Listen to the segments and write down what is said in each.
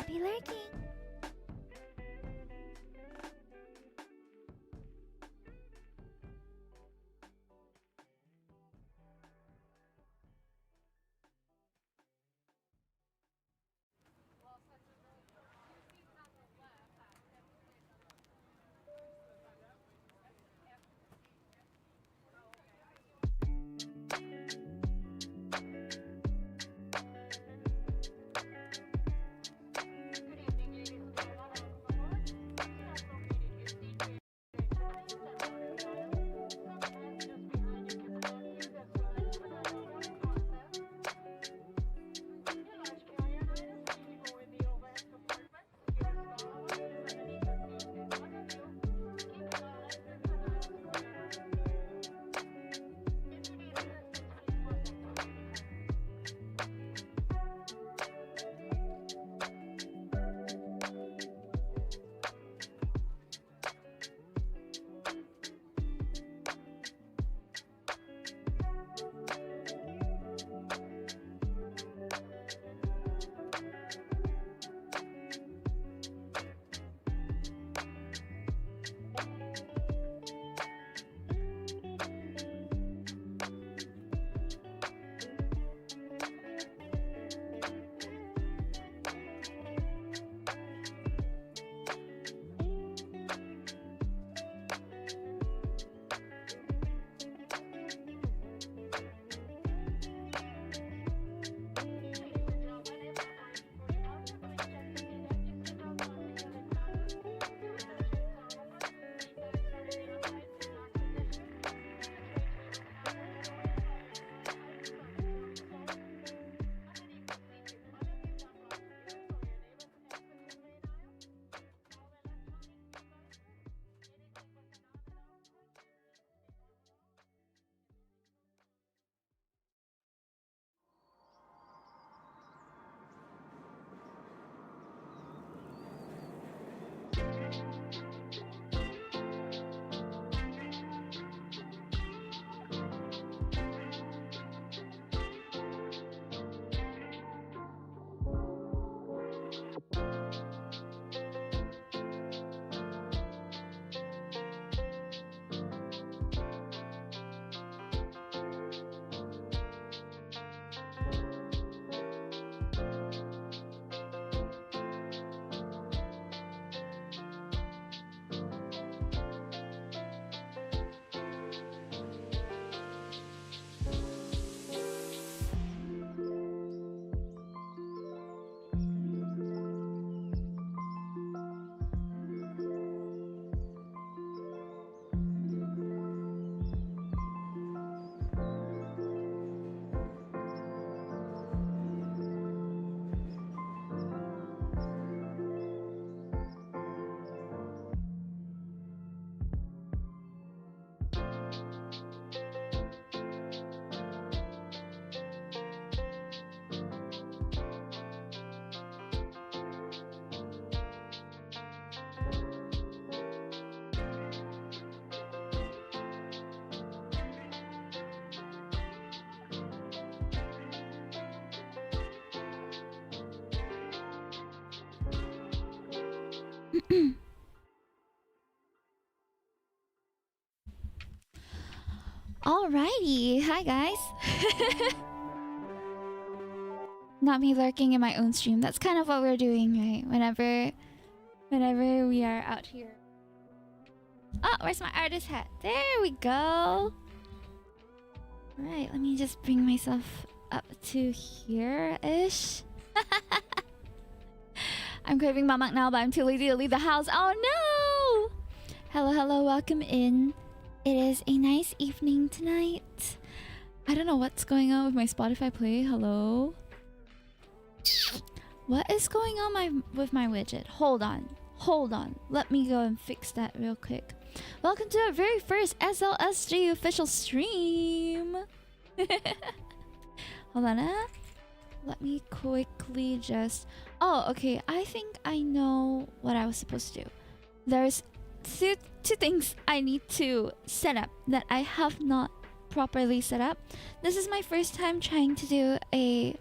not be lurking. Alrighty, hi guys. Not me lurking in my own stream. That's kind of what we're doing, right? Whenever we are out here. Oh, where's my artist hat? There we go. Alright, let me just bring myself up to here-ish. I'm craving mamak now, but I'm too lazy to leave the house. Oh no! Hello, hello, welcome in. It is a nice evening tonight. I don't know what's going on with my Spotify play. Hello? What is going on with my widget? Hold on. Hold on. Let me go and fix that real quick. Welcome to our very first SLSG official stream. Hold on. Let me quickly just... Oh, okay. I think I know what I was supposed to do. There's two things I need to set up that I have not properly set up. This is my first time trying to do a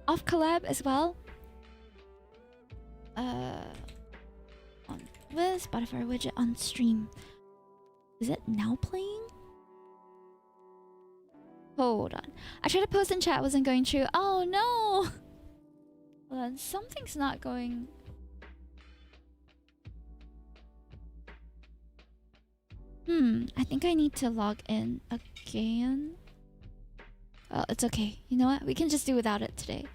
off collab as well. on with Spotify widget on stream. Is it now playing? Hold on. I tried to post in chat, wasn't going through. Oh no! Hold on, something's not going. I think I need to log in again. Oh, it's okay. You know what? We can just do without it today.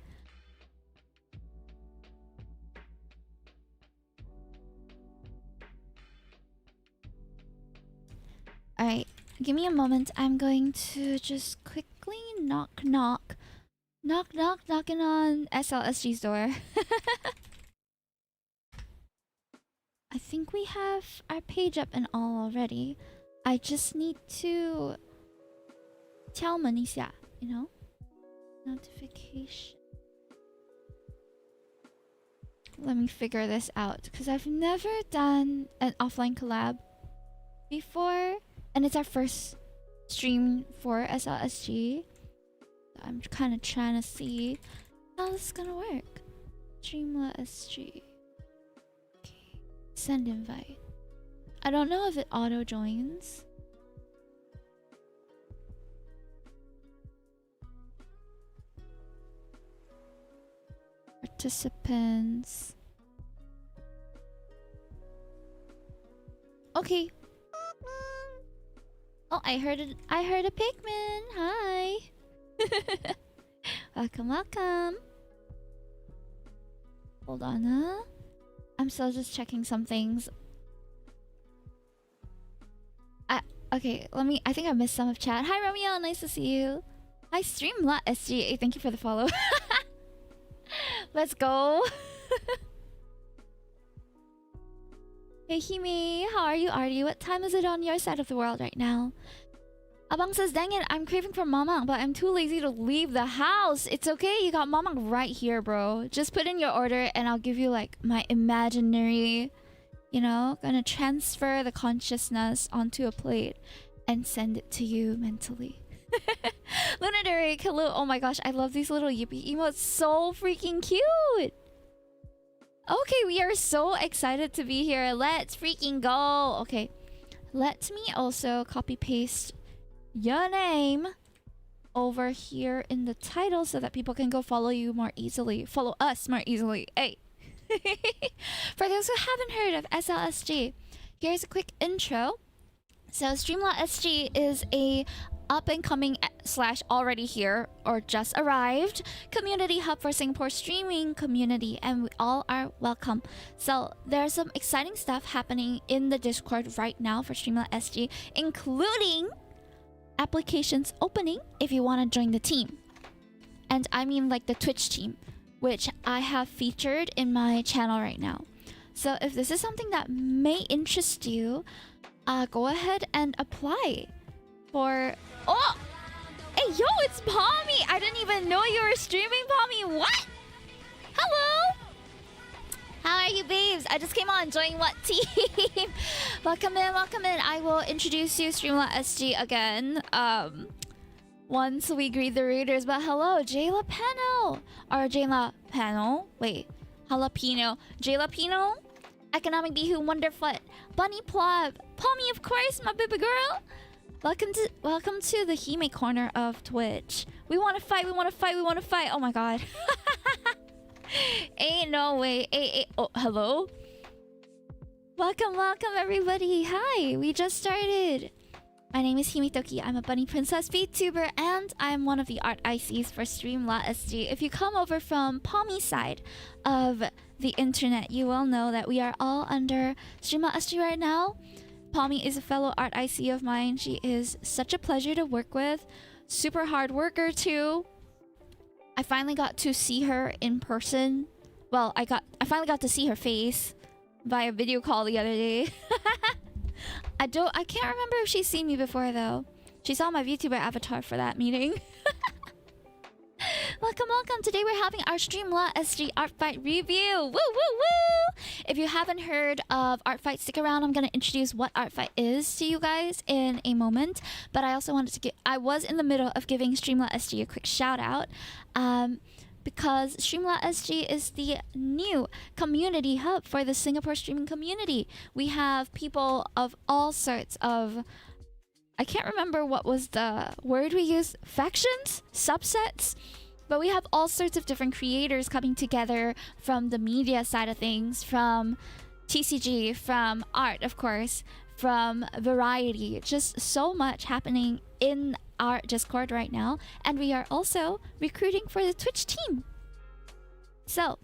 Alright, give me a moment. I'm going to just quickly knocking on SLSG's door. I think we have our page up and all already. I just need to tell Manisha, you know? Notification. Let me figure this out, because I've never done an offline collab before, and it's our first stream for SLSG. I'm kind of trying to see how this is gonna work. StreamLahSG. Okay. Send invite. I don't know if it auto joins. Participants. Okay. Oh, I heard it. I heard a pigman. Hi. Welcome, welcome. Hold on, huh? I'm still just checking some things. Okay, I think I missed some of chat. Hi, Romeo. Nice to see you. Hi, StreamLahSG. Thank you for the follow. Let's go. Hey, Hime. How are you, Artie? What time is it on your side of the world right now? Abang says, dang it, I'm craving for mamang, but I'm too lazy to leave the house. It's okay, you got mamang right here, bro. Just put in your order and I'll give you like my imaginary, you know, gonna transfer the consciousness onto a plate and send it to you mentally. Lunaderic, hello. Oh my gosh, I love these little yippee emotes. So freaking cute. Okay, we are so excited to be here. Let's freaking go. Okay, let me also copy paste your name over here in the title so that people can go follow you more easily. Follow us more easily. Hey. For those who haven't heard of SLSG, here's a quick intro. So StreamLahSG is a up-and-coming / already here or just arrived community hub for Singapore streaming community, and we all are welcome. So there's some exciting stuff happening in the Discord right now for StreamLahSG, including applications opening if you want to join the team. And I mean like the Twitch team, which I have featured in my channel right now. So if this is something that may interest you, go ahead and apply for... Oh! Hey, yo, it's Pommy! I didn't even know you were streaming, Pommy. What? Hello? How are you, babes? I just came on. Join what team? Welcome in, welcome in. I will introduce you, StreamLahSG, again. Once we greet the readers. But hello, Jayla Pano. Or Jayla Pano. Wait. Jalapeno. Jayla Pino? Economic Bihu Wonderfoot. Bunny Plop. Pommy, of course, my baby girl. Welcome to the Hime corner of Twitch. We want to fight, we want to fight, we want to fight. Oh my god. Ain't no way. Oh, hello? Welcome, welcome everybody. Hi, we just started. My name is himetokki. I'm a bunny princess Vtuber, and I'm one of the art ICs for StreamLahSG. If you come over from Pommy's side of the internet, you will know that we are all under StreamLahSG right now. Pommy is a fellow art IC of mine. She is such a pleasure to work with. Super hard worker too. I finally got to see her in person. Well, I finally got to see her face via video call the other day. I can't remember if she's seen me before though. She saw my VTuber avatar for that meeting. Welcome, welcome. Today we're having our StreamLahSG Art Fight review. Woo, woo, woo! If you haven't heard of Art Fight, stick around. I'm going to introduce what Art Fight is to you guys in a moment. But I also wanted to I was in the middle of giving StreamLahSG a quick shout out. because StreamLahSG is the new community hub for the Singapore streaming community. We have people of all sorts of, I can't remember what was the word we used, factions, subsets, but we have all sorts of different creators coming together from the media side of things, from TCG, from art, of course, from variety. Just so much happening in our Discord right now, and we are also recruiting for the Twitch team. So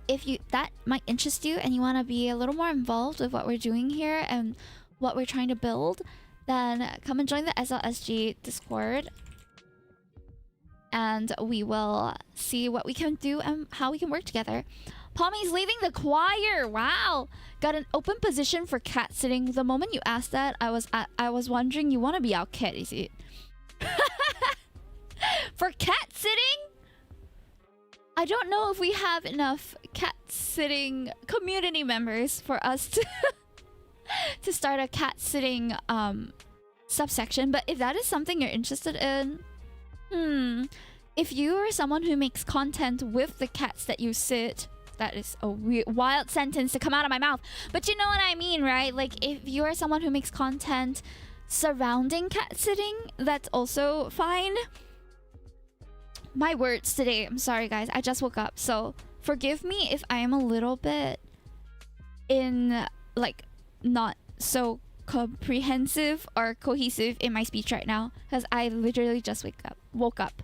if that might interest you and you want to be a little more involved with what we're doing here and what we're trying to build, then come and join the SLSG Discord, and we will see what we can do and how we can work together. Pommy's leaving the choir. Wow. Got an open position for cat sitting. The moment you asked that, I was wondering, you want to be our cat, is it? For cat sitting? I don't know if we have enough cat sitting community members for us to to start a cat sitting subsection, but if that is something you're interested in, if you are someone who makes content with the cats that you sit, that is a wild sentence to come out of my mouth, but you know what I mean, right? Like, if you are someone who makes content surrounding cat sitting, that's also fine. My words today, I'm sorry guys, I just woke up, so forgive me if I am a little bit in, like, not so comprehensive or cohesive in my speech right now, because I literally just woke up.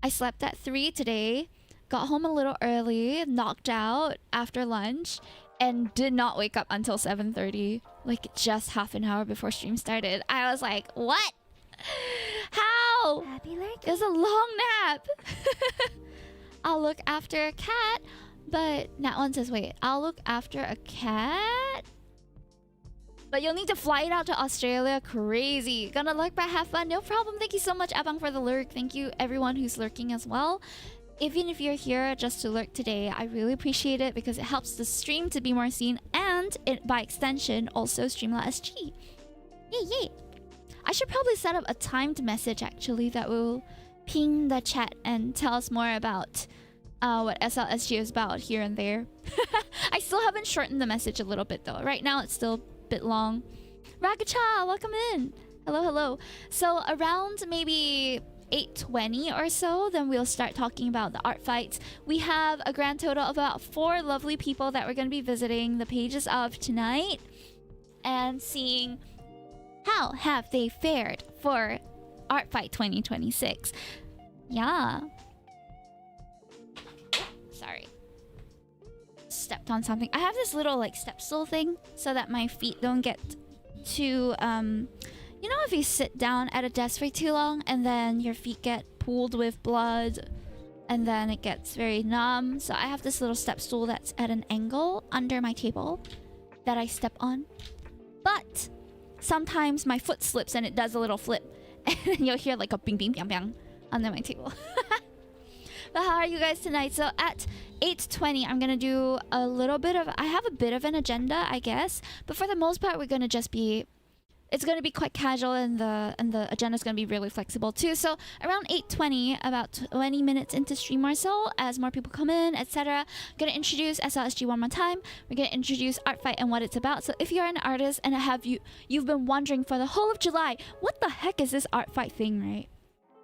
I slept at 3 today, got home a little early, knocked out after lunch, and did not wake up until 7:30, like just half an hour before stream started. I was like, what? How? Happy lurking. It was a long nap. I'll look after a cat, but Nat one says, wait, I'll look after a cat? But you'll need to fly it out to Australia. Crazy. Gonna lurk but have fun. No problem. Thank you so much, Abang, for the lurk. Thank you everyone who's lurking as well. Even if you're here just to lurk today, I really appreciate it because it helps the stream to be more seen, and it, by extension, also StreamLahSG. Yay, yay. I should probably set up a timed message actually that will ping the chat and tell us more about what SLSG is about here and there. I still haven't shortened the message a little bit though. Right now it's still a bit long. Ragacha, welcome in. Hello, hello. So around maybe 8:20 or so, then we'll start talking about the art fights. We have a grand total of about 4 lovely people that we're going to be visiting the pages of tonight and seeing how have they fared for Art Fight 2026. Yeah. Sorry. Stepped on something. I have this little like step stool thing so that my feet don't get too you know, if you sit down at a desk for too long and then your feet get pooled with blood and then it gets very numb. So I have this little step stool that's at an angle under my table that I step on. But sometimes my foot slips and it does a little flip. And you'll hear like a bing bing bang bang under my table. But how are you guys tonight? So at 8:20, I'm gonna do a little bit of... I have a bit of an agenda, I guess. But for the most part, we're gonna just be... It's gonna be quite casual, and the agenda's gonna be really flexible too. So around 8:20, about 20 minutes into stream or so, as more people come in, etc., gonna introduce SLSG one more time. We're gonna introduce Art Fight and what it's about. So if you're an artist and you've been wondering for the whole of July, what the heck is this Art Fight thing, right?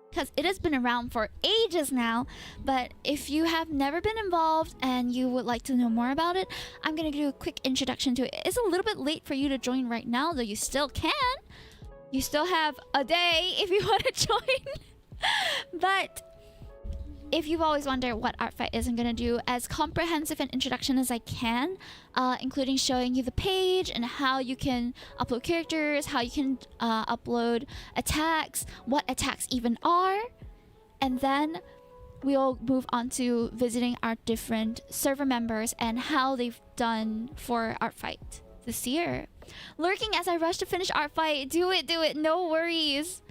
Because it has been around for ages now, but if you have never been involved and you would like to know more about it, I'm going to do a quick introduction to it. It's a little bit late for you to join right now, though you still can. You still have a day if you want to join. But if you've always wondered what Art Fight is, I'm going to do as comprehensive an introduction as I can, including showing you the page and how you can upload characters, how you can upload attacks, what attacks even are. And then we'll move on to visiting our different server members and how they've done for Art Fight this year. Lurking as I rush to finish Art Fight. Do it, no worries.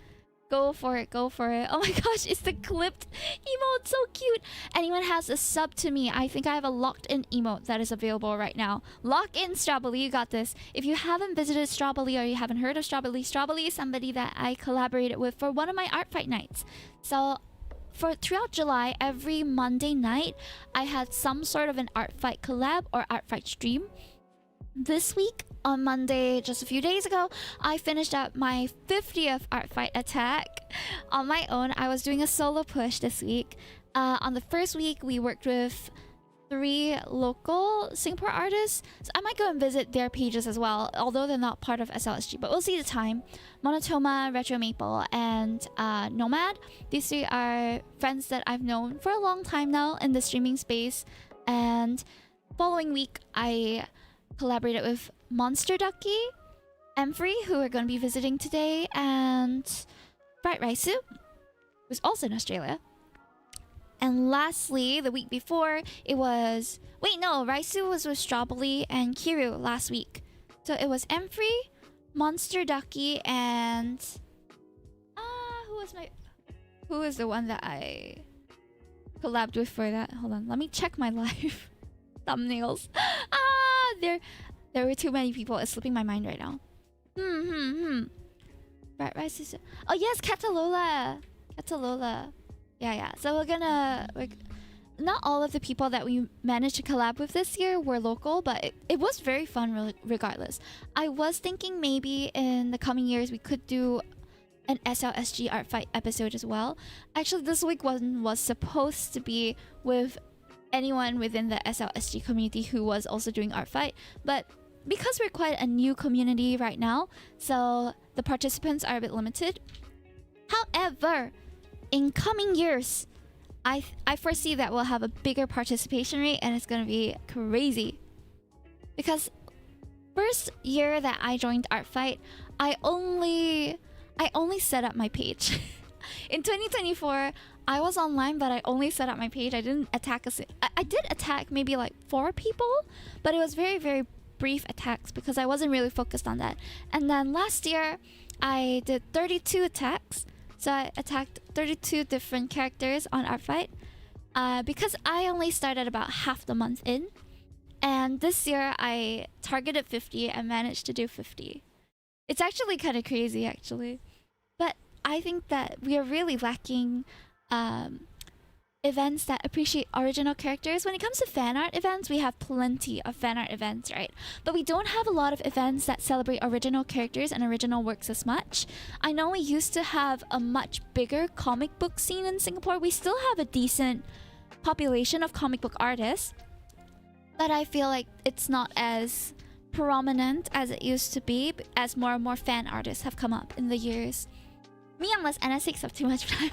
Go for it, go for it. Oh my gosh, it's the clipped emote, so cute. Anyone has a sub to me, I think I have a locked in emote that is available right now. Lock in Strawberry, you got this. If you haven't visited Strawberry or you haven't heard of Strawberry, Strawberry is somebody that I collaborated with for one of my Art Fight nights. So for throughout July, every Monday night, I had some sort of an art fight collab or art fight stream. This week, on Monday, just a few days ago, I finished up my 50th art fight attack on my own. I was doing a solo push this week. On the first week, we worked with 3 local Singapore artists. So I might go and visit their pages as well, although they're not part of SLSG, but we'll see the time. Monotoma, Retro Maple, and Nomad. These 3 are friends that I've known for a long time now in the streaming space. And following week, I collaborated with Monster Ducky, Emfrey, who are going to be visiting today, and Bright Raisu, who's also in Australia. And lastly, the week before, it was... Wait, no, Raisu was with Strawberry and Kiru last week. So it was Emfrey, Monster Ducky, and... Who was the one that I collabed with for that? Hold on, let me check my live thumbnails. There were too many people. It's slipping my mind right now. Right, oh yes, Catalola. Yeah. So not all of the people that we managed to collab with this year were local, but it was very fun regardless. I was thinking maybe in the coming years we could do an SLSG art fight episode as well. Actually, this week one was supposed to be with anyone within the SLSG community who was also doing art fight, but because we're quite a new community right now, so the participants are a bit limited. However, in coming years, I foresee that we'll have a bigger participation rate, and it's gonna be crazy. Because first year that I joined art fight, I only set up my page. In 2024, I was online, but I only set up my page. I didn't attack I did attack maybe like 4 people, but it was very, very brief attacks because I wasn't really focused on that. And then last year, I did 32 attacks. So I attacked 32 different characters on art fight. Because I only started about half the month in. And this year, I targeted 50 and managed to do 50. It's actually kind of crazy, actually. But I think that we are really lacking events that appreciate original characters. When it comes to fan art events, we have plenty of fan art events, right? But we don't have a lot of events that celebrate original characters and original works as much. I know we used to have a much bigger comic book scene in Singapore. We still have a decent population of comic book artists, but I feel like it's not as prominent as it used to be as more and more fan artists have come up in the years. Me, unless NS6 have too much time.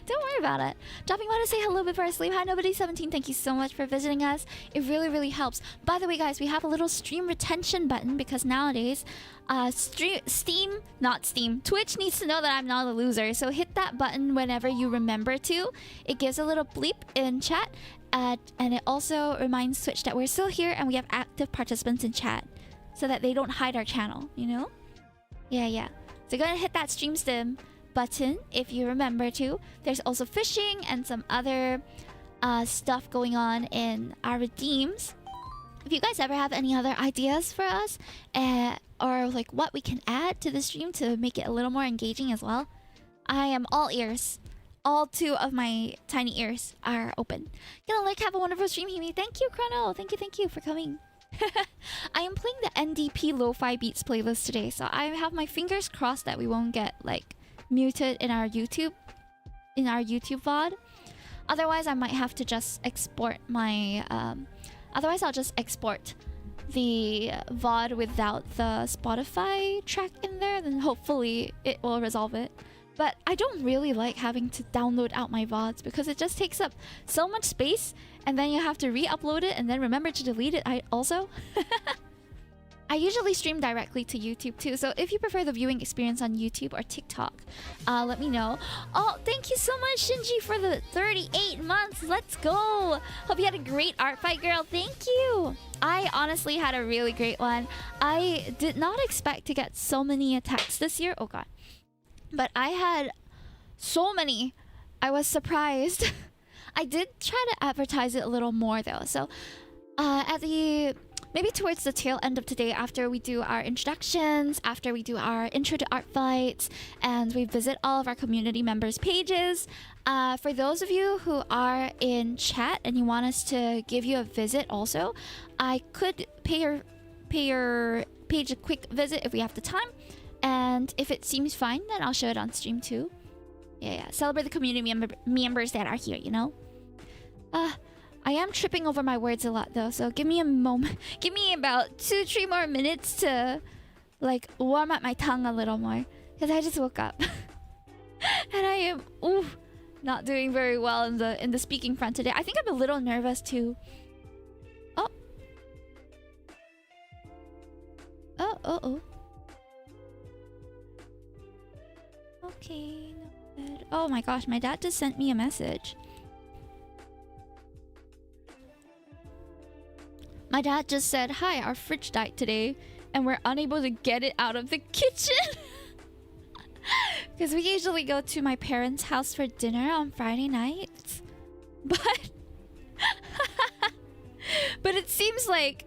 Don't worry about it. Dropping by to say hello before I sleep. Hi, Nobody17. Thank you so much for visiting us. It really, really helps. By the way, guys, we have a little stream retention button because nowadays, Twitch needs to know that I'm not a loser. So hit that button whenever you remember to. It gives a little bleep in chat. And it also reminds Twitch that we're still here and we have active participants in chat so that they don't hide our channel, you know? Yeah. So go ahead and hit that stream stim button if you remember to. There's also fishing and some other stuff going on in our redeems. If you guys ever have any other ideas for us or like what we can add to the stream to make it a little more engaging as well, I am all ears. All 2 of my tiny ears are open. Gonna have a wonderful stream, Himi. Thank you, Chrono. Thank you for coming. I am playing the NDP Lo-Fi Beats playlist today, so I have my fingers crossed that we won't get like muted in our YouTube VOD. Otherwise, I might have to just export my otherwise I'll just export the VOD without the Spotify track in there, then hopefully it will resolve it. But I don't really like having to download out my VODs because it just takes up so much space and then you have to re-upload it and then remember to delete it also. I usually stream directly to YouTube too, so if you prefer the viewing experience on YouTube or TikTok, let me know. Oh, thank you so much, Shinji, for the 38 months. Let's go. Hope you had a great art fight, girl. Thank you. I honestly had a really great one. I did not expect to get so many attacks this year. Oh god. But I had so many. I was surprised. I did try to advertise it a little more though. So at the maybe towards the tail end of today, after we do our introductions, after we do our intro to art fights, and we visit all of our community members' pages. For those of you who are in chat and you want us to give you a visit also, I could pay your page a quick visit if we have the time. And if it seems fine, then I'll show it on stream too. Yeah. Celebrate the community members that are here, you know? I am tripping over my words a lot though, so give me a moment. Give me about 2-3 more minutes to like warm up my tongue a little more, because I just woke up and I am not doing very well in the speaking front today. I think I'm a little nervous too. Oh. Okay. No good. Oh my gosh, my dad just sent me a message. My dad just said, "Hi, our fridge died today and we're unable to get it out of the kitchen." Because we usually go to my parents' house for dinner on Friday nights. But it seems like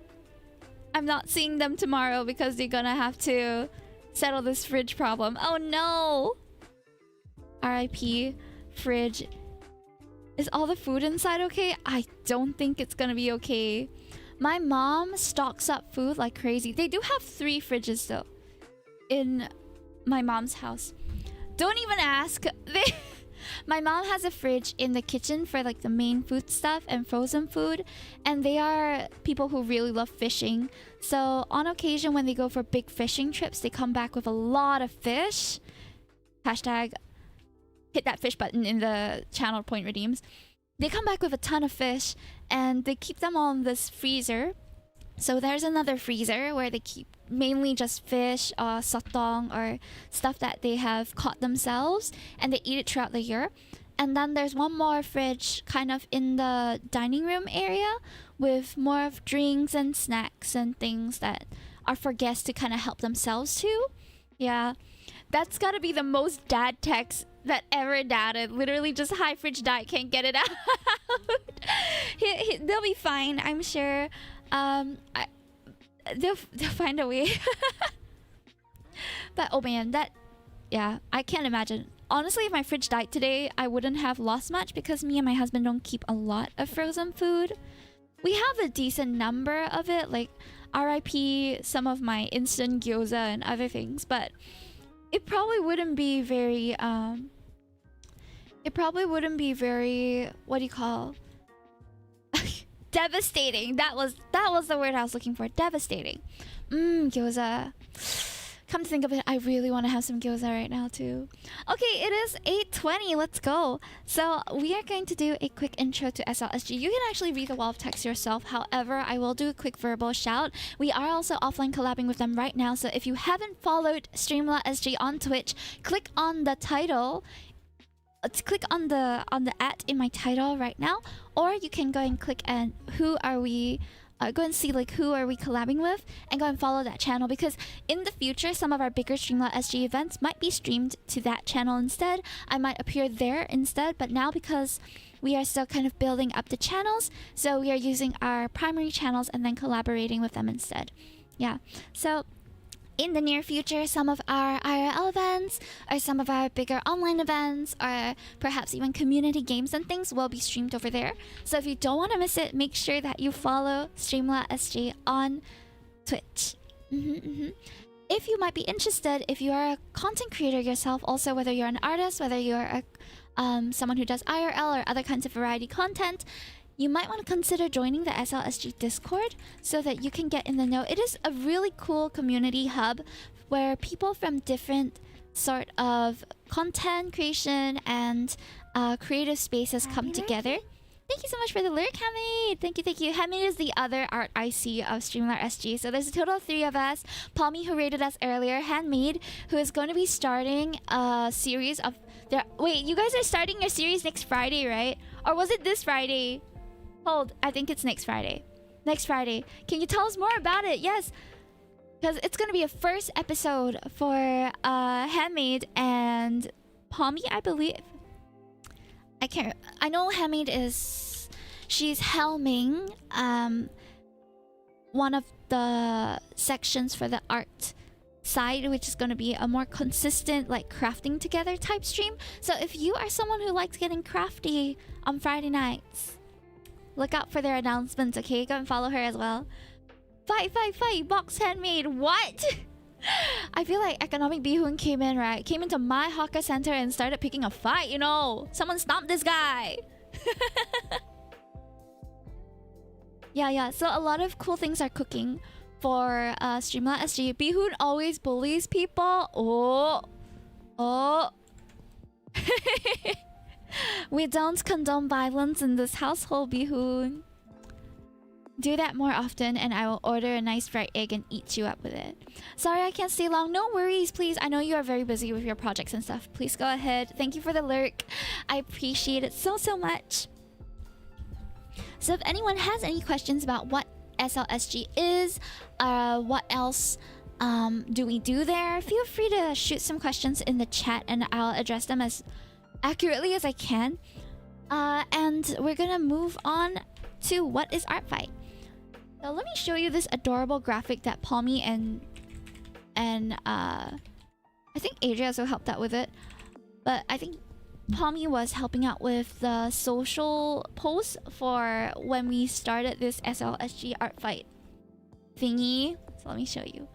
I'm not seeing them tomorrow because they're gonna have to settle this fridge problem. Oh no! RIP fridge. Is all the food inside okay? I don't think it's gonna be okay. My mom stocks up food like crazy. They do have 3 fridges though in my mom's house. Don't even ask. My mom has a fridge in the kitchen for like the main food stuff and frozen food, and they are people who really love fishing. So on occasion when they go for big fishing trips, they come back with a lot of fish. Hashtag hit that fish button in the channel point redeems. They come back with a ton of fish and they keep them all in this freezer. So there's another freezer where they keep mainly just fish, sotong, or stuff that they have caught themselves, and they eat it throughout the year. And then there's one more fridge kind of in the dining room area with more of drinks and snacks and things that are for guests to kind of help themselves too. Yeah, that's gotta be the most dad text that ever dadded. Literally just, "Hi, fridge died, can't get it out." They'll be fine, I'm sure. They'll find a way. But oh man, yeah, I can't imagine. Honestly, if my fridge died today, I wouldn't have lost much because me and my husband don't keep a lot of frozen food. We have a decent number of it, like RIP some of my instant gyoza and other things, but it probably wouldn't be very what do you call devastating. That was the word I was looking for. Devastating. Gyoza. Come to think of it, I really want to have some gyoza right now too. Okay, it is 8:20. Let's go. So we are going to do a quick intro to SLSG. You can actually read the wall of text yourself. However, I will do a quick verbal shout. We are also offline collabing with them right now. So if you haven't followed StreamLahSG on Twitch, click on the title. Click on the @ in my title right now, or you can go and click and go and see like who are we collabing with, and go and follow that channel, because in the future some of our bigger StreamLahSG events might be streamed to that channel instead. I might appear there instead, but now because we are still kind of building up the channels, so we are using our primary channels and then collaborating with them instead. Yeah, so in the near future, some of our IRL events, or some of our bigger online events, or perhaps even community games and things will be streamed over there. So if you don't want to miss it, make sure that you follow StreamLahSG on Twitch. If you might be interested, if you are a content creator yourself, also whether you're an artist, whether you're someone who does IRL or other kinds of variety content, you might want to consider joining the SLSG Discord so that you can get in the know. It is a really cool community hub where people from different sort of content creation and creative spaces come together. Thank you so much for the lyric, Hamid. Thank you. Hamid is the other art IC of StreamLahSG. So there's a total of 3 of us. Palmy, who rated us earlier, Handmade, who is going to be starting a series of wait, you guys are starting your series next Friday, right? Or was it this Friday? Hold, I think it's next Friday. Next Friday. Can you tell us more about it? Yes. Because it's going to be a first episode for Handmade and Palmy, I believe. I know Handmade is... She's helming one of the sections for the art side, which is going to be a more consistent like crafting together type stream. So if you are someone who likes getting crafty on Friday nights, look out for their announcements, okay? Go and follow her as well. Fight, box handmade. What? I feel like Economic Bihun came in, right? Came into my hawker center and started picking a fight, you know. Someone stomped this guy. Yeah. So a lot of cool things are cooking for StreamLahSG. Bihun always bullies people. Oh. We don't condone violence in this household, Bihun. Do that more often and I will order a nice fried egg and eat you up with it. Sorry I can't stay long. No worries, please. I know you are very busy with your projects and stuff. Please go ahead. Thank you for the lurk. I appreciate it so much. So if anyone has any questions about what SLSG is, what else do we do there, feel free to shoot some questions in the chat and I'll address them as accurately as I can. And we're gonna move on to what is Artfight. So let me show you this adorable graphic that Palmy and I think Adria also helped out with it. But I think Palmy was helping out with the social post for when we started this SLSG Artfight thingy. So let me show you.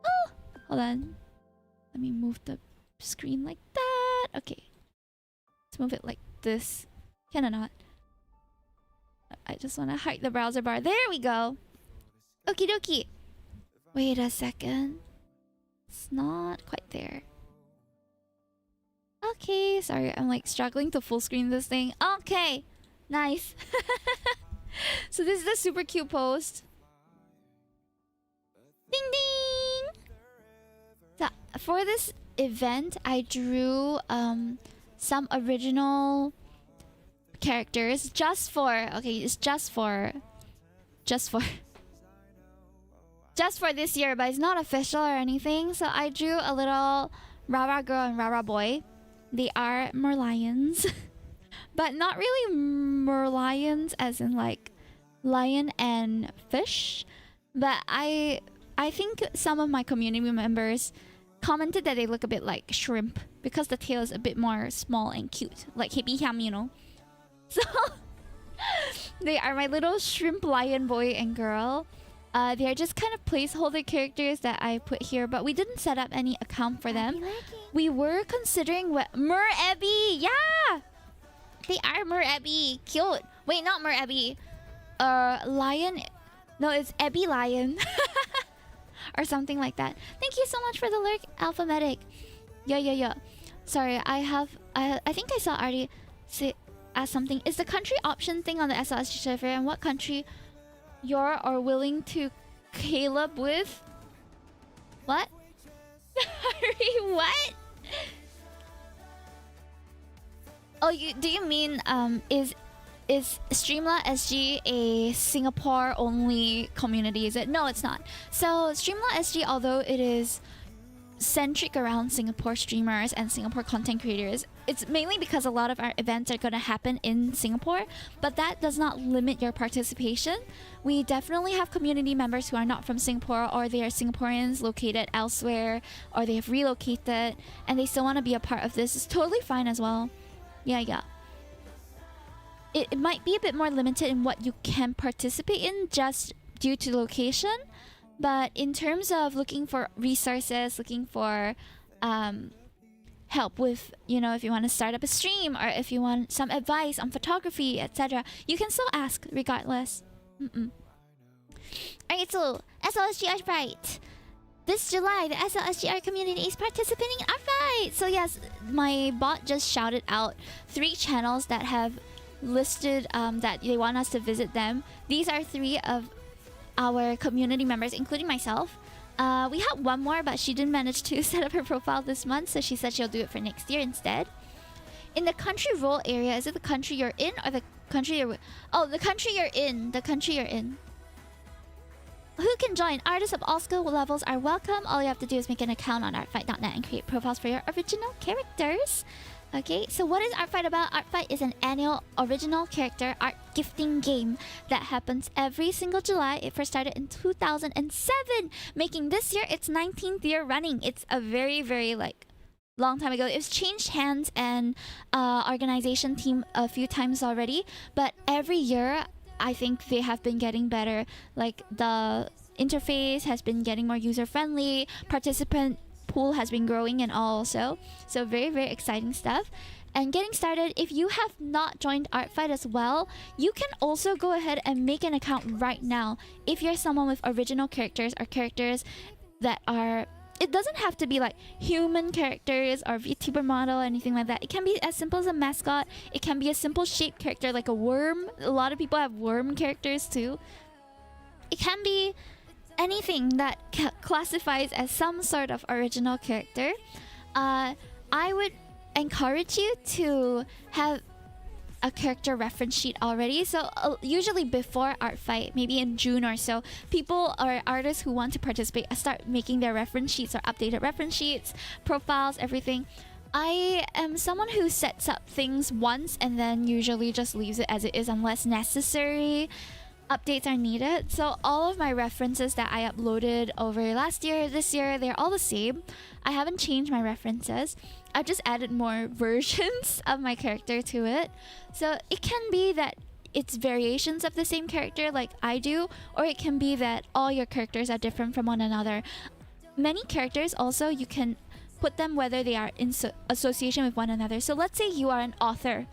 Oh, hold on. Let me move the screen like that. Okay. Let's move it like this. Can I not? I just want to hide the browser bar. There we go. Okie dokie. Wait a second. It's not quite there. Okay, sorry. I'm like struggling to full screen this thing. Okay. Nice. So this is the super cute post. Ding ding! So for this event, I drew some original characters just for this year, but it's not official or anything. So I drew a little Rara girl and Rara boy. They are merlions. But not really merlions as in like lion and fish. But I think some of my community members commented that they look a bit like shrimp because the tail is a bit more small and cute, like hippie ham, you know. So they are my little shrimp lion boy and girl. They are just kind of placeholder characters that I put here, but we didn't set up any account for them. We were considering what Mer Ebby, yeah, they are Mer Ebby, cute. Wait, not Mer Ebby. Lion. No, it's Ebby Lion. Or something like that. Thank you so much for the lurk, Alphametic. Yeah. Sorry, I think I saw Artie say ask something. Is the country option thing on the SLSG server and what country you're or willing to Caleb with? What? Sorry, what? Oh, do you mean is StreamLahSG a Singapore only community? Is it? No, it's not. So StreamLahSG, although it is centric around Singapore streamers and Singapore content creators, it's mainly because a lot of our events are going to happen in Singapore, but that does not limit your participation. We definitely have community members who are not from Singapore, or they are Singaporeans located elsewhere, or they have relocated and they still want to be a part of this. It's totally fine as well. Yeah. It might be a bit more limited in what you can participate in just due to location, but in terms of looking for resources, looking for help with, you know, if you want to start up a stream or if you want some advice on photography, etc., you can still ask regardless. Alright, so SLSG Artfight. This July, the SLSGR community is participating in Artfight! So yes, my bot just shouted out 3 channels that have listed that they want us to visit them. These are 3 of our community members, including myself. We had one more, but she didn't manage to set up her profile this month, so she said she'll do it for next year instead. In the country role area, is it the country you're in or the country you're... Oh, the country you're in. The country you're in. Who can join? Artists of all skill levels are welcome. All you have to do is make an account on artfight.net and create profiles for your original characters. Okay, so what is Artfight about? Artfight is an annual original character art gifting game that happens every single July. It first started in 2007, making this year its 19th year running. It's a very, very like long time ago. It's changed hands and organization team a few times already, but every year I think they have been getting better. Like the interface has been getting more user friendly, participant pool has been growing and all also. So very, very exciting stuff. And getting started, if you have not joined Artfight as well, you can also go ahead and make an account right now. If you're someone with original characters or characters that are, it doesn't have to be like human characters or VTuber model or anything like that. It can be as simple as a mascot. It can be a simple shaped character like a worm. A lot of people have worm characters too. It can be anything that classifies as some sort of original character. I would encourage you to have a character reference sheet already. So usually before Artfight, maybe in June or so, people or artists who want to participate start making their reference sheets or updated reference sheets, profiles, everything. I am someone who sets up things once and then usually just leaves it as it is unless necessary updates are needed. So all of my references that I uploaded over last year, this year, they're all the same. I haven't changed my references. I've just added more versions of my character to it. So it can be that it's variations of the same character like I do, or it can be that all your characters are different from one another. Many characters also, you can put them whether they are in association with one another. So let's say you are an author,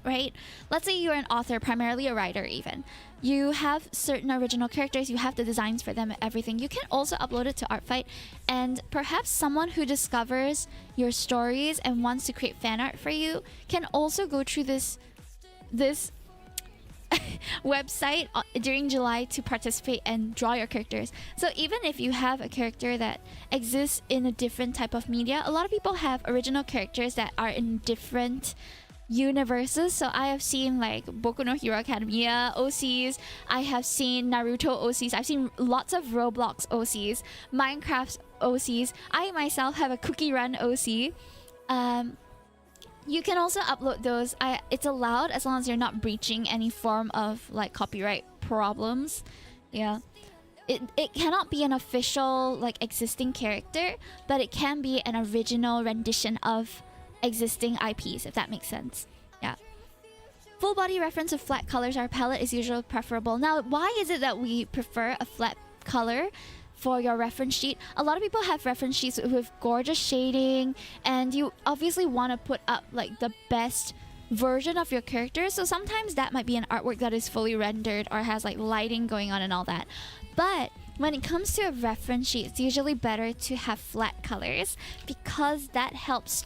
right? Let's say you're an author, primarily a writer even. You have certain original characters, you have the designs for them and everything. You can also upload it to Artfight, and perhaps someone who discovers your stories and wants to create fan art for you can also go through this website during July to participate and draw your characters. So even if you have a character that exists in a different type of media, a lot of people have original characters that are in different universes. So I have seen like Boku no Hero Academia OCs, I have seen Naruto OCs, I've seen lots of Roblox OCs, Minecraft OCs. I myself have a Cookie Run OC. You can also upload those. It's allowed as long as you're not breaching any form of like copyright problems. Yeah. It cannot be an official like existing character, but it can be an original rendition of existing IPs, if that makes sense. Yeah. Full body reference of flat colors or palette is usually preferable. Now, why is it that we prefer a flat color for your reference sheet? A lot of people have reference sheets with gorgeous shading, and you obviously want to put up like the best version of your character. So sometimes that might be an artwork that is fully rendered or has like lighting going on and all that. But when it comes to a reference sheet, it's usually better to have flat colors because that helps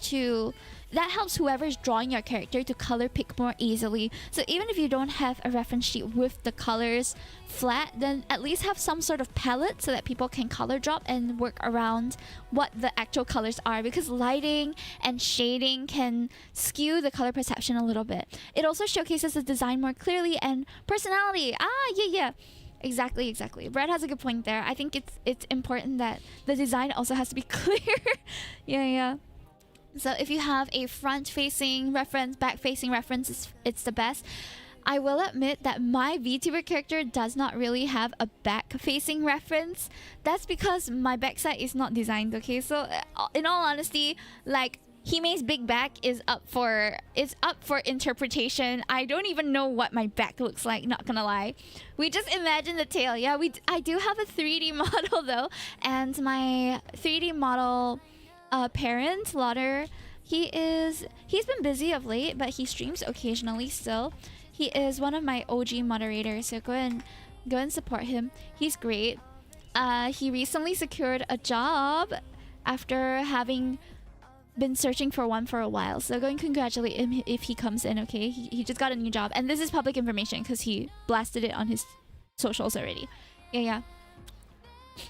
whoever's drawing your character to color pick more easily. So even if you don't have a reference sheet with the colors flat, then at least have some sort of palette so that people can color drop and work around what the actual colors are, because lighting and shading can skew the color perception a little bit. It also showcases the design more clearly and personality. Yeah. Exactly. Brad has a good point there. I think it's important that the design also has to be clear. Yeah. So if you have a front-facing reference, back-facing reference, it's the best. I will admit that my VTuber character does not really have a back-facing reference. That's because my backside is not designed, okay? So in all honesty, like Hime's big back is up for interpretation. I don't even know what my back looks like, not gonna lie. We just imagine the tail. Yeah, I do have a 3D model though, and my 3D model parent, Lauder, he's been busy of late, but he streams occasionally still. He is one of my OG moderators, so go and support him. He's great. He recently secured a job after having been searching for one for a while, so go and congratulate him if he comes in. Okay, he just got a new job, and this is public information because he blasted it on his socials already. Yeah.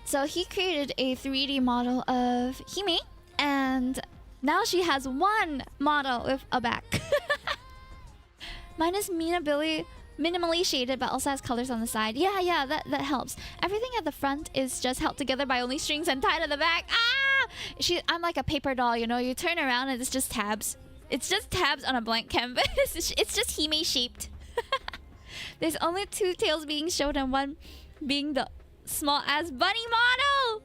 So he created a 3D model of Hime, and now she has one model with a back. Mine is minimally shaded, but also has colors on the side. Yeah, that helps. Everything at the front is just held together by only strings and tied at the back. I'm like a paper doll, you know. You turn around and it's just tabs. It's just tabs on a blank canvas. It's just Hime shaped. There's only 2 tails being showed and one being the small ass bunny model.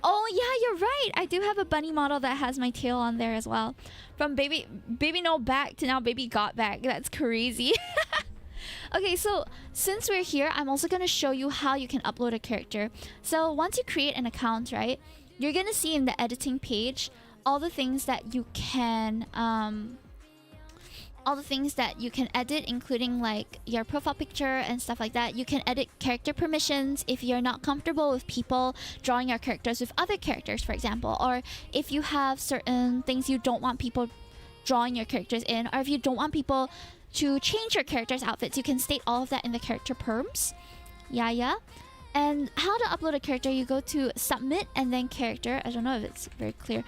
Oh yeah, you're right. I do have a bunny model that has my tail on there as well. From baby no back to now baby got back. That's crazy. Okay, so since we're here, I'm also going to show you how you can upload a character. So once you create an account, right, you're going to see in the editing page all the things that you can edit, including like your profile picture and stuff like that. You can edit character permissions if you're not comfortable with people drawing your characters with other characters, for example, or if you have certain things you don't want people drawing your characters in, or if you don't want people to change your character's outfits, you can state all of that in the character perms. Yeah. And how to upload a character, you go to submit and then character. I don't know if it's very clear.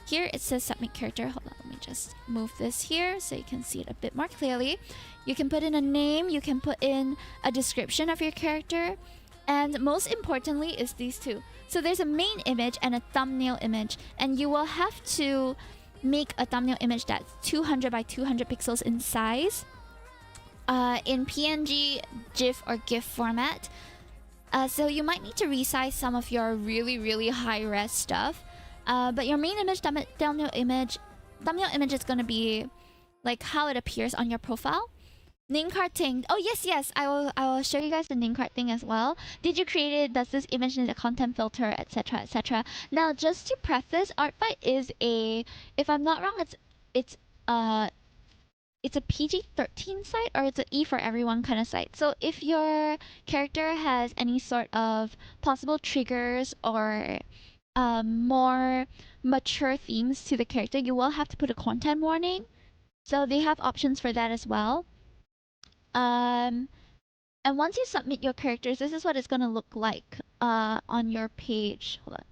Here it says submit character. Hold on, let me just move this here so you can see it a bit more clearly. You can put in a name, you can put in a description of your character, and most importantly is these two. So there's a main image and a thumbnail image, and you will have to make a thumbnail image that's 200 by 200 pixels in size, in PNG, GIF, or GIF format. So you might need to resize some of your really high-res stuff. But your main image, thumbnail image is going to be like how it appears on your profile. Name card thing. Oh yes, I will show you guys the name card thing as well. Did you create it? Does this image need a content filter, etc, etc. Now, just to preface, Artfight is a, if I'm not wrong, it's a PG-13 site, or it's an E for everyone kind of site. So if your character has any sort of possible triggers or more mature themes to the character, you will have to put a content warning. So they have options for that as well. And once you submit your characters, this is what it's gonna look like on your page. Hold on.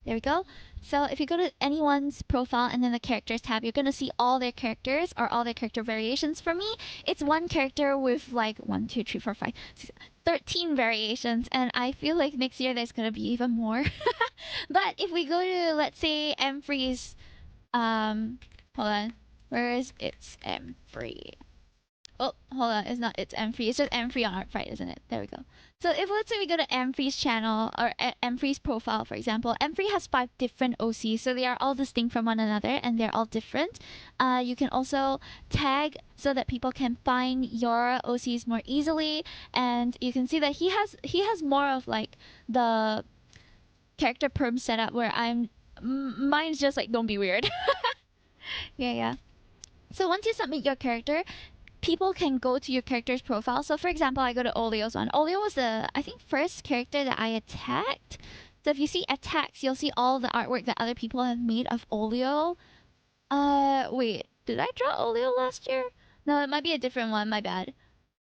There we go. So if you go to anyone's profile and then the characters tab, you're gonna see all their characters or all their character variations. For me, it's one character with like 1, 2, 3, 4, 5, 6, 13 variations, and I feel like next year there's gonna be even more. But if we go to, let's say, Mfree's, hold on, where is it's Mfree? Oh, hold on, it's Mfree. It's just Mfree on Artfight, isn't it? There we go. So if, let's say, we go to Mfree's channel, or Mfree's profile, for example, Mfree has 5 different OCs, so they are all distinct from one another, and they're all different. You can also tag so that people can find your OCs more easily, and you can see that he has more of like the character perm setup where mine's just like, don't be weird. Yeah. So once you submit your character, people can go to your character's profile. So for example, I go to Oleo's one. Oleo was the, I think, first character that I attacked. So if you see attacks, you'll see all the artwork that other people have made of Oleo. Wait, did I draw Oleo last year? No, it might be a different one, my bad.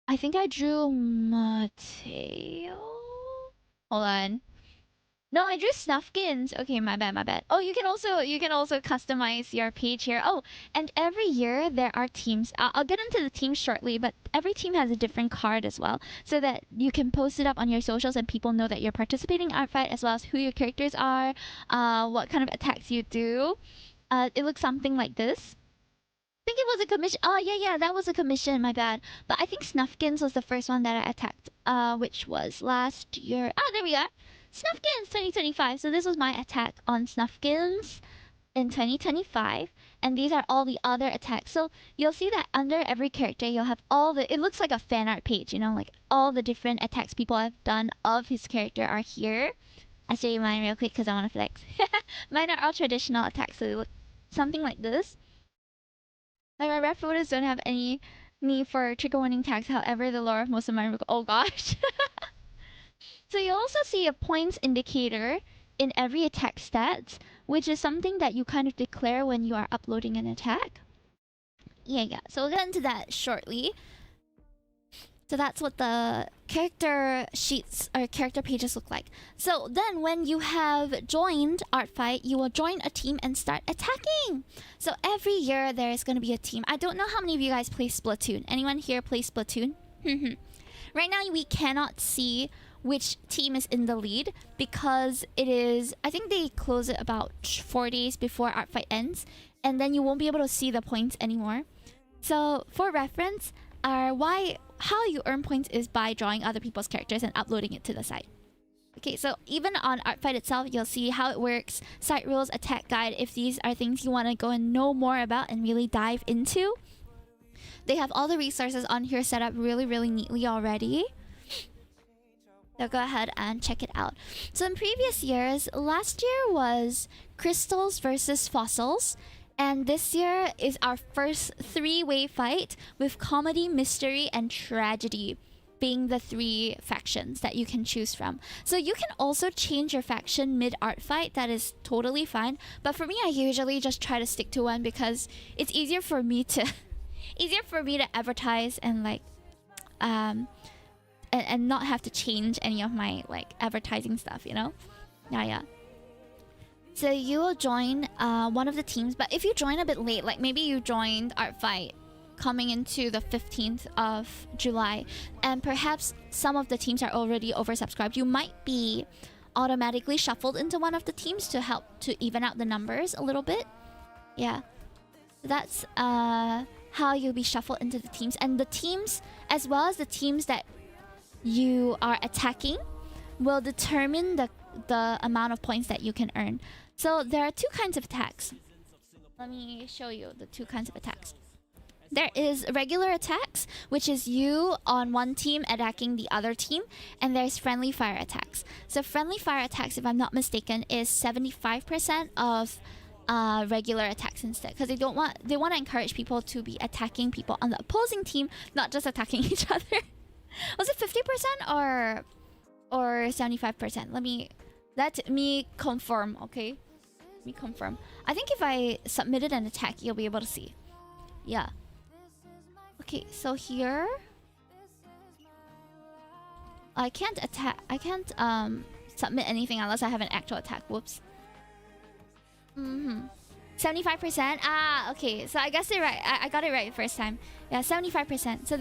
I think I drew Mateo? Hold on. No, I drew Snuffkins. Okay, my bad. Oh, you can also customize your page here. Oh, and every year there are teams. I'll get into the teams shortly, but every team has a different card as well, so that you can post it up on your socials and people know that you're participating in Artfight, as well as who your characters are, what kind of attacks you do. It looks something like this. I think it was a commission. Oh, yeah, that was a commission, my bad. But I think Snuffkins was the first one that I attacked, which was last year. Ah, there we are. Snuffkins 2025. So this was my attack on Snuffkins in 2025. And these are all the other attacks. So you'll see that under every character, you'll have all the... It looks like a fan art page, you know? Like all the different attacks people have done of his character are here. I'll show you mine real quick because I want to flex. Mine are all traditional attacks. So they look something like this. Like my ref photos don't have any need for trigger warning tags. However, the lore of most of mine... Oh gosh. So you'll also see a points indicator in every attack stats, which is something that you kind of declare when you are uploading an attack. Yeah. So we'll get into that shortly. So that's what the character sheets or character pages look like. So then when you have joined Artfight, you will join a team and start attacking. So every year there is going to be a team. I don't know how many of you guys play Splatoon. Anyone here play Splatoon? Right now we cannot see which team is in the lead because it is, I think they close it about 4 days before Artfight ends. and then you won't be able to see the points anymore. So for reference, how you earn points is by drawing other people's characters and uploading it to the site. Okay, so even on Artfight itself, you'll see how it works, site rules, attack guide, if these are things you want to go and know more about and really dive into. They have all the resources on here set up really, really neatly already. So go ahead and check it out. So in previous years, last year was crystals versus fossils. And this year is our first three-way fight with comedy, mystery, and tragedy being the three factions that you can choose from. So you can also change your faction mid-art fight. That is totally fine. But for me, I usually just try to stick to one because it's easier for me to advertise and like and not have to change any of my like advertising stuff, you know? Yeah. So you will join one of the teams, but if you join a bit late, like maybe you joined Art Fight coming into the 15th of July, and perhaps some of the teams are already oversubscribed, you might be automatically shuffled into one of the teams to help to even out the numbers a little bit. Yeah. That's how you'll be shuffled into the teams. And the teams, as well as the teams that you are attacking, will determine the amount of points that you can earn. So there are two kinds of attacks. Let me show you the two kinds of attacks. There is regular attacks, which is you on one team attacking the other team, and there's friendly fire attacks. So friendly fire attacks, if I'm not mistaken, is 75% of regular attacks instead, because they want to encourage people to be attacking people on the opposing team, not just attacking each other. Was it 50% or 75%? Let me confirm, okay? Let me confirm. I think if I submitted an attack, you'll be able to see. Yeah. Okay, so here I can't submit anything unless I have an actual attack. Whoops. 75%. Ah, okay. So I guessed it right. I got it right the first time. Yeah, 75%. So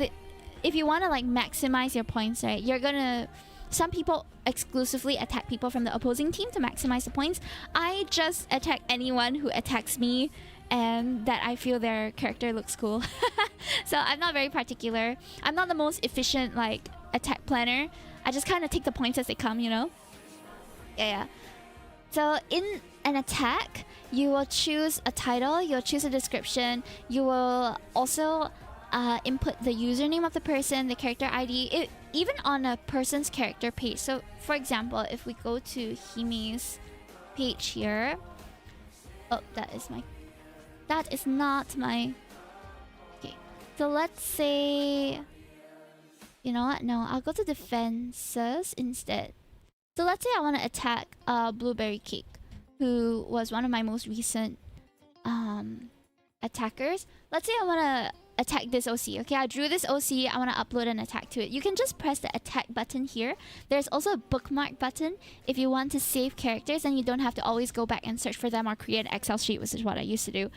if you want to like maximize your points, right, you're gonna. Some people exclusively attack people from the opposing team to maximize the points. I just attack anyone who attacks me and that I feel their character looks cool. So I'm not very particular. I'm not the most efficient like attack planner. I just kind of take the points as they come, you know? Yeah. So in an attack, you will choose a title, you'll choose a description, you will also input the username of the person, the character ID, even on a person's character page. So for example, if we go to Hime's page here. Oh, that is not my... Okay, so let's say... You know what? No, I'll go to defenses instead. So let's say I want to attack Blueberry Cake, who was one of my most recent attackers. Let's say I want to attack this OC. Okay, I drew this OC. I want to upload an attack to it. You can just press the attack button here. There's also a bookmark button if you want to save characters, and you don't have to always go back and search for them or create an Excel sheet, which is what I used to do.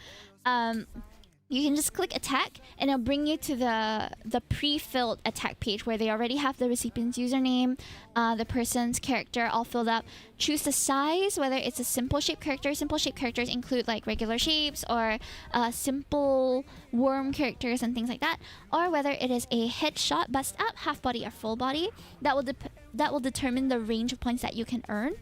You can just click attack and it'll bring you to the pre-filled attack page where they already have the recipient's username, the person's character all filled up. Choose the size, whether it's a simple shape character. Simple shape characters include like regular shapes or simple worm characters and things like that. Or whether it is a headshot, bust up, half body or full body. That will determine the range of points that you can earn.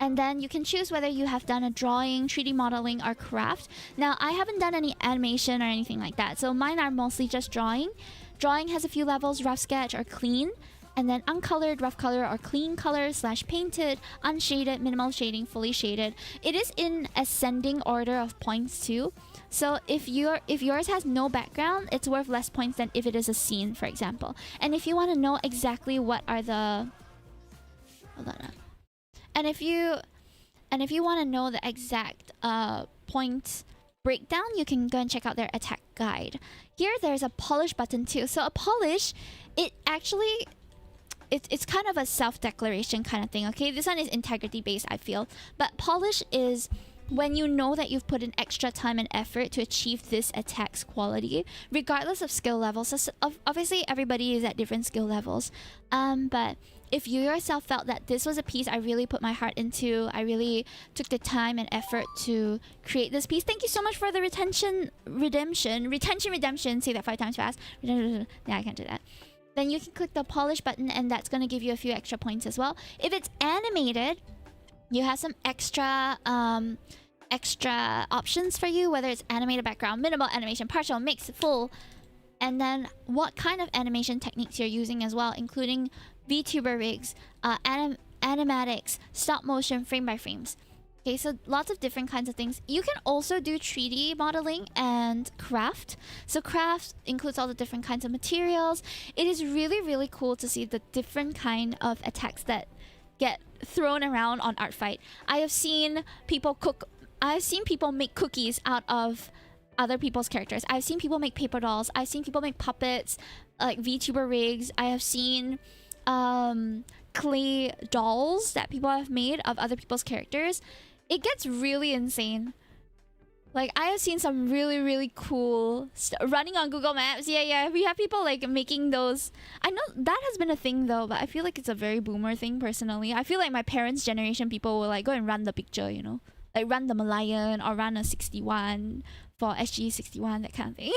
And then you can choose whether you have done a drawing, 3D modeling, or craft. Now, I haven't done any animation or anything like that, so mine are mostly just drawing. Drawing has a few levels, rough sketch or clean, and then uncolored, rough color, or clean color / painted, unshaded, minimal shading, fully shaded. It is in ascending order of points too. So if yours has no background, it's worth less points than if it is a scene, for example. And if you want to know exactly what are the... Hold on. And if you want to know the exact point breakdown, you can go and check out their attack guide. Here, there's a polish button too. So a polish, it's kind of a self-declaration kind of thing, okay? This one is integrity-based, I feel. But polish is when you know that you've put in extra time and effort to achieve this attack's quality, regardless of skill levels. So obviously, everybody is at different skill levels. But if you yourself felt that this was a piece I really put my heart into, I really took the time and effort to create this piece. Thank you so much for the retention redemption. Say that 5 times fast. Yeah, I can't do that. Then you can click the polish button, and that's going to give you a few extra points as well. If it's animated, you have some extra options for you, whether it's animated background, minimal animation, partial, mix, full, and then what kind of animation techniques you're using as well, including Vtuber rigs, animatics, stop motion, frame by frames. Okay, so lots of different kinds of things. You can also do 3D modeling and craft. So craft includes all the different kinds of materials. It is really, really cool to see the different kind of attacks that get thrown around on Artfight. I have seen people make cookies out of other people's characters. I've seen people make paper dolls. I've seen people make puppets, like VTuber rigs. I have seen clay dolls that people have made of other people's characters. It gets really insane. Like, I have seen some really, really cool running on Google Maps. Yeah, we have people like making those. I know that has been a thing though, but I feel like it's a very boomer thing personally. I feel like my parents' generation people will like go and run the picture, you know, like run the Malayan or run a 61 for SG 61, that kind of thing.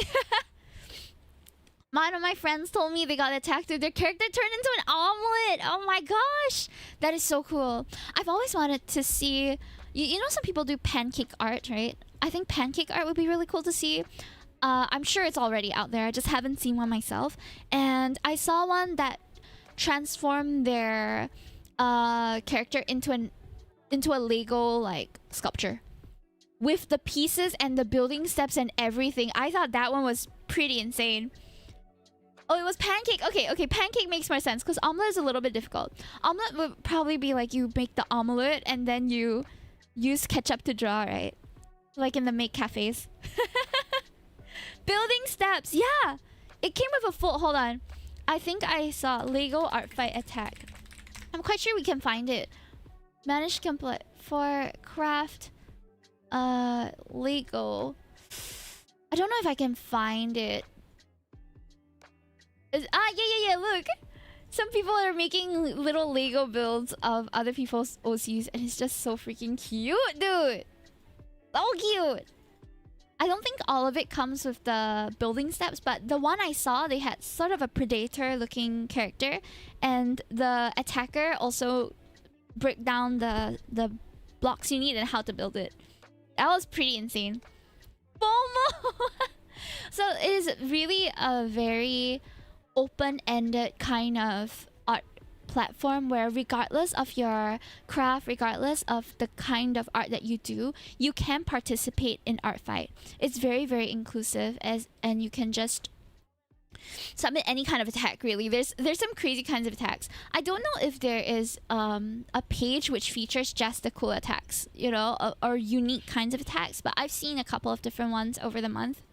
One of my friends told me they got attacked with their character turned into an omelet. Oh my gosh, that is so cool. I've always wanted to see. You know, some people do pancake art, right? I think pancake art would be really cool to see. I'm sure it's already out there. I just haven't seen one myself. And I saw one that transformed their character into a Lego like sculpture with the pieces and the building steps and everything. I thought that one was pretty insane. Oh, it was pancake. Okay, pancake makes more sense because omelet is a little bit difficult. Omelet would probably be like you make the omelet and then you use ketchup to draw, right? Like in the make cafes. Building steps, yeah. It came with a full, hold on. I think I saw Lego art fight attack. I'm quite sure we can find it. Manage complete for craft Lego. I don't know if I can find it. Yeah, look. Some people are making little Lego builds of other people's OCs, and it's just so freaking cute, dude. So cute. I don't think all of it comes with the building steps, but the one I saw, they had sort of a predator-looking character, and the attacker also break down the blocks you need and how to build it. That was pretty insane. FOMO! So it is really a very open-ended kind of art platform where regardless of your craft, regardless of the kind of art that you do, you can participate in Artfight. It's very, very inclusive, and you can just submit any kind of attack, really. There's some crazy kinds of attacks. I don't know if there is a page which features just the cool attacks, you know, or unique kinds of attacks, but I've seen a couple of different ones over the month.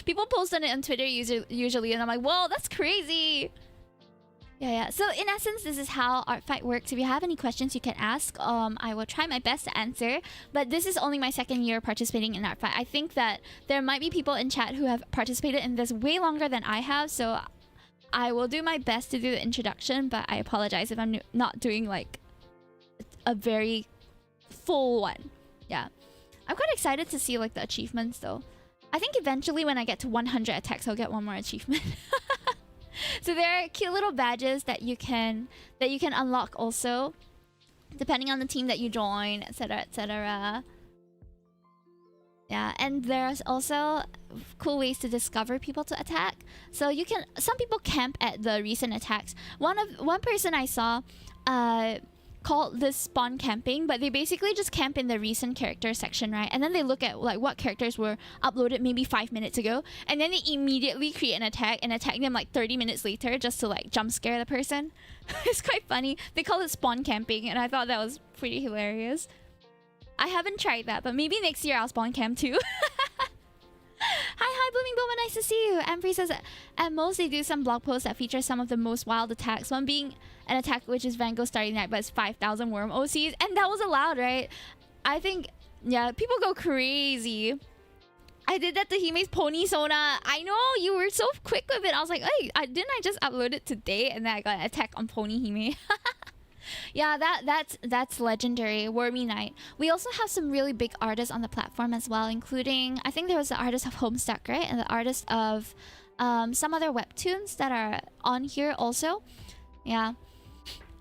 People post on it on Twitter usually, and I'm like, whoa, that's crazy. Yeah. So in essence, this is how Artfight works. If you have any questions, you can ask. I will try my best to answer. But this is only my second year participating in Artfight. I think that there might be people in chat who have participated in this way longer than I have. So I will do my best to do the introduction, but I apologize if I'm not doing like a very full one. Yeah. I'm quite excited to see like the achievements though. I think eventually when I get to 100 attacks, I'll get one more achievement. So there are cute little badges that you can unlock also, depending on the team that you join, etc., etc. Yeah, and there's also cool ways to discover people to attack. So you can, some people camp at the recent attacks. One person I saw called this spawn camping, but they basically just camp in the recent character section, right? And then they look at like what characters were uploaded maybe 5 minutes ago, and then they immediately create an attack and attack them like 30 minutes later just to like jump scare the person. It's quite funny. They call it spawn camping, and I thought that was pretty hilarious. I haven't tried that, but maybe next year I'll spawn camp too. Hi, Blooming Boma, nice to see you. Ampri says at most they do some blog posts that feature some of the most wild attacks. One being an attack which is Van Gogh Starry Night, but it's 5,000 worm OCs, and that was allowed, right? I think, yeah, people go crazy. I did that to Hime's Pony Sona. I know, you were so quick with it. I was like, hey, didn't I just upload it today? And then I got an attack on Pony Hime. Yeah, that's legendary. Wormy Night. We also have some really big artists on the platform as well, including, I think there was the artist of Homestuck, right? And the artist of some other webtoons that are on here also. Yeah.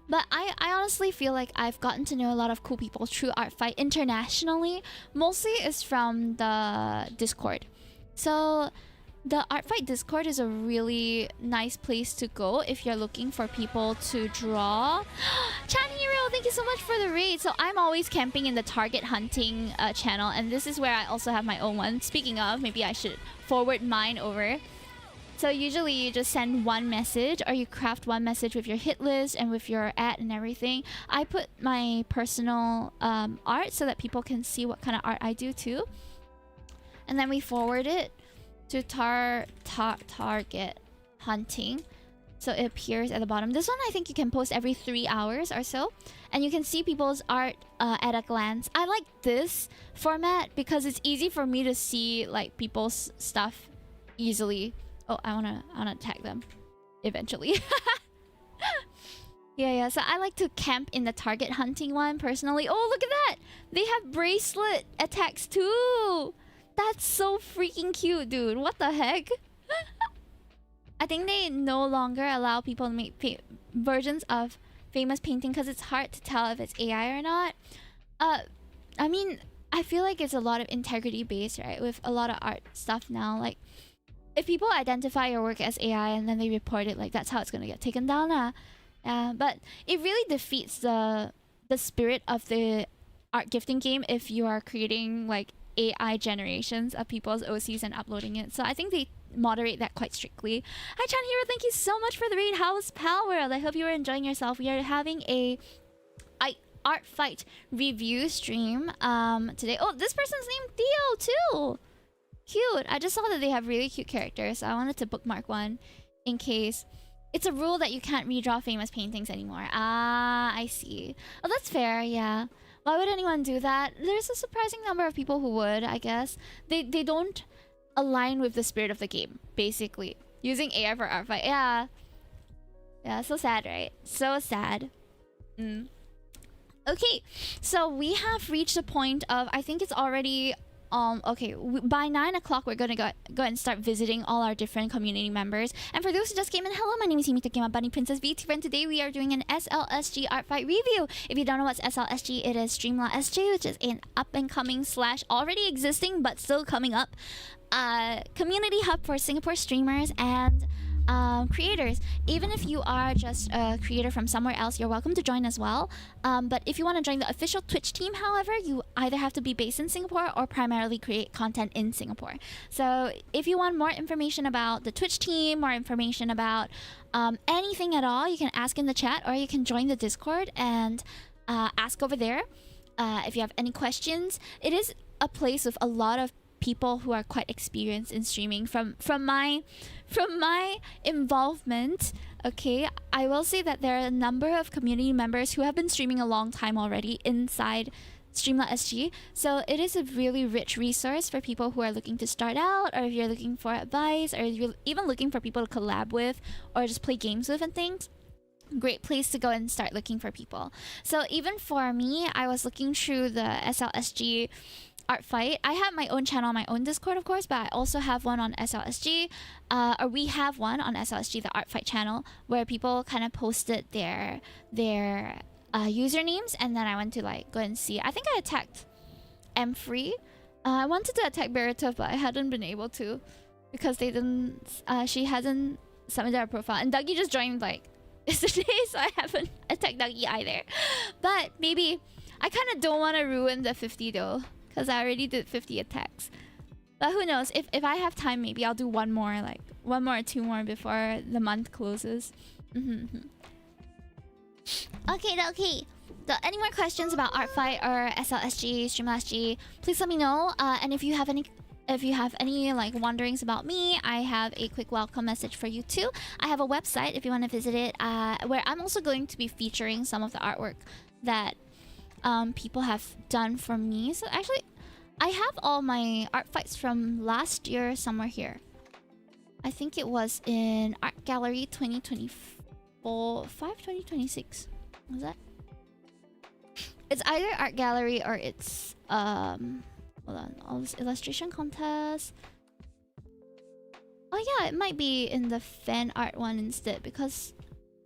But I honestly feel like I've gotten to know a lot of cool people through Artfight internationally. Mostly is from the Discord. So the Artfight Discord is a really nice place to go if you're looking for people to draw. Chan Hero, thank you so much for the raid. So I'm always camping in the target hunting channel, and this is where I also have my own one. Speaking of, maybe I should forward mine over. So usually you just send one message, or you craft one message with your hit list and with your ad and everything. I put my personal art so that people can see what kind of art I do too. And then we forward it to target hunting. So it appears at the bottom. This one I think you can post every 3 hours or so. And you can see people's art at a glance. I like this format because it's easy for me to see like people's stuff easily. Oh, I wanna tag them eventually. Yeah. So I like to camp in the target hunting one personally. Oh, look at that! They have bracelet attacks too. That's so freaking cute, dude. What the heck? I think they no longer allow people to make versions of famous painting because it's hard to tell if it's AI or not. I mean, I feel like it's a lot of integrity based, right? With a lot of art stuff now, like, if people identify your work as AI and then they report it, like, that's how it's gonna get taken down. But it really defeats the spirit of the art gifting game if you are creating like AI generations of people's OCs and uploading it. So I think they moderate that quite strictly. Hi Chan Hero, thank you so much for the raid. How's Pal World? I hope you were enjoying yourself. We are having a art fight review stream today. Oh, this person's named Theo too. Cute. I just saw that they have really cute characters, so I wanted to bookmark one in case. It's a rule that you can't redraw famous paintings anymore. Ah, I see. Oh, that's fair, yeah. Why would anyone do that? There's a surprising number of people who would, I guess. They don't align with the spirit of the game, basically. Using AI for art fight. Yeah. Yeah, so sad, right? So sad. Okay, so we have reached a point of, I think it's already okay, by 9 o'clock we're gonna go and start visiting all our different community members. And for those who just came in, hello, my name is himetokki, my bunny princess Vtuber, and today we are doing an SLSG art fight review. If you don't know what's SLSG, it is StreamLahSG, which is an up and coming / already existing but still coming up community hub for Singapore streamers and creators. Even if you are just a creator from somewhere else, you're welcome to join as well. But if you want to join the official Twitch team, however, you either have to be based in Singapore or primarily create content in Singapore. So if you want more information about the Twitch team, more information about anything at all, you can ask in the chat, or you can join the Discord and ask over there. If you have any questions, it is a place with a lot of people who are quite experienced in streaming. From my involvement, okay, I will say that there are a number of community members who have been streaming a long time already inside StreamLahSG. So it is a really rich resource for people who are looking to start out, or if you're looking for advice, or if you're even looking for people to collab with or just play games with and things. Great place to go and start looking for people. So even for me, I was looking through the SLSG art fight. I have my own channel on my own Discord, of course, but I also have one on SLSG, or we have one on SLSG, the art fight channel, where people kind of posted their usernames, and then I went to like go and see. I think I attacked M3. I wanted to attack Beretov, but I hadn't been able to because they didn't. She hasn't submitted her profile, and Dougie just joined like yesterday, so I haven't attacked Dougie either. But maybe I kind of don't want to ruin the 50 though, because I already did 50 attacks. But who knows? If I have time, maybe I'll do one more, like one more or two more before the month closes. Okay. So any more questions about Artfight or SLSG, StreamLahSG, please let me know. And if you have any like wonderings about me, I have a quick welcome message for you too. I have a website if you want to visit it, where I'm also going to be featuring some of the artwork that people have done for me. So actually, I have all my art fights from last year somewhere here. I think it was in Art Gallery 2024, 2026. Was that? It's either Art Gallery or it's hold on, all this illustration contest. Oh yeah, it might be in the fan art one instead, because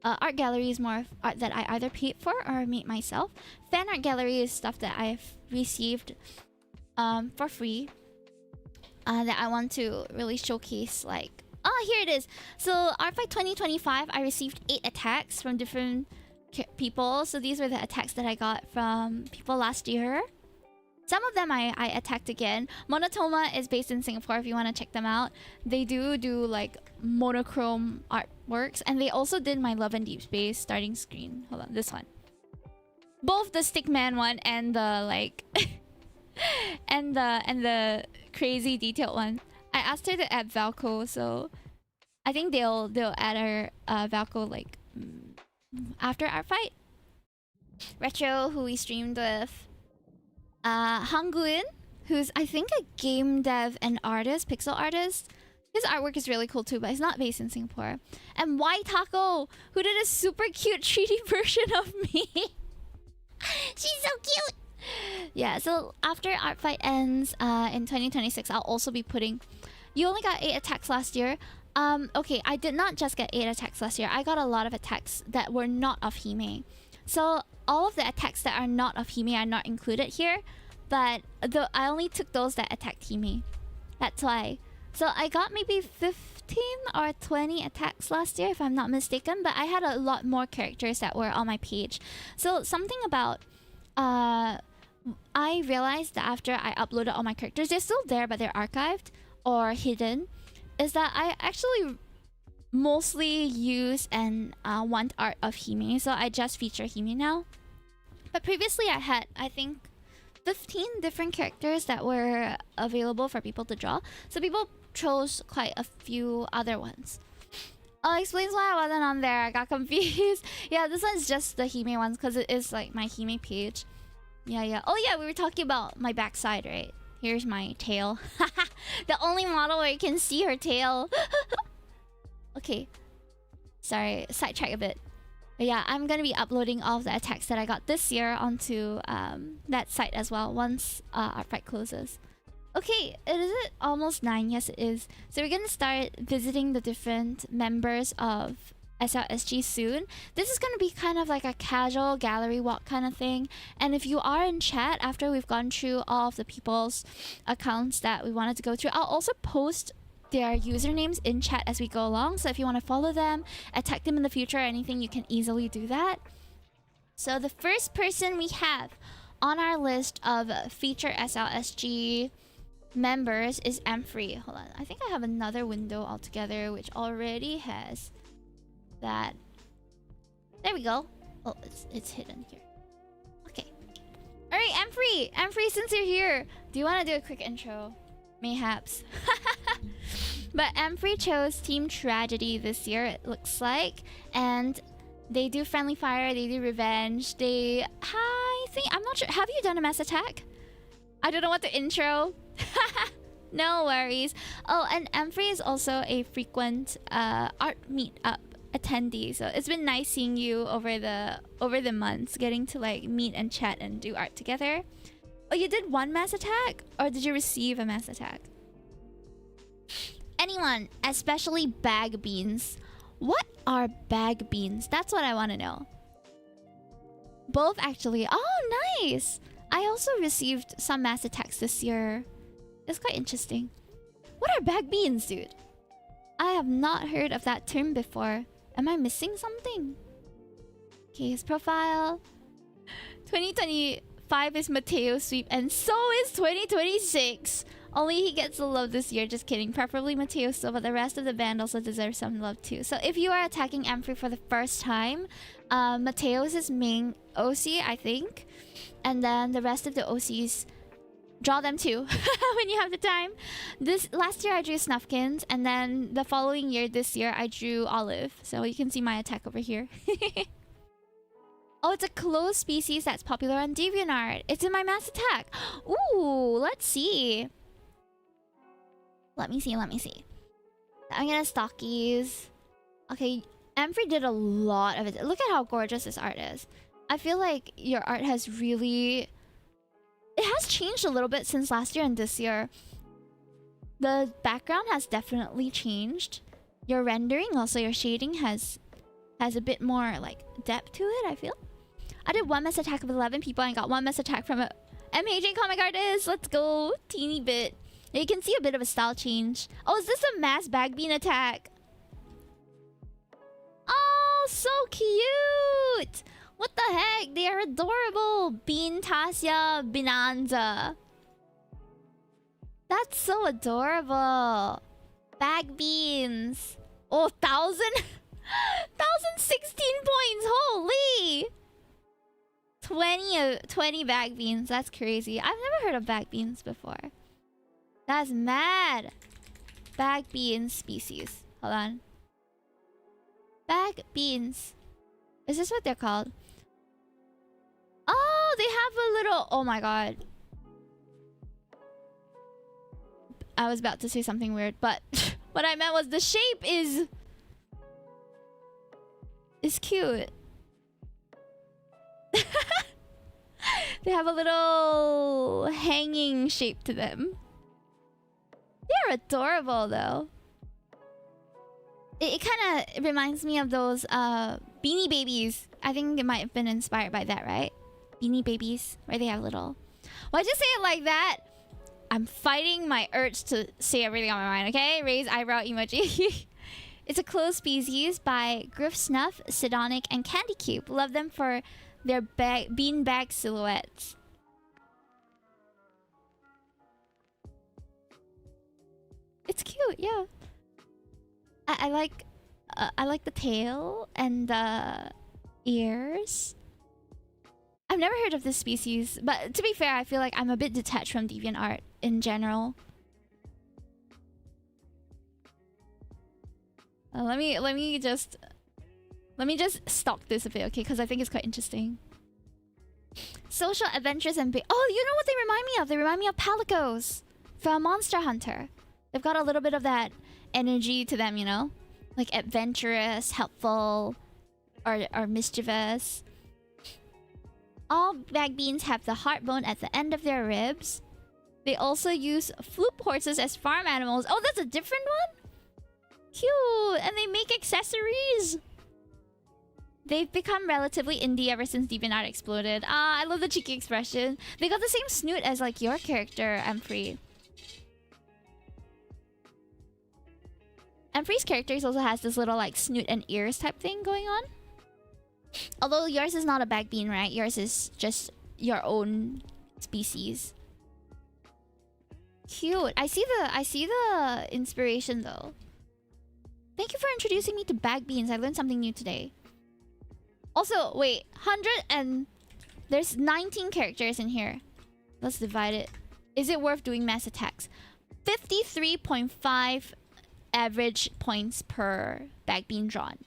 Art Gallery is more of art that I either paid for or made myself. Fan Art Gallery is stuff that I've received for free that I want to really showcase. Like, oh, here it is. So Art Fight 2025, I received 8 attacks from different people. So these were the attacks that I got from people last year. Some of them I attacked again. Monotoma is based in Singapore if you want to check them out. They do like monochrome artworks, and they also did my Love and Deep Space starting screen. Hold on, this one. Both the Stickman one and the like and the crazy detailed one. I asked her to add Valco, so I think they'll add her Valco like after our fight. Retro, who we streamed with. Hanguin, who's I think a game dev and artist, pixel artist. His artwork is really cool too, but he's not based in Singapore. And Y Taco, who did a super cute 3D version of me. She's so cute. Yeah, so after Art Fight ends in 2026, I'll also be putting... You only got 8 attacks last year. Okay, I did not just get 8 attacks last year. I got a lot of attacks that were not of Hime. So all of the attacks that are not of Hime are not included here. But I only took those that attacked Hime. That's why. So I got maybe 15 or 20 attacks last year, if I'm not mistaken. But I had a lot more characters that were on my page. So something about... I realized that after I uploaded all my characters, they're still there, but they're archived or hidden, is that I actually mostly use and want art of Hime, so I just feature Hime now. But previously I had, I think, 15 different characters that were available for people to draw, so people chose quite a few other ones. Explains why I wasn't on there. I got confused. Yeah, this one's just the Hime ones because it is like my Hime page. Yeah. Oh yeah, we were talking about my backside, right? Here's my tail. The only model where you can see her tail. Okay. Sorry, sidetrack a bit. But yeah, I'm gonna be uploading all of the attacks that I got this year onto that site as well once our fight closes. Okay, is it almost 9? Yes, it is. So we're gonna start visiting the different members of SLSG soon. This is gonna be kind of like a casual gallery walk kind of thing. And if you are in chat after we've gone through all of the people's accounts that we wanted to go through, I'll also post their usernames in chat as we go along. So if you want to follow them, attack them in the future or anything, you can easily do that. So the first person we have on our list of feature SLSG members is Amfrey. Hold on, I think I have another window altogether which already has that. There we go. Oh, it's hidden here. Okay. All right, Amfrey, since you're here, do you want to do a quick intro? Mayhaps. But Amfrey chose Team Tragedy this year, it looks like, and they do friendly fire, they do revenge, I think, I'm not sure, have you done a mass attack? I don't know what to intro. No worries. Oh, and Amfrey is also a frequent art meetup attendee, so it's been nice seeing you over the months, getting to like meet and chat and do art together. Oh, you did one mass attack, or did you receive a mass attack? Anyone, especially bag beans. What are bag beans? That's what I want to know. Both actually. Oh, nice. I also received some mass attacks this year. It's quite interesting. What are bag beans, dude? I have not heard of that term before. Am I missing something? Okay, his profile. 2025 is Mateo's sweep, and so is 2026. Only he gets the love this year. Just kidding. Preferably Mateo still, but the rest of the band also deserves some love too. So if you are attacking Amfrey for the first time, Mateo is his main OC, I think. And then the rest of the OCs, draw them too when you have the time. Last year I drew Snuffkins, and then the following year, this year, I drew Olive. So you can see my attack over here. Oh, it's a closed species that's popular on DeviantArt. It's in my mass attack. Ooh, let's see. Let me see. I'm gonna stockies. Okay, Amphrey did a lot of it. Look at how gorgeous this art is. I feel like your art has really... It has changed a little bit since last year and this year. The background has definitely changed. Your rendering, also your shading has a bit more like depth to it, I feel. I did one mass attack of 11 people and got one mass attack from a MHA comic artist. Let's go. Teeny bit. You can see a bit of a style change. Oh, is this a mass bag bean attack? Oh, so cute! What the heck? They are adorable. Bean Tasya Bonanza. That's so adorable. Bag beans. Oh, 1,000? 1,016 points. Holy! 20 bag beans. That's crazy. I've never heard of bag beans before. That's mad. Bag beans species. Hold on. Bag beans. Is this what they're called? Oh, they have a little... Oh my god. I was about to say something weird, but what I meant was the shape is cute. They have a little hanging shape to them. They're adorable though. It kind of reminds me of those Beanie Babies. I think it might have been inspired by that, right? Beanie Babies, where they have little... Why'd you say it like that? I'm fighting my urge to say everything on my mind, okay? Raise eyebrow emoji. It's a closed species by Griff Snuff, Sidonic, and Candy Cube. Love them for their beanbag silhouettes. It's cute, yeah. I like the tail and the ears. I've never heard of this species, but to be fair, I feel like I'm a bit detached from DeviantArt in general. Let me just stalk this a bit, okay? Because I think it's quite interesting. Social adventures and oh, you know what they remind me of? They remind me of Palicos from Monster Hunter. They've got a little bit of that energy to them, you know, like adventurous, helpful, or mischievous. All bag beans have the heart bone at the end of their ribs. They also use floop horses as farm animals. Oh, that's a different one? Cute! And they make accessories! They've become relatively indie ever since DeviantArt exploded. Ah, I love the cheeky expression. They got the same snoot as like your character, Amphrey. Amphrey's character also has this little like snoot and ears type thing going on. Although yours is not a bag bean, right? Yours is just your own species. Cute. I see the inspiration though. Thank you for introducing me to bag beans. I learned something new today. Also, wait, 100 and there's 19 characters in here. Let's divide it. Is it worth doing mass attacks? 53.5 average points per bag bean drawn.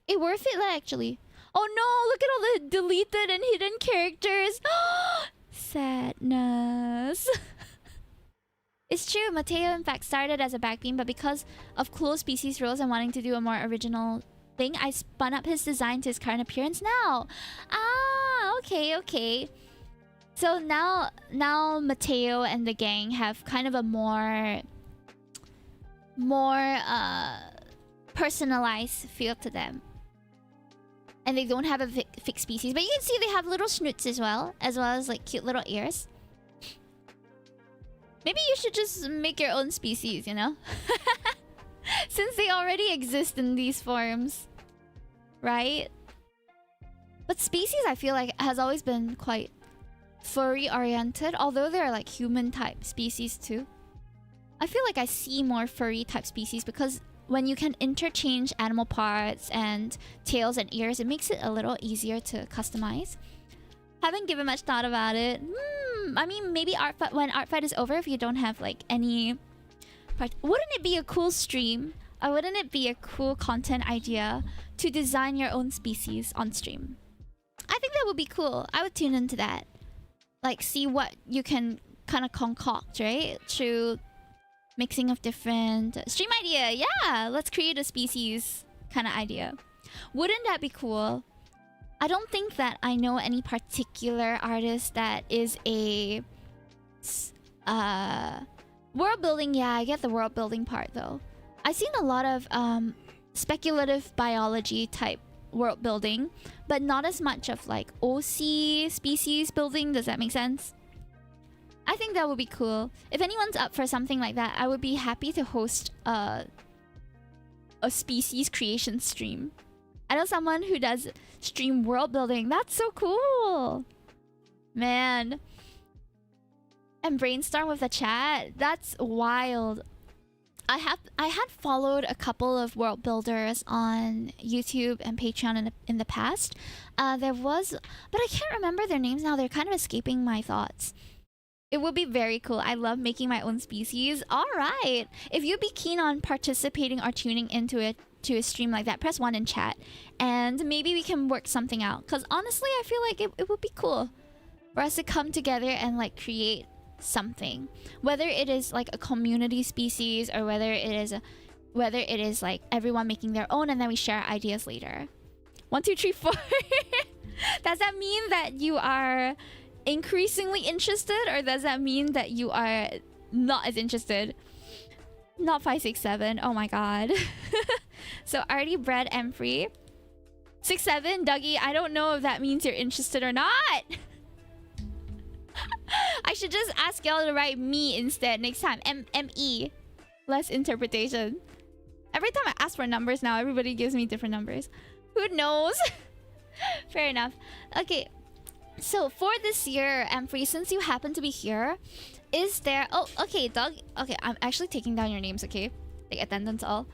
It worth it actually. Oh no, look at all the deleted and hidden characters. Sadness. It's true, Mateo in fact started as a bag bean, but because of closed species rules and wanting to do a more original thing, I spun up his design to his current appearance now. Ah, okay. So now Mateo and the gang have kind of a more personalized feel to them. And they don't have a fixed species. But you can see they have little snoots as well as like cute little ears. Maybe you should just make your own species, you know? Since they already exist in these forms. Right? But species, I feel like, has always been quite furry-oriented. Although they're like human-type species too. I feel like I see more furry-type species because when you can interchange animal parts and tails and ears, it makes it a little easier to customize. Haven't given much thought about it. I mean, maybe when Artfight is over, if you don't have like any part, wouldn't it be a cool stream? Or wouldn't it be a cool content idea to design your own species on stream. I think that would be cool. I would tune into that. Like, see what you can kind of concoct, right? Through mixing of different... Stream idea! Yeah! Let's create a species kind of idea. Wouldn't that be cool? I don't think that I know any particular artist that is a... world building, yeah, I get the world building part though. I've seen a lot of speculative biology type world building, but not as much of like OC species building. Does that make sense? I think that would be cool. If anyone's up for something like that, I would be happy to host a species creation stream. I know someone who does stream world building. That's so cool, man. And brainstorm with the chat. That's wild. I had followed a couple of world builders on YouTube and Patreon in the past. There was, but I can't remember their names now. They're kind of escaping my thoughts. It would be very cool. I love making my own species. All right. If you'd be keen on participating or tuning into it to a stream like that, press 1 in chat, and maybe we can work something out. Because honestly, I feel like it would be cool for us to come together and like create something, whether it is like a community species or whether it is like everyone making their own and then we share ideas later. 1 2 3 4. Does that mean that you are increasingly interested, or does that mean that you are not as interested? Not 5 6 7. Oh my god. So Artie, Bread, and Free 6 7. Dougie, I don't know if that means you're interested or not. I should just ask y'all to write me instead next time. M-E. Less interpretation. Every time I ask for numbers now, everybody gives me different numbers. Who knows? Fair enough. Okay. So for this year, Emfree, since you happen to be here, is there... Oh, okay, Doug. Okay, I'm actually taking down your names, okay? Like attendance all.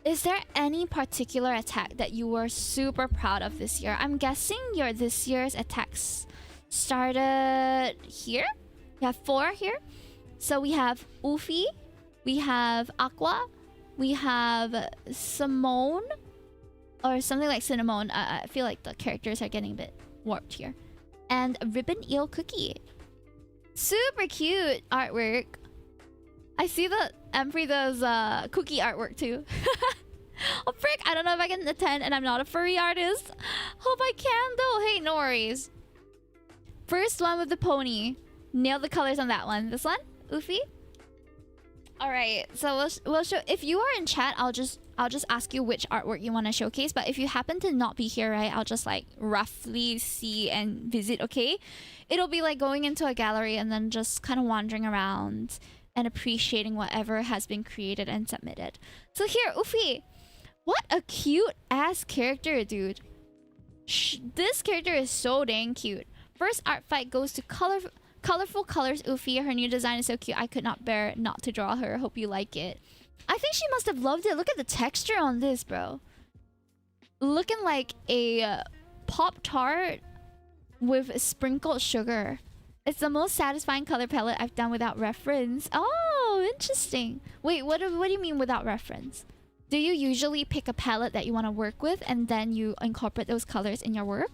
Is there any particular attack that you were super proud of this year? I'm guessing your this year's attacks started here. We have 4 here. So we have Ufi, we have Aqua, we have Simone, or something like Cinnamon. I feel like the characters are getting a bit warped here. And Ribbon Eel Cookie. Super cute artwork. I see that Emfree does cookie artwork too. Oh frick, I don't know if I can attend and I'm not a furry artist. Hope I can though. Hey, no worries. First one with the pony. Nail the colors on that one. This one? Ufi? Alright, so we'll show... If you are in chat, I'll just ask you which artwork you want to showcase. But if you happen to not be here, right, I'll just like roughly see and visit, okay? It'll be like going into a gallery and then just kind of wandering around and appreciating whatever has been created and submitted. So here, Ufi. What a cute ass character, dude. This character is so dang cute. First art fight goes to Colorful Colors Ufi. Her new design is so cute. I could not bear not to draw her. Hope you like it. I think she must have loved it. Look at the texture on this, bro. Looking like a Pop-Tart with sprinkled sugar. It's the most satisfying color palette I've done without reference. Oh, interesting. Wait, what do you mean without reference? Do you usually pick a palette that you want to work with and then you incorporate those colors in your work?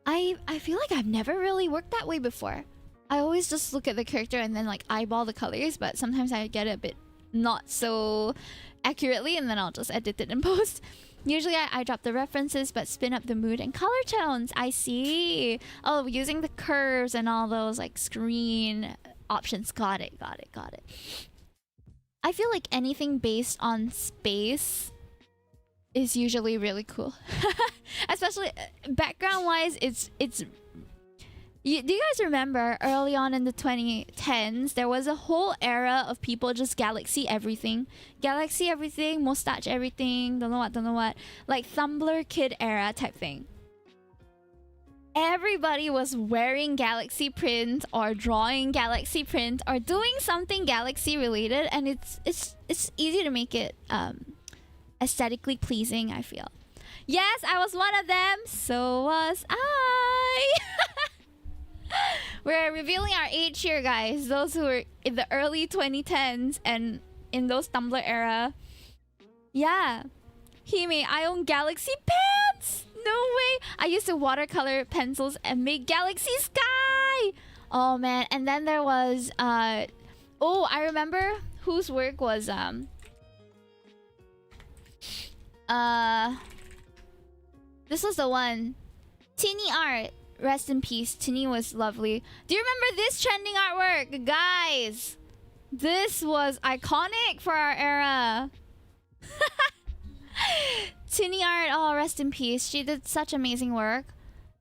I feel like I've never really worked that way before. I always just look at the character and then like eyeball the colors, but sometimes I get it a bit not so accurately and then I'll just edit it in post. Usually I drop the references but spin up the mood and color tones. I see. Oh, using the curves and all those like screen options. Got it. I feel like anything based on space is usually really cool. Especially background wise, it's do you guys remember early on in the 2010s there was a whole era of people just galaxy everything, mustache everything, don't know what, like Tumblr kid era type thing. Everybody was wearing galaxy print or drawing galaxy print or doing something galaxy related, and it's easy to make it aesthetically pleasing, I feel. Yes, I was one of them. So was I. We're revealing our age here, guys. Those who were in the early 2010s and in those Tumblr era. Yeah. Hime, I own Galaxy pants! No way! I used to watercolor pencils and make Galaxy Sky! Oh man, and then there was oh, I remember whose work was this was the one. Tini art. Rest in peace. Tini was lovely. Do you remember this trending artwork? Guys! This was iconic for our era. Tini art, oh, rest in peace. She did such amazing work.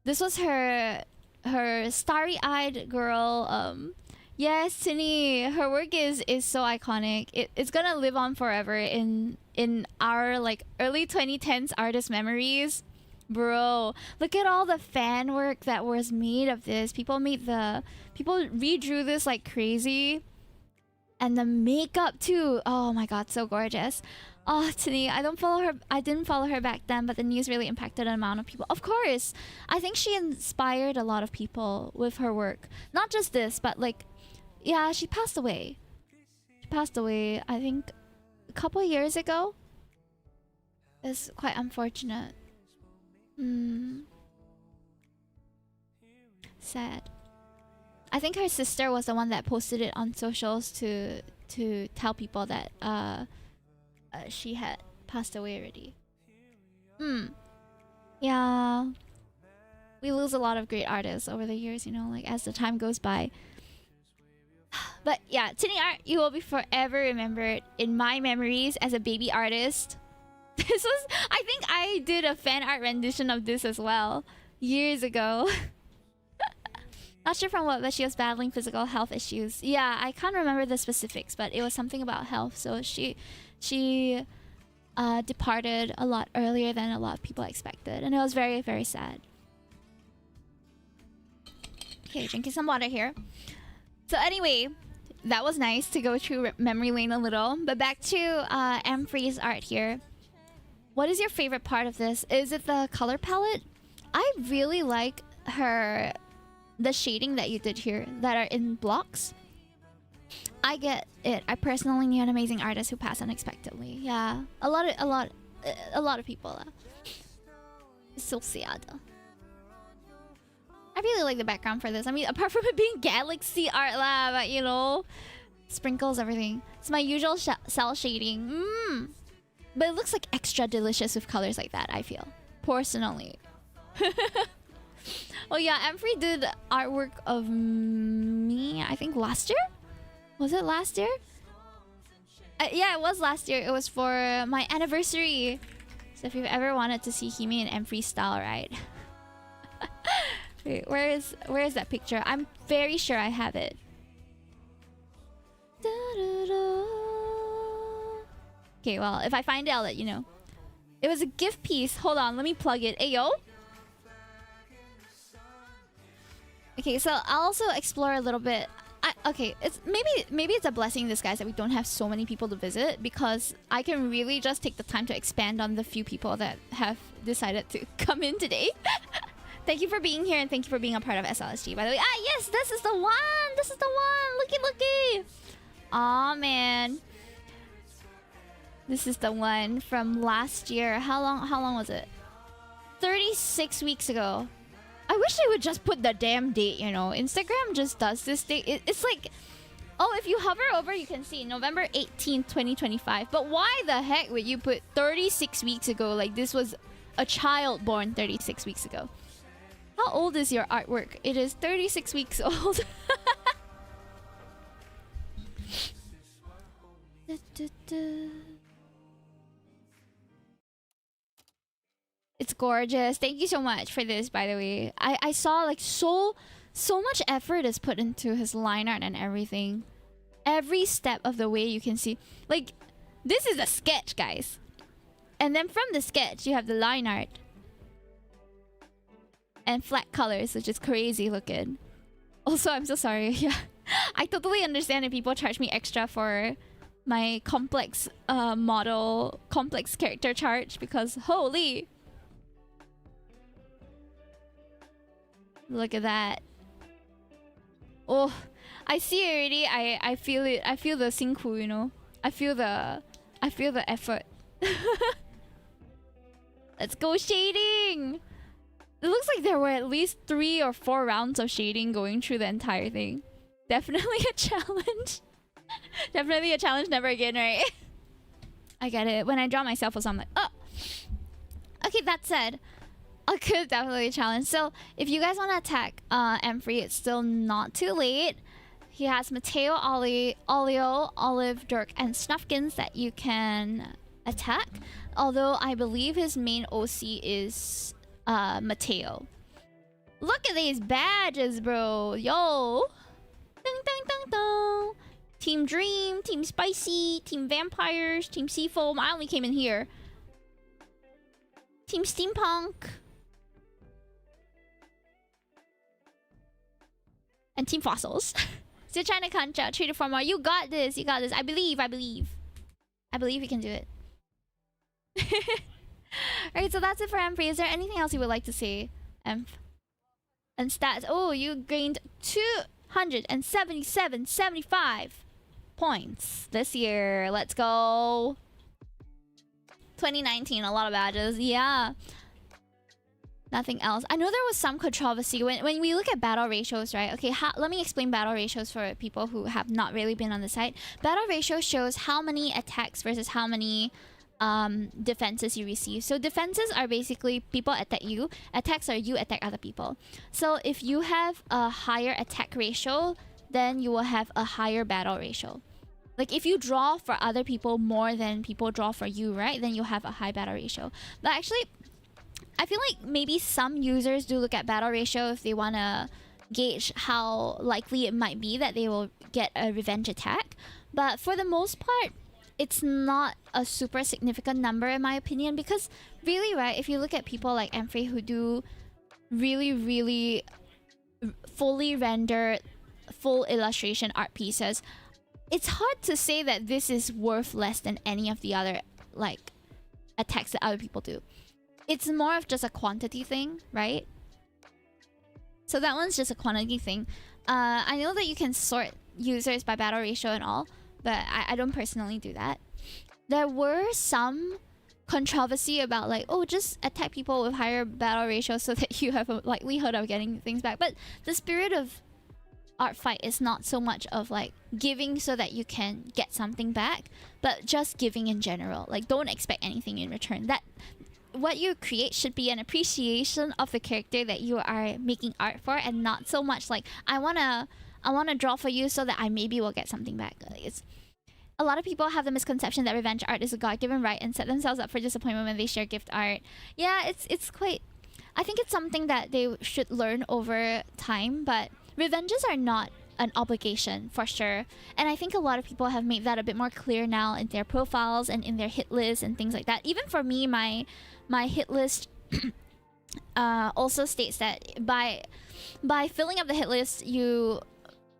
This was her starry-eyed girl. Yes, Tini. Her work is so iconic. It's gonna live on forever in our like early 2010s artist memories. Bro, look at all the fan work that was made of this. People redrew this like crazy. And the makeup too. Oh my god, so gorgeous. Oh, Tini, I didn't follow her back then, but the news really impacted an amount of people. Of course, I think she inspired a lot of people with her work. Not just this, but like, yeah, she passed away. She passed away, I think, a couple years ago. It's quite unfortunate. Sad. I think her sister was the one that posted it on socials to tell people that she had passed away already. Yeah. We lose a lot of great artists over the years, you know, like as the time goes by. But yeah, Tini art, you will be forever remembered in my memories as a baby artist. This was, I think I did a fan art rendition of this as well years ago. Not sure from what, but she was battling physical health issues. Yeah, I can't remember the specifics, but it was something about health. So she departed a lot earlier than a lot of people expected, and it was very, very sad. Okay, drinking some water here. So anyway, that was nice to go through memory lane a little. But back to Amfrey's art here. What is your favorite part of this? Is it the color palette? I really like the shading that you did here that are in blocks. I get it. I personally knew an amazing artist who passed unexpectedly. Yeah, a lot of people. So sad. I really like the background for this. I mean, apart from it being Galaxy art lab, but you know, sprinkles everything. It's my usual cell shading. But it looks like extra delicious with colors like that, I feel. Personally. Oh yeah, Amfrey did artwork of me, I think last year? Was it last year? Yeah, it was last year. It was for my anniversary. So if you've ever wanted to see Hime in Amfrey style, right? Wait, where is that picture? I'm very sure I have it. Okay, well, if I find it, I'll let you know. It was a gift piece. Hold on, let me plug it. Ayo. Okay, so I'll also explore a little bit. Okay, it's maybe it's a blessing in disguise that we don't have so many people to visit, because I can really just take the time to expand on the few people that have decided to come in today. Thank you for being here, and thank you for being a part of SLSG, by the way. Ah, yes, this is the one! This is the one! Looky! Aw, man. This is the one from last year. How long was it? 36 weeks ago. I wish they would just put the damn date, you know. Instagram just does this date. It's like, oh, if you hover over, you can see November 18th, 2025. But why the heck would you put 36 weeks ago? Like this was a child born 36 weeks ago. How old is your artwork? It is 36 weeks old. It's gorgeous. Thank you so much for this, by the way. I saw like so much effort is put into his line art and everything. Every step of the way you can see. Like, this is a sketch, guys. And then from the sketch, you have the line art. And flat colors, which is crazy looking. Also, I'm so sorry. Yeah, I totally understand if people charge me extra for my complex complex character chart, because holy. Look at that. Oh, I see already. I feel it. I feel the 辛苦, you know. I feel the effort. Let's go shading. It looks like there were at least 3 or 4 rounds of shading going through the entire thing. Definitely a challenge. Definitely a challenge, never again, right? I get it. When I draw myself or something, I'm like, oh. Okay, that said, okay, definitely a challenge. So if you guys want to attack Emfrey, it's still not too late. He has Mateo, Olio, Olive, Dirk, and Snuffkins that you can attack. Although I believe his main OC is Mateo. Look at these badges, bro. Yo. Dun, dun, dun, dun. Team Dream, Team Spicy, Team Vampires, Team Seafoam. I only came in here. Team Steampunk. And Team Fossils. Still trying to punch out 3 to 4 more. You got this. You got this. I believe. I believe you can do it. Alright, so that's it for Emfrey. Is there anything else you would like to say, Emph? And stats. Oh, you gained 277.75 points this year. Let's go. 2019, a lot of badges. Yeah. Nothing else. I know there was some controversy when we look at battle ratios, right? Okay, let me explain battle ratios for people who have not really been on the site. Battle ratio shows how many attacks versus how many defenses you receive. So defenses are basically people attack you. Attacks are you attack other people. So if you have a higher attack ratio, then you will have a higher battle ratio. Like if you draw for other people more than people draw for you, right? Then you'll have a high battle ratio. But actually, I feel like maybe some users do look at battle ratio if they want to gauge how likely it might be that they will get a revenge attack. But for the most part, it's not a super significant number in my opinion, because really, right, if you look at people like Emfrey who do really fully rendered full illustration art pieces, it's hard to say that this is worth less than any of the other like attacks that other people do. It's more of just a quantity thing, right? So that one's just a quantity thing. I know that you can sort users by battle ratio and all, but I don't personally do that. There were some controversy about like, oh, just attack people with higher battle ratio so that you have a likelihood of getting things back. But the spirit of art fight is not so much of like giving so that you can get something back, but just giving in general. Like, don't expect anything in return. That what you create should be an appreciation of the character that you are making art for, and not so much like I wanna draw for you so that I maybe will get something back. It's a lot of people have the misconception that revenge art is a god-given right and set themselves up for disappointment when they share gift art. Yeah, it's quite. I think it's something that they should learn over time, but revenges are not an obligation for sure. And I think a lot of people have made that a bit more clear now in their profiles and in their hit lists and things like that. Even for me, my hit list also states that by filling up the hit list,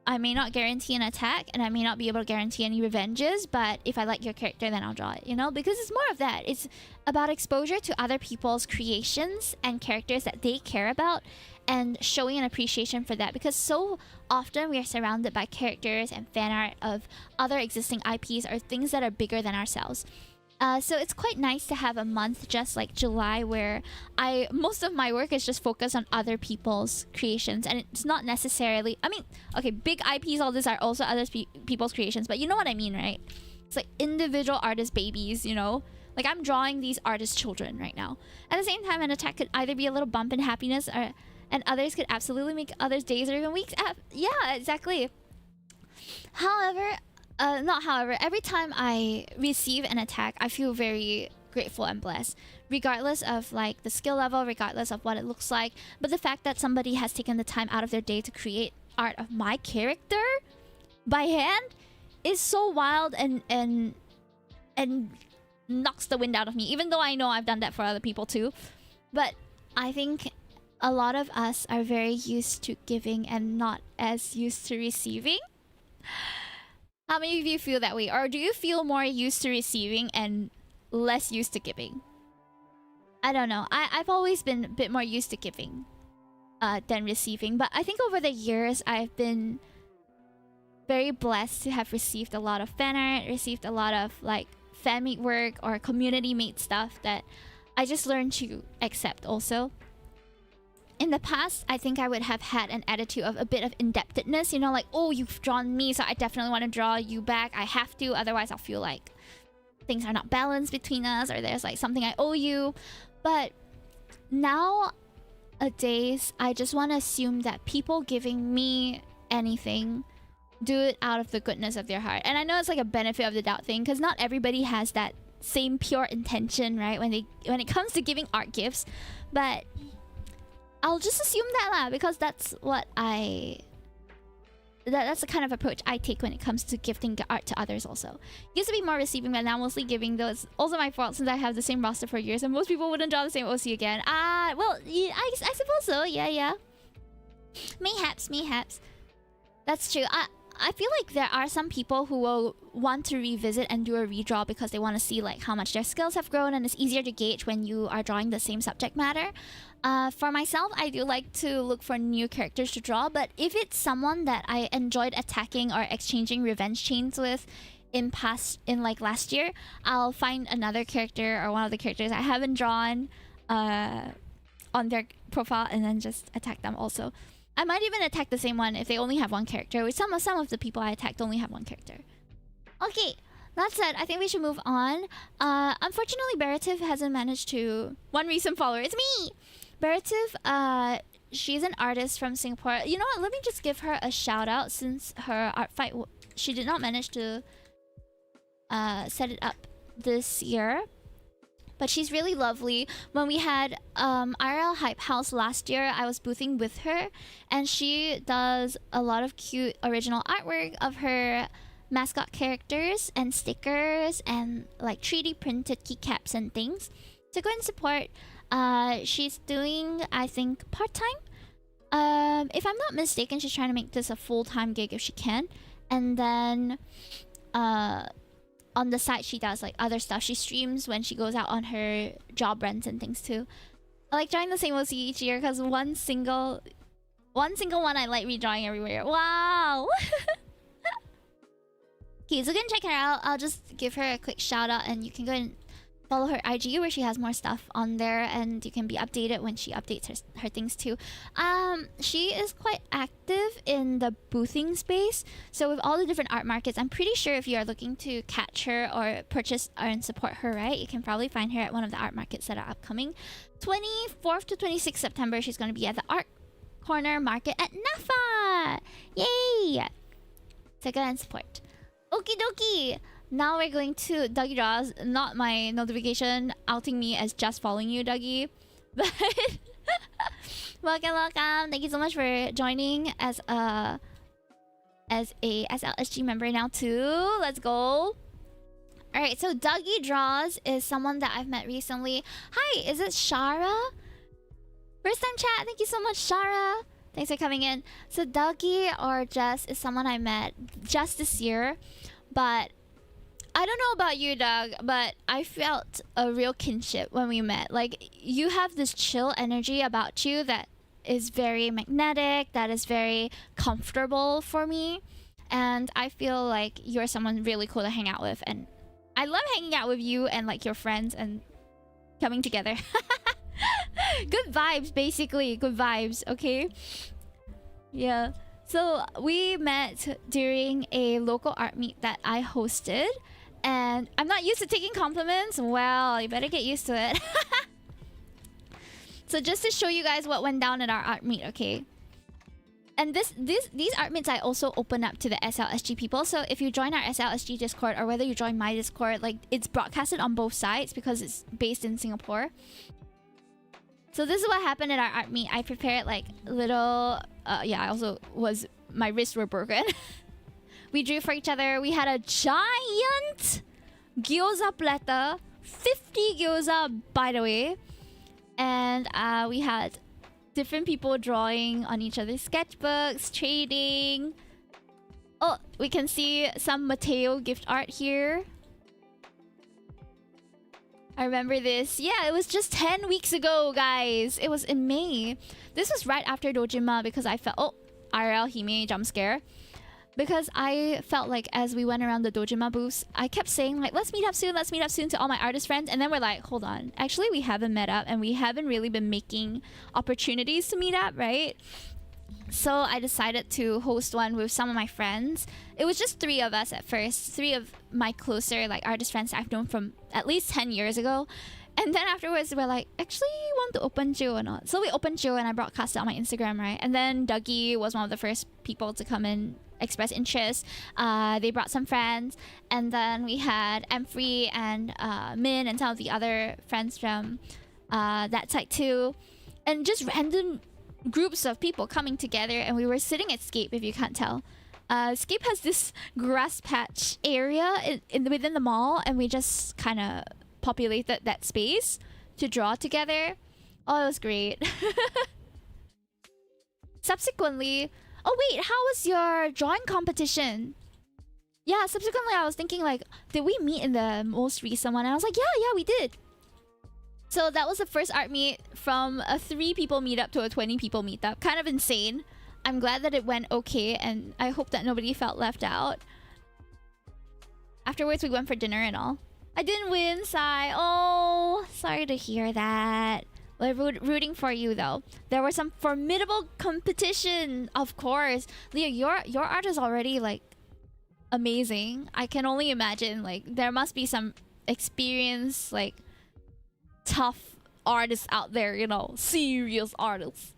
I may not guarantee an attack and I may not be able to guarantee any revenges, but if I like your character, then I'll draw it, you know? Because it's more of that. It's about exposure to other people's creations and characters that they care about, and showing an appreciation for that, because so often we are surrounded by characters and fan art of other existing IPs or things that are bigger than ourselves. So it's quite nice to have a month just like July where most of my work is just focused on other people's creations, and it's not necessarily, I mean, okay, big IPs, all this are also other people's creations, but you know what I mean, right? It's like individual artist babies, you know? Like I'm drawing these artist children right now. At the same time, an attack could either be a little bump in happiness, and others could absolutely make others' days or even weeks. Yeah, exactly. However, every time I receive an attack, I feel very grateful and blessed, regardless of like the skill level, regardless of what it looks like. But the fact that somebody has taken the time out of their day to create art of my character by hand is so wild and knocks the wind out of me, even though I know I've done that for other people too. But I think a lot of us are very used to giving and not as used to receiving. How many of you feel that way? Or do you feel more used to receiving and less used to giving? I don't know. I've always been a bit more used to giving than receiving. But I think over the years, I've been very blessed to have received a lot of fan art, received a lot of like fan made work or community made stuff that I just learned to accept also. In the past, I think I would have had an attitude of a bit of indebtedness, you know, like, oh, you've drawn me, so I definitely want to draw you back. I have to, otherwise I'll feel like things are not balanced between us or there's like something I owe you. But nowadays, I just want to assume that people giving me anything do it out of the goodness of their heart. And I know it's like a benefit of the doubt thing because not everybody has that same pure intention, right? When it comes to giving art gifts. But I'll just assume that lah, because that's what that's the kind of approach I take when it comes to gifting art to others also. Used to be more receiving, but now mostly giving, though it's also my fault since I have the same roster for years and most people wouldn't draw the same OC again. Well, yeah, I suppose so. Yeah. Mayhaps. That's true. I feel like there are some people who will want to revisit and do a redraw because they want to see like how much their skills have grown, and it's easier to gauge when you are drawing the same subject matter. For myself, I do like to look for new characters to draw, but if it's someone that I enjoyed attacking or exchanging revenge chains with in like last year, I'll find another character or one of the characters I haven't drawn on their profile and then just attack them also. I might even attack the same one if they only have one character. With some of the people I attacked only have one character. Okay, that said, I think we should move on. Unfortunately, Berativ hasn't managed to... One recent follower, it's me! Berativ, she's an artist from Singapore. You know what, let me just give her a shout out since her art fight... She did not manage to set it up this year. But she's really lovely. When we had IRL Hype House last year, I was boothing with her. And she does a lot of cute original artwork of her mascot characters and stickers and like 3D printed keycaps and things. So go and support. She's doing, I think, part-time. If I'm not mistaken, she's trying to make this a full-time gig if she can. And then... on the side, she does like other stuff. She streams when she goes out on her job runs and things too. I like drawing the same OC each year because one single one I like redrawing everywhere. Wow! Okay, so go and check her out. I'll just give her a quick shout out and you can go and follow her IG where she has more stuff on there and you can be updated when she updates her things too. She is quite active in the boothing space. So with all the different art markets, I'm pretty sure if you are looking to catch her or purchase and support her, right, you can probably find her at one of the art markets that are upcoming. 24th to 26th September, she's going to be at the Art Corner Market at NAFA! Yay! So go and support. Okie dokie! Now we're going to Dougie Draws. Not my notification outing me as just following you, Dougie. But welcome. Thank you so much for joining as a SLSG member now too. Let's go. Alright, so Dougie Draws is someone that I've met recently. Hi, is it Shara? First time chat. Thank you so much, Shara. Thanks for coming in. So Dougie or Jess is someone I met just this year. But I don't know about you, Doug, but I felt a real kinship when we met. Like, you have this chill energy about you that is very magnetic, that is very comfortable for me. And I feel like you're someone really cool to hang out with. And I love hanging out with you and like your friends and coming together. Good vibes, basically. Good vibes, okay? Yeah. So we met during a local art meet that I hosted. And I'm not used to taking compliments. Well, you better get used to it. So just to show you guys what went down at our art meet, okay? And these art meets I also open up to the SLSG people. So if you join our SLSG Discord or whether you join my Discord, like it's broadcasted on both sides because it's based in Singapore. So this is what happened at our art meet. I prepared like little... my wrists were broken. We drew for each other. We had a giant gyoza platter. 50 gyoza, by the way. And we had different people drawing on each other's sketchbooks, trading. Oh, we can see some Mateo gift art here. I remember this. Yeah, it was just 10 weeks ago, guys. It was in May. This was right after Dojima because I felt... Oh, IRL Hime jump scare. because I felt like as we went around the Dojima booths, I kept saying like, let's meet up soon to all my artist friends. And then we're like, hold on, actually we haven't met up and we haven't really been making opportunities to meet up, right? So I decided to host one with some of my friends. It was just 3 of us at first, 3 of my closer like artist friends I've known from at least 10 years ago. And then afterwards, we're like, actually, you want to open Joe or not? So we opened Joe and I broadcast it on my Instagram, right? And then Dougie was one of the first people to come in, express interest. They brought some friends. And then we had Emfree and Min and some of the other friends from that side too. And just random groups of people coming together. And we were sitting at Scape, if you can't tell. Scape has this grass patch area within the mall. And we just kind of populated that space to draw together. Oh, it was great. Subsequently, oh wait, how was your drawing competition? Yeah, subsequently I was thinking like, did we meet in the most recent one? And I was like, yeah, we did. So that was the first art meet from a 3 people meetup to a 20 people meetup. Kind of insane. I'm glad that it went okay and I hope that nobody felt left out. Afterwards we went for dinner and all. I didn't win, Sai. Oh, sorry to hear that. We're rooting for you, though. There was some formidable competition, of course. Leah, your art is already, like, amazing. I can only imagine, like, there must be some experienced, like, tough artists out there, you know, serious artists.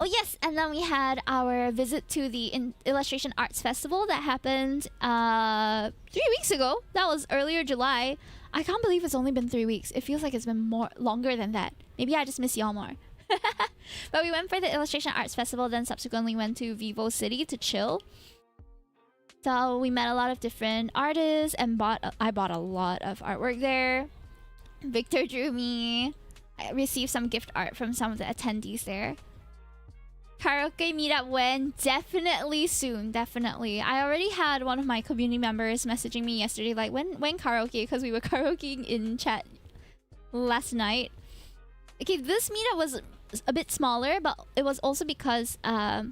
Oh yes, and then we had our visit to the Illustration Arts Festival that happened 3 weeks ago. That was earlier July. I can't believe it's only been 3 weeks. It feels like it's been longer than that. Maybe I just miss y'all more. But we went for the Illustration Arts Festival, then subsequently went to Vivo City to chill. So we met a lot of different artists and I bought a lot of artwork there. Victor drew me. I received some gift art from some of the attendees there. Karaoke meetup when? Definitely soon, definitely. I already had one of my community members messaging me yesterday like, when karaoke? Because we were karaokeing in chat last night. Okay, this meetup was a bit smaller, but it was also because I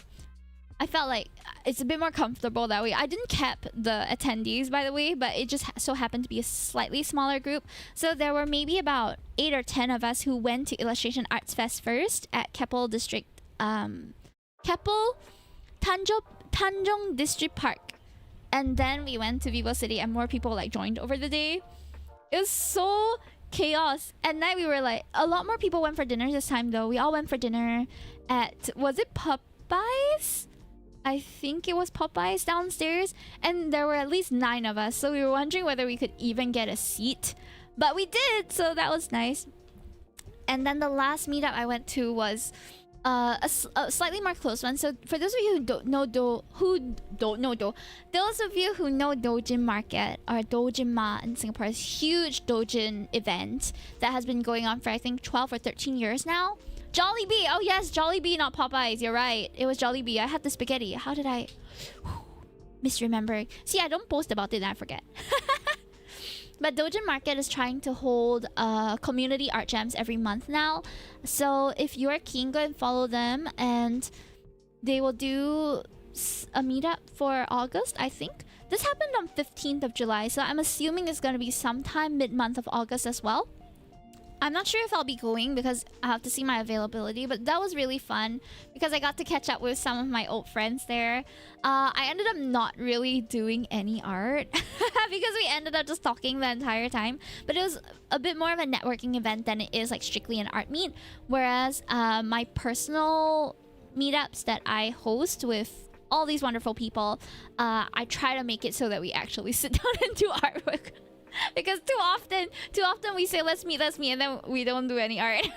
felt like it's a bit more comfortable that way. I didn't cap the attendees, by the way, but it just so happened to be a slightly smaller group. So there were maybe about 8 or 10 of us who went to Illustration Arts Fest first at Keppel District Keppel Tanjong District Park, and then we went to Vivo City and more people like joined over the day. It was so chaos. At night we were like, a lot more people went for dinner this time though. We all went for dinner at, was it Popeyes? I think it was Popeyes downstairs, and there were at least 9 of us, so we were wondering whether we could even get a seat, but we did, so that was nice. And then the last meetup I went to was a slightly more close one. So for those of you who don't know those of you who know Dojin Market or Dojinma in Singapore, is huge Dojin event that has been going on for I think 12 or 13 years now. Jollibee, oh yes, Jollibee, not Popeyes. You're right, it was Jollibee. I had the spaghetti. How did I misremember? See, I don't post about it and I forget. But Dojin Market is trying to hold community art jams every month now. So if you're keen, go and follow them. And they will do a meetup for August, I think. This happened on 15th of July. So I'm assuming it's going to be sometime mid-month of August as well. I'm not sure if I'll be going because I have to see my availability, but that was really fun because I got to catch up with some of my old friends there. I ended up not really doing any art because we ended up just talking the entire time, but it was a bit more of a networking event than it is like strictly an art meet. Whereas my personal meetups that I host with all these wonderful people, I try to make it so that we actually sit down and do artwork. Because too often we say let's meet, and then we don't do any art.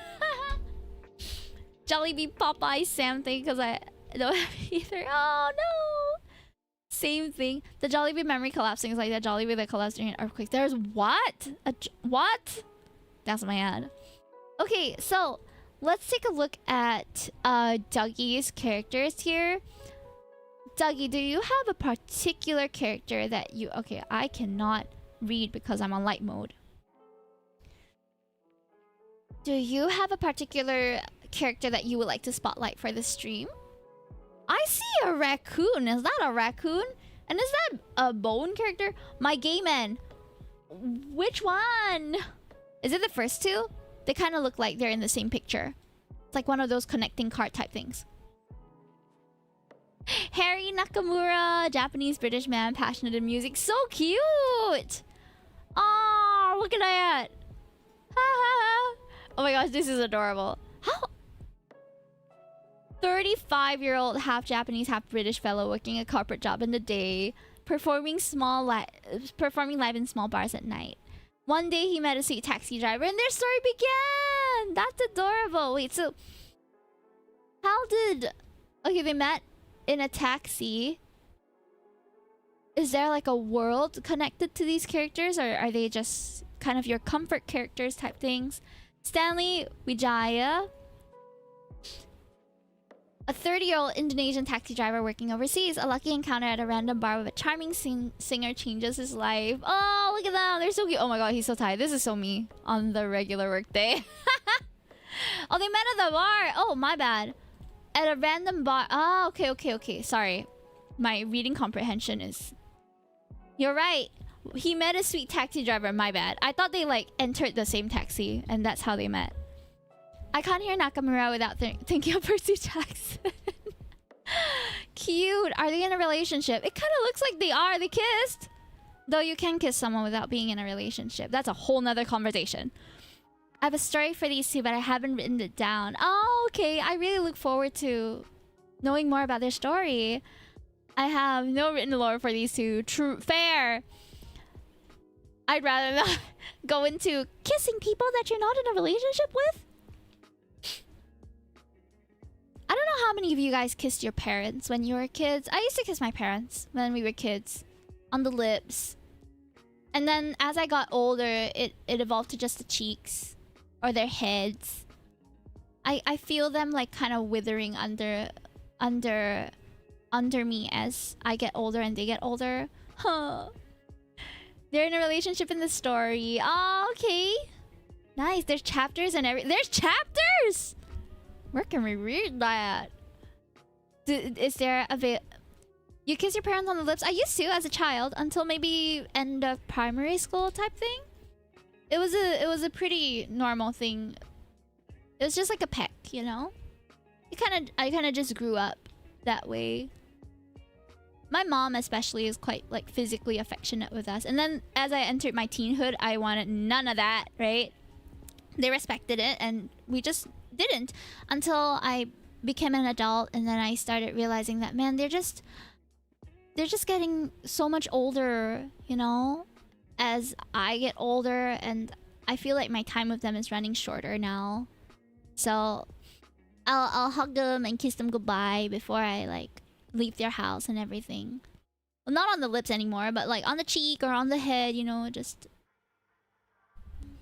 Jollibee, Popeye, same thing because I don't have either. Oh no! Same thing. The Jollibee memory collapsing is like the Jollibee that collapsed during an earthquake. There's what? What? That's my ad. Okay, so let's take a look at Dougie's characters here. Dougie, do you have a particular character that you... Okay, I cannot read because I'm on light mode. Do you have a particular character that you would like to spotlight for the stream? I see a raccoon. Is that a raccoon? And is that a bone character? My gay man. Which one? Is it the first two? They kind of look like they're in the same picture. It's like one of those connecting card type things. Harry Nakamura, Japanese British man, passionate in music. So cute! Oh, look at that. Oh my gosh, this is adorable. How? 35-year-old half Japanese, half British fellow working a corporate job in the day, performing live in small bars at night. One day he met a sweet taxi driver and their story began. That's adorable. Wait, so how did... Okay, they met in a taxi. Is there like a world connected to these characters, or are they just kind of your comfort characters type things? Stanley Wijaya, a 30-year-old Indonesian taxi driver working overseas. A lucky encounter at a random bar with a charming singer changes his life. Oh, look at them. They're so cute. Oh my god, he's so tired. This is so me on the regular work day. Oh, they met at the bar. Oh, my bad. At a random bar. Oh, okay. Sorry. My reading comprehension is... You're right. He met a sweet taxi driver. My bad. I thought they like entered the same taxi and that's how they met. I can't hear Nakamura without thinking of Percy Jackson. Cute. Are they in a relationship? It kind of looks like they are. They kissed. Though you can kiss someone without being in a relationship. That's a whole nother conversation. I have a story for these two, but I haven't written it down. Oh, okay. I really look forward to knowing more about their story. I have no written lore for these two. True. Fair. I'd rather not go into kissing people that you're not in a relationship with. I don't know how many of you guys kissed your parents when you were kids. I used to kiss my parents when we were kids. On the lips. And then as I got older, it evolved to just the cheeks. Or their heads. I feel them like kind of withering under me as I get older and they get older. Huh. They're in a relationship in the story. Oh, okay. Nice. There's chapters and There's chapters! Where can we read that? Is there a... You kiss your parents on the lips? I used to as a child until maybe end of primary school type thing. It was a pretty normal thing. It was just like a peck, you know? I kind of just grew up that way. My mom especially is quite like physically affectionate with us. And then as I entered my teenhood, I wanted none of that, right? They respected it and we just didn't until I became an adult, and then I started realizing that, man, they're just getting so much older, you know, as I get older, and I feel like my time with them is running shorter now. So I'll hug them and kiss them goodbye before I like leave their house and everything. Well, not on the lips anymore, but like on the cheek or on the head, you know, just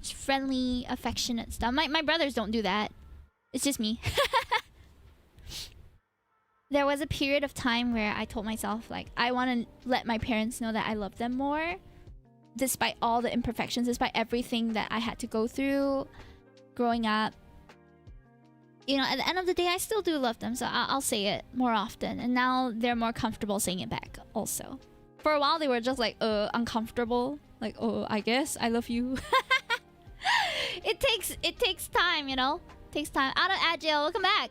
friendly, affectionate stuff. My brothers don't do that. It's just me. There was a period of time where I told myself, like, I want to let my parents know that I love them more. Despite all the imperfections, despite everything that I had to go through growing up. You know, at the end of the day, I still do love them, so I'll say it more often. And now they're more comfortable saying it back also. For a while, they were just like, uncomfortable. Like, oh, I guess I love you. It takes time, you know? It takes time. Out of Agile, welcome back.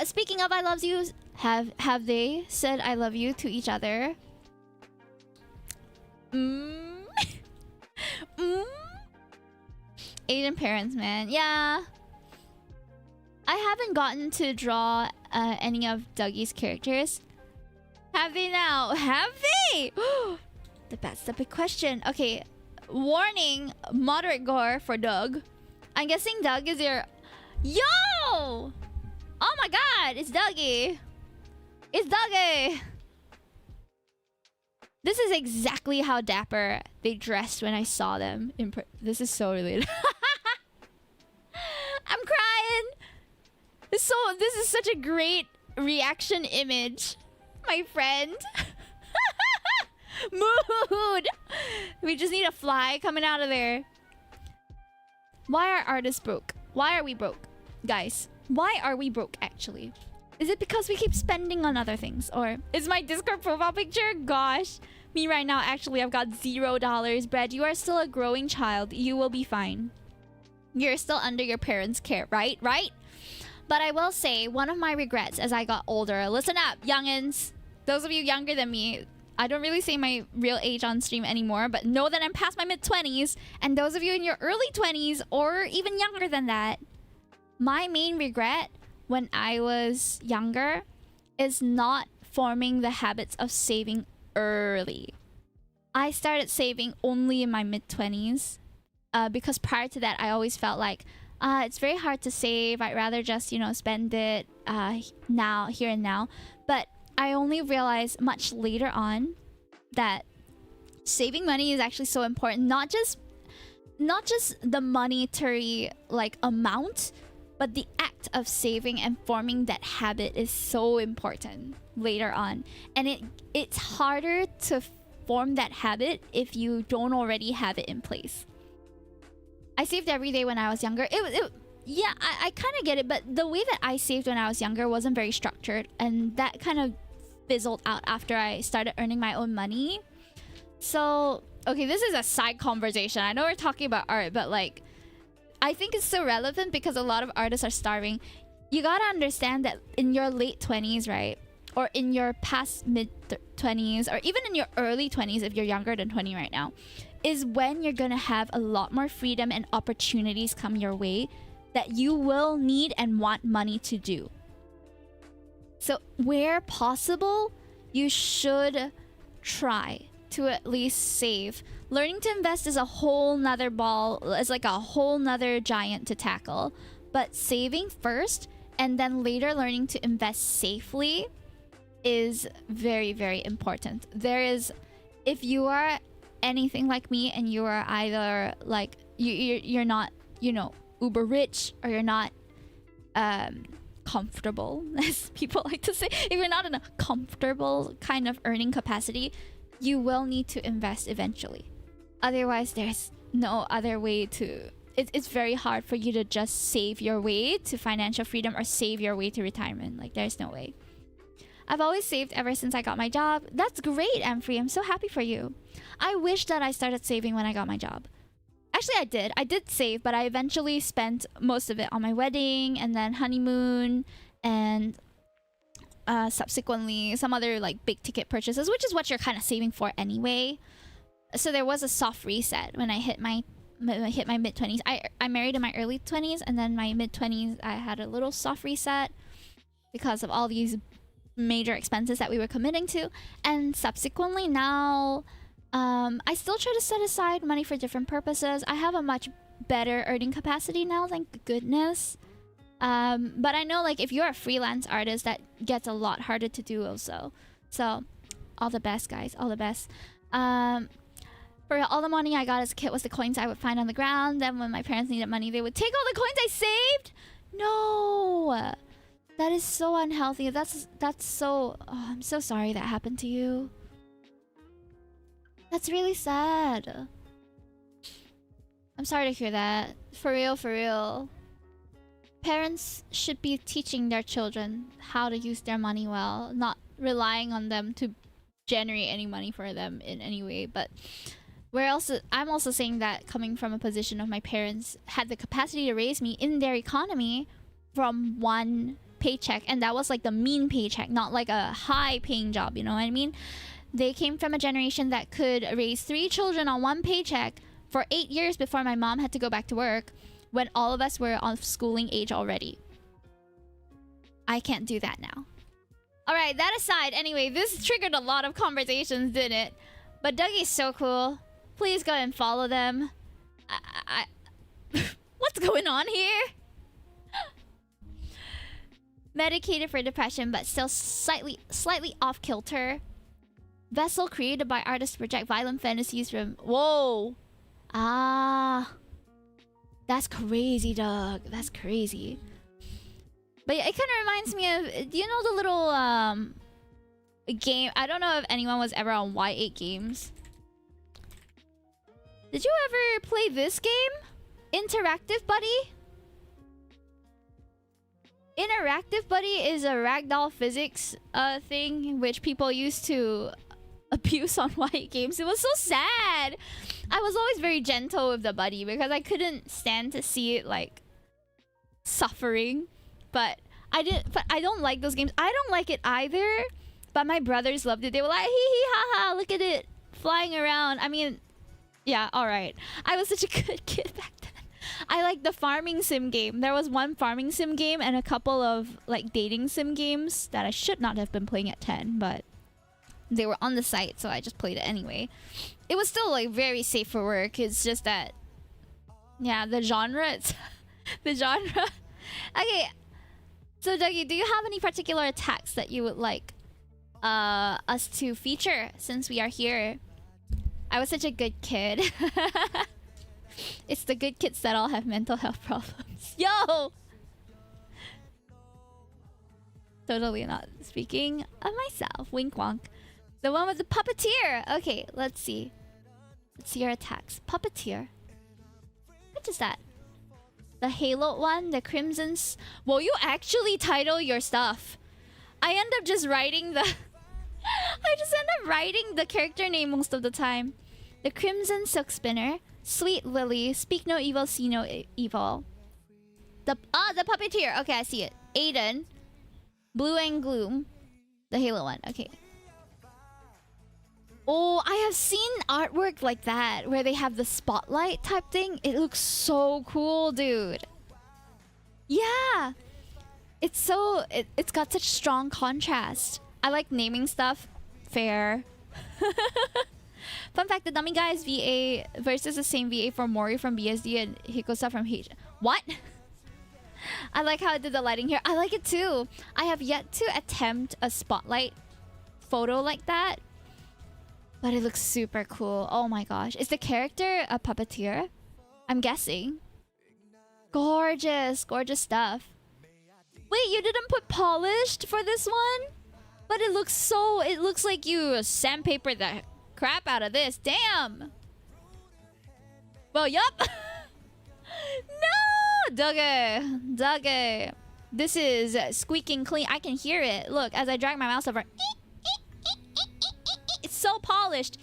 Speaking of I love yous, have they said I love you to each other? Asian parents, man. Yeah. I haven't gotten to draw any of Dougie's characters. Have they now? Have they? That's the big question. Okay. Warning, moderate gore for Doug. I'm guessing Doug is your... Yo! Oh my god, it's Dougie. It's Dougie. This is exactly how dapper they dressed when I saw them. This is so related. I'm crying. This is such a great reaction image, my friend. Mood. We just need a fly coming out of there. Why are artists broke? Why are we broke? Guys, why are we broke actually? Is it because we keep spending on other things? Or is my Discord profile picture? Gosh. Me right now, actually, I've got $0. Brad, you are still a growing child. You will be fine. You're still under your parents' care, right? Right? But I will say, one of my regrets as I got older... Listen up, youngins. Those of you younger than me, I don't really say my real age on stream anymore, but know that I'm past my mid-20s. And those of you in your early 20s, or even younger than that, my main regret when I was younger is not forming the habits of saving early. I started saving only in my mid-20s because prior to that, I always felt like it's very hard to save. I'd rather just, you know, spend it now, here and now. But I only realized much later on that saving money is actually so important. Not just the monetary like amount, but the act of saving and forming that habit is so important later on. And it's harder to form that habit if you don't already have it in place. I saved every day when I was younger. Yeah, I kind of get it, but the way that I saved when I was younger wasn't very structured, and that kind of fizzled out after I started earning my own money. So, okay, this is a side conversation. I know we're talking about art, but like, I think it's so relevant because a lot of artists are starving. You gotta understand that in your late 20s, right? Or in your past mid-20s, or even in your early 20s if you're younger than 20 right now, is when you're gonna have a lot more freedom and opportunities come your way that you will need and want money to do. So where possible, you should try to at least save. Learning to invest is a whole nother ball. It's like a whole nother giant to tackle. But saving first and then later learning to invest safely is very, very important. There is, if you are anything like me and you are either like, you're not, you know, uber rich, or you're not comfortable, as people like to say. If you're not in a comfortable kind of earning capacity, you will need to invest eventually. Otherwise, there's no other way to... It's very hard for you to just save your way to financial freedom or save your way to retirement. Like, there's no way. I've always saved ever since I got my job. That's great, Amfrey. I'm so happy for you. I wish that I started saving when I got my job. Actually, I did. I did save, but I eventually spent most of it on my wedding and then honeymoon and subsequently some other like big ticket purchases, which is what you're kind of saving for anyway. So there was a soft reset when I hit my mid-20s. I married in my early 20s, and then my mid-20s I had a little soft reset because of all these major expenses that we were committing to. And subsequently now, I still try to set aside money for different purposes. I have a much better earning capacity now, thank goodness. But I know like if you're a freelance artist, that gets a lot harder to do also. So all the best, guys, all the best. For all the money I got as a kid was the coins I would find on the ground. Then when my parents needed money, they would take all the coins I saved. No, that is so unhealthy. That's so... Oh, I'm so sorry that happened to you. That's really sad. I'm sorry to hear that. For real, for real. Parents should be teaching their children how to use their money well, not relying on them to generate any money for them in any way. But I'm also saying that coming from a position of my parents had the capacity to raise me in their economy from one paycheck, and that was like the mean paycheck, not like a high paying job, you know what I mean? They came from a generation that could raise 3 children on one paycheck for 8 years before my mom had to go back to work, when all of us were on schooling age already. I can't do that now. Alright, that aside, anyway, this triggered a lot of conversations, didn't it? But Dougie's so cool. Please go and follow them. What's going on here? Medicated for depression, but still slightly off kilter. Vessel created by artists project violent fantasies from... Whoa! Ah... That's crazy, Doug. That's crazy. But yeah, it kind of reminds me of... Do you know the little game? I don't know if anyone was ever on Y8 Games. Did you ever play this game? Interactive Buddy? Interactive Buddy is a ragdoll physics thing which people used to abuse on YA games. It was so sad. I was always very gentle with the buddy because I couldn't stand to see it like suffering. But I don't like those games. I don't like it either. But my brothers loved it. They were like, hee hee ha ha, look at it flying around. I mean, yeah, alright. I was such a good kid back then. I like the farming sim game. There was one farming sim game and a couple of like dating sim games that I should not have been playing at 10, but they were on the site, so I just played it anyway. It was still like very safe for work. It's just that, yeah, the genre. It's the genre. Okay, so Dougie, do you have any particular attacks that you would like us to feature since we are here? I was such a good kid. It's the good kids that all have mental health problems. Yo! Totally not speaking of myself. Wink wonk. The one with the puppeteer. Okay, let's see. Let's see your attacks. Puppeteer. What is that? The Halo one, the Crimsons. Will you actually title your stuff? I end up just writing the... I just end up writing the character name most of the time. The Crimson Silk Spinner. Sweet Lily. Speak no evil, see no evil. The puppeteer. Okay, I see it. Aiden. Blue and Gloom. The Halo one. Okay. Oh, I have seen artwork like that where they have the spotlight type thing. It looks so cool, dude. Yeah. It's so... It's got such strong contrast. I like naming stuff. Fair. Fun fact, the Dummy Guys VA versus the same VA for Mori from BSD and Hikosa from H. What? I like how I did the lighting here. I like it too. I have yet to attempt a spotlight photo like that. But it looks super cool. Oh my gosh. Is the character a puppeteer? I'm guessing. Gorgeous. Gorgeous stuff. Wait, you didn't put polished for this one? But it looks so... It looks like you sandpapered the crap out of this. Damn. Well, yup. No! Duggy. This is squeaking clean. I can hear it. Look, as I drag my mouse over. It's so polished.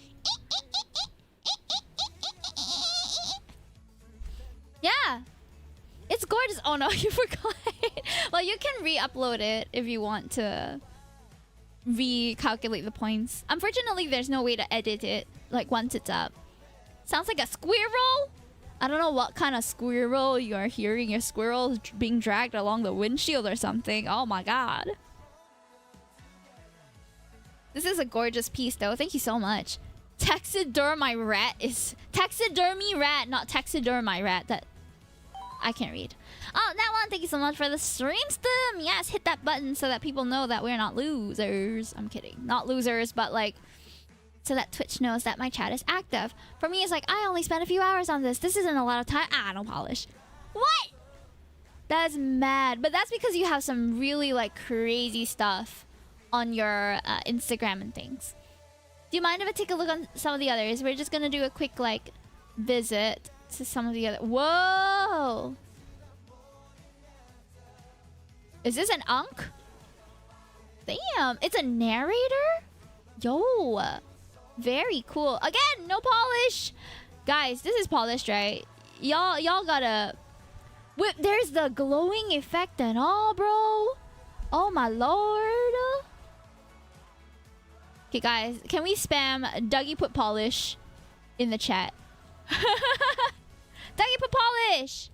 Yeah. It's gorgeous. Oh no, you forgot. Well, you can re-upload it if you want to recalculate the points. Unfortunately, there's no way to edit it like once it's up. Sounds like a squirrel. I don't know what kind of squirrel you are hearing. Your squirrel being dragged along the windshield or something. Oh my god. This is a gorgeous piece though. Thank you so much. Taxidermy rat is... Taxidermy rat, not taxidermy rat. That... I can't read. Oh, that one, thank you so much for the stream stem. Yes, hit that button so that people know that we're not losers. I'm kidding. Not losers, but like... So that Twitch knows that my chat is active. For me, it's like, I only spent a few hours on this. This isn't a lot of time. Ah, no polish. What? That's mad. But that's because you have some really like crazy stuff on your Instagram and things. Do you mind if I take a look on some of the others? We're just gonna do a quick like visit to some of the other... Whoa! Is this an Unk? Damn, it's a narrator? Yo, very cool. Again, no polish. Guys, this is polished, right? Y'all gotta... There's the glowing effect and all, bro. Oh my lord. Okay, guys, can we spam Dougie put polish in the chat? Dougie put polish!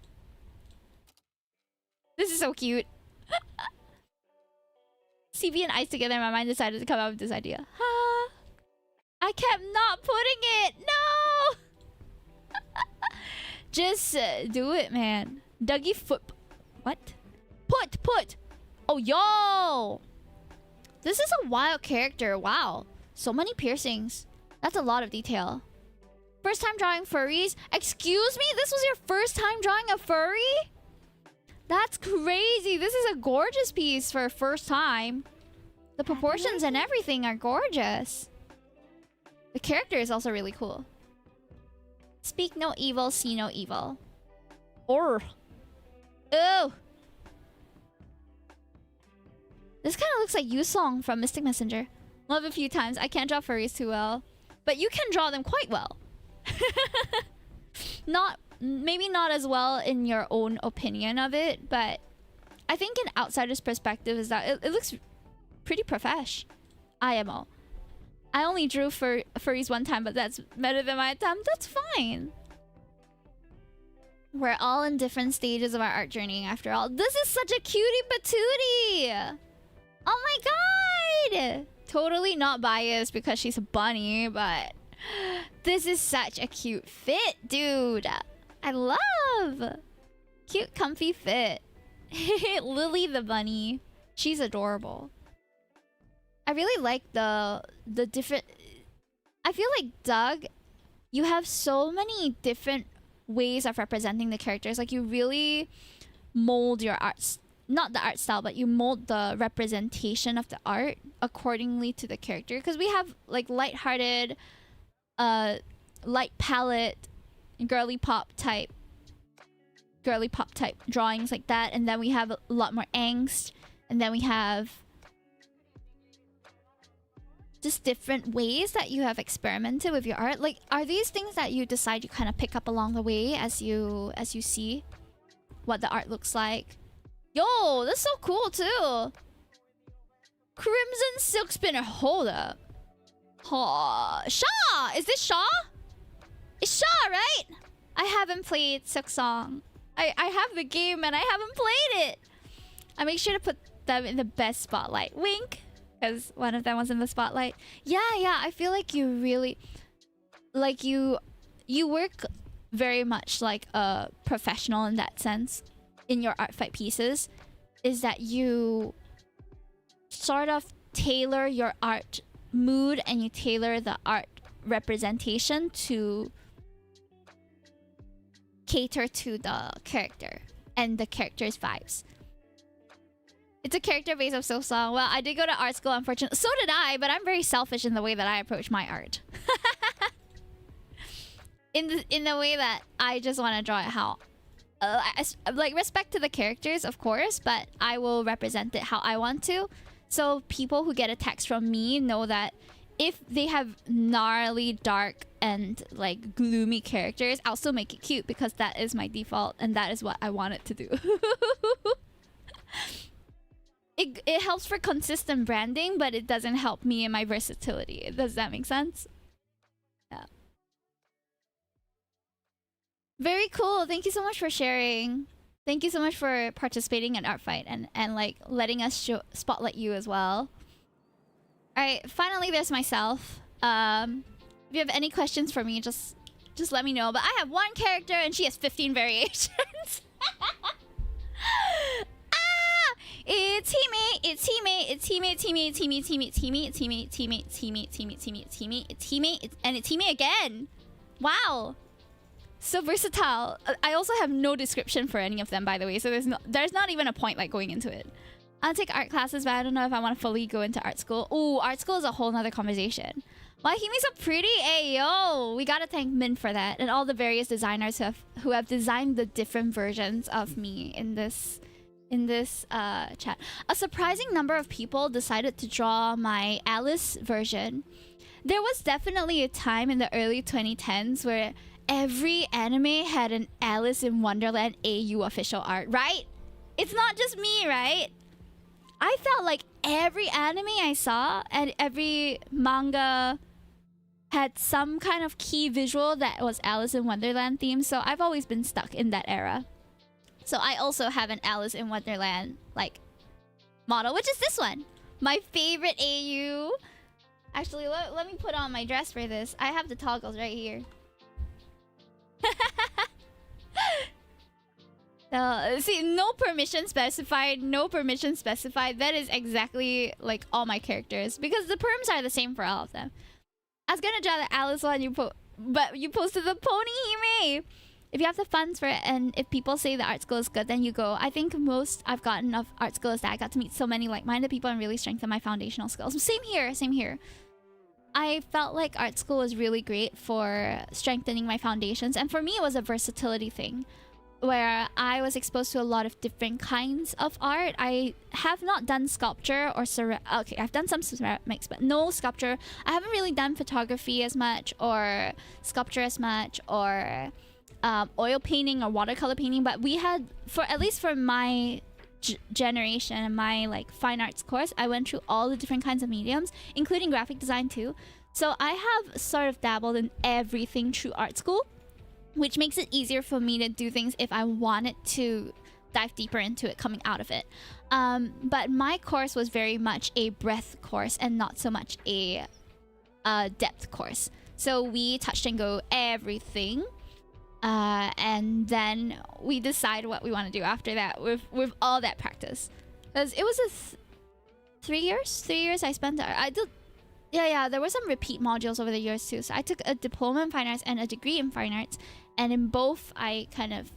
This is so cute. CB and Ice together, my mind decided to come up with this idea. I kept not putting it! No! Just do it, man. Dougie foot... What? Put! Oh, yo! This is a wild character. Wow. So many piercings. That's a lot of detail. First time drawing furries? Excuse me? This was your first time drawing a furry? That's crazy. This is a gorgeous piece for a first time. The proportions and everything are gorgeous. The character is also really cool. Speak no evil, see no evil. Or. Ooh. This kind of looks like Yusong from Mystic Messenger. Love a few times. I can't draw furries too well. But you can draw them quite well. Maybe not as well in your own opinion of it, but I think an outsider's perspective is that it looks pretty profesh. IMO. I only drew furries one time, but that's better than my attempt. That's fine. We're all in different stages of our art journey after all. This is such a cutie patootie! Oh my god! Totally not biased because she's a bunny, but this is such a cute fit, dude. I love cute, comfy fit. Lily the bunny, she's adorable. I really like the different. I feel like Doug, you have so many different ways of representing the characters. Like you really mold your arts. Not the art style, but you mold the representation of the art accordingly to the character. Because we have like lighthearted, light palette, girly pop type drawings like that, and then we have a lot more angst, and then we have just different ways that you have experimented with your art. Like, are these things that you decide you kind of pick up along the way as you see what the art looks like? Yo, that's so cool too. Crimson Silk Spinner, hold up. Shaw! Is this Shaw? It's Shaw, right? I haven't played Silksong. I have the game and I haven't played it. I make sure to put them in the best spotlight. Wink. Because one of them was in the spotlight. Yeah, I feel like you really... Like you work very much like a professional in that sense. In your art fight pieces, is that you sort of tailor your art mood and you tailor the art representation to cater to the character and the character's vibes. It's a character based off Silksong. Well, I did go to art school, unfortunately. So did I, but I'm very selfish in the way that I approach my art. in the way that I just want to draw it how... like respect to the characters, of course, but I will represent it how I want to. So people who get a text from me know that if they have gnarly, dark, and like gloomy characters, I'll still make it cute because that is my default and that is what I want it to do. It helps for consistent branding, but it doesn't help me in my versatility. Does that make sense? Yeah. Very cool. Thank you so much for sharing. Thank you so much for participating in Art Fight and like letting us spotlight you as well. Alright, finally there's myself. If you have any questions for me, just let me know. But I have one character and she has 15 variations. It's Hime, it's Hime, it's Hime, it's Hime, it's Hime, it's Hime, it's Hime, it's Hime, it's Hime, it's Hime, it's Hime, it's Hime, it's Hime, it's Hime, and it's Hime again. Wow. So versatile. I also have no description for any of them, by the way, so there's not even a point like going into it. I'll take art classes, but I don't know if I want to fully go into art school. Ooh, art school is a whole nother conversation. Wow, Hime's so pretty. Ayo, we gotta thank Min for that, and all the various designers who have designed the different versions of me in this chat. A surprising number of people decided to draw my Alice version. There was definitely a time in the early 2010s where every anime had an Alice in Wonderland AU official art, right? It's not just me, right? I felt like every anime I saw and every manga had some kind of key visual that was Alice in Wonderland themed, so I've always been stuck in that era. So I also have an Alice in Wonderland like model, which is this one. My favorite AU. Actually, let me put on my dress for this. I have the toggles right here. See, no permission specified, no permission specified. That is exactly like all my characters because the perms are the same for all of them. I was gonna draw the Alice one, but you posted the Pony Hime. If you have the funds for it and if people say the art school is good, then you go. I think most I've gotten of art school is that I got to meet so many like-minded people and really strengthen my foundational skills. Same here, same here. I felt like art school was really great for strengthening my foundations, and for me it was a versatility thing. where I was exposed to a lot of different kinds of art. I have not done sculpture or okay, I've done some ceramics, but no sculpture. I haven't really done photography as much, or sculpture as much, or oil painting or watercolor painting. But we had, for at least for my generation and my like fine arts course, I went through all the different kinds of mediums, including graphic design too. So I have sort of dabbled in everything through art school, which makes it easier for me to do things if I wanted to dive deeper into it coming out of it. But my course was very much a breadth course and not so much a depth course. So we touched and go everything. And then we decide what we want to do after that with all that practice. Because it was a 3 years? 3 years I spent there. I did... Yeah, there were some repeat modules over the years too. So I took a diploma in fine arts and a degree in fine arts. And in both, I kind of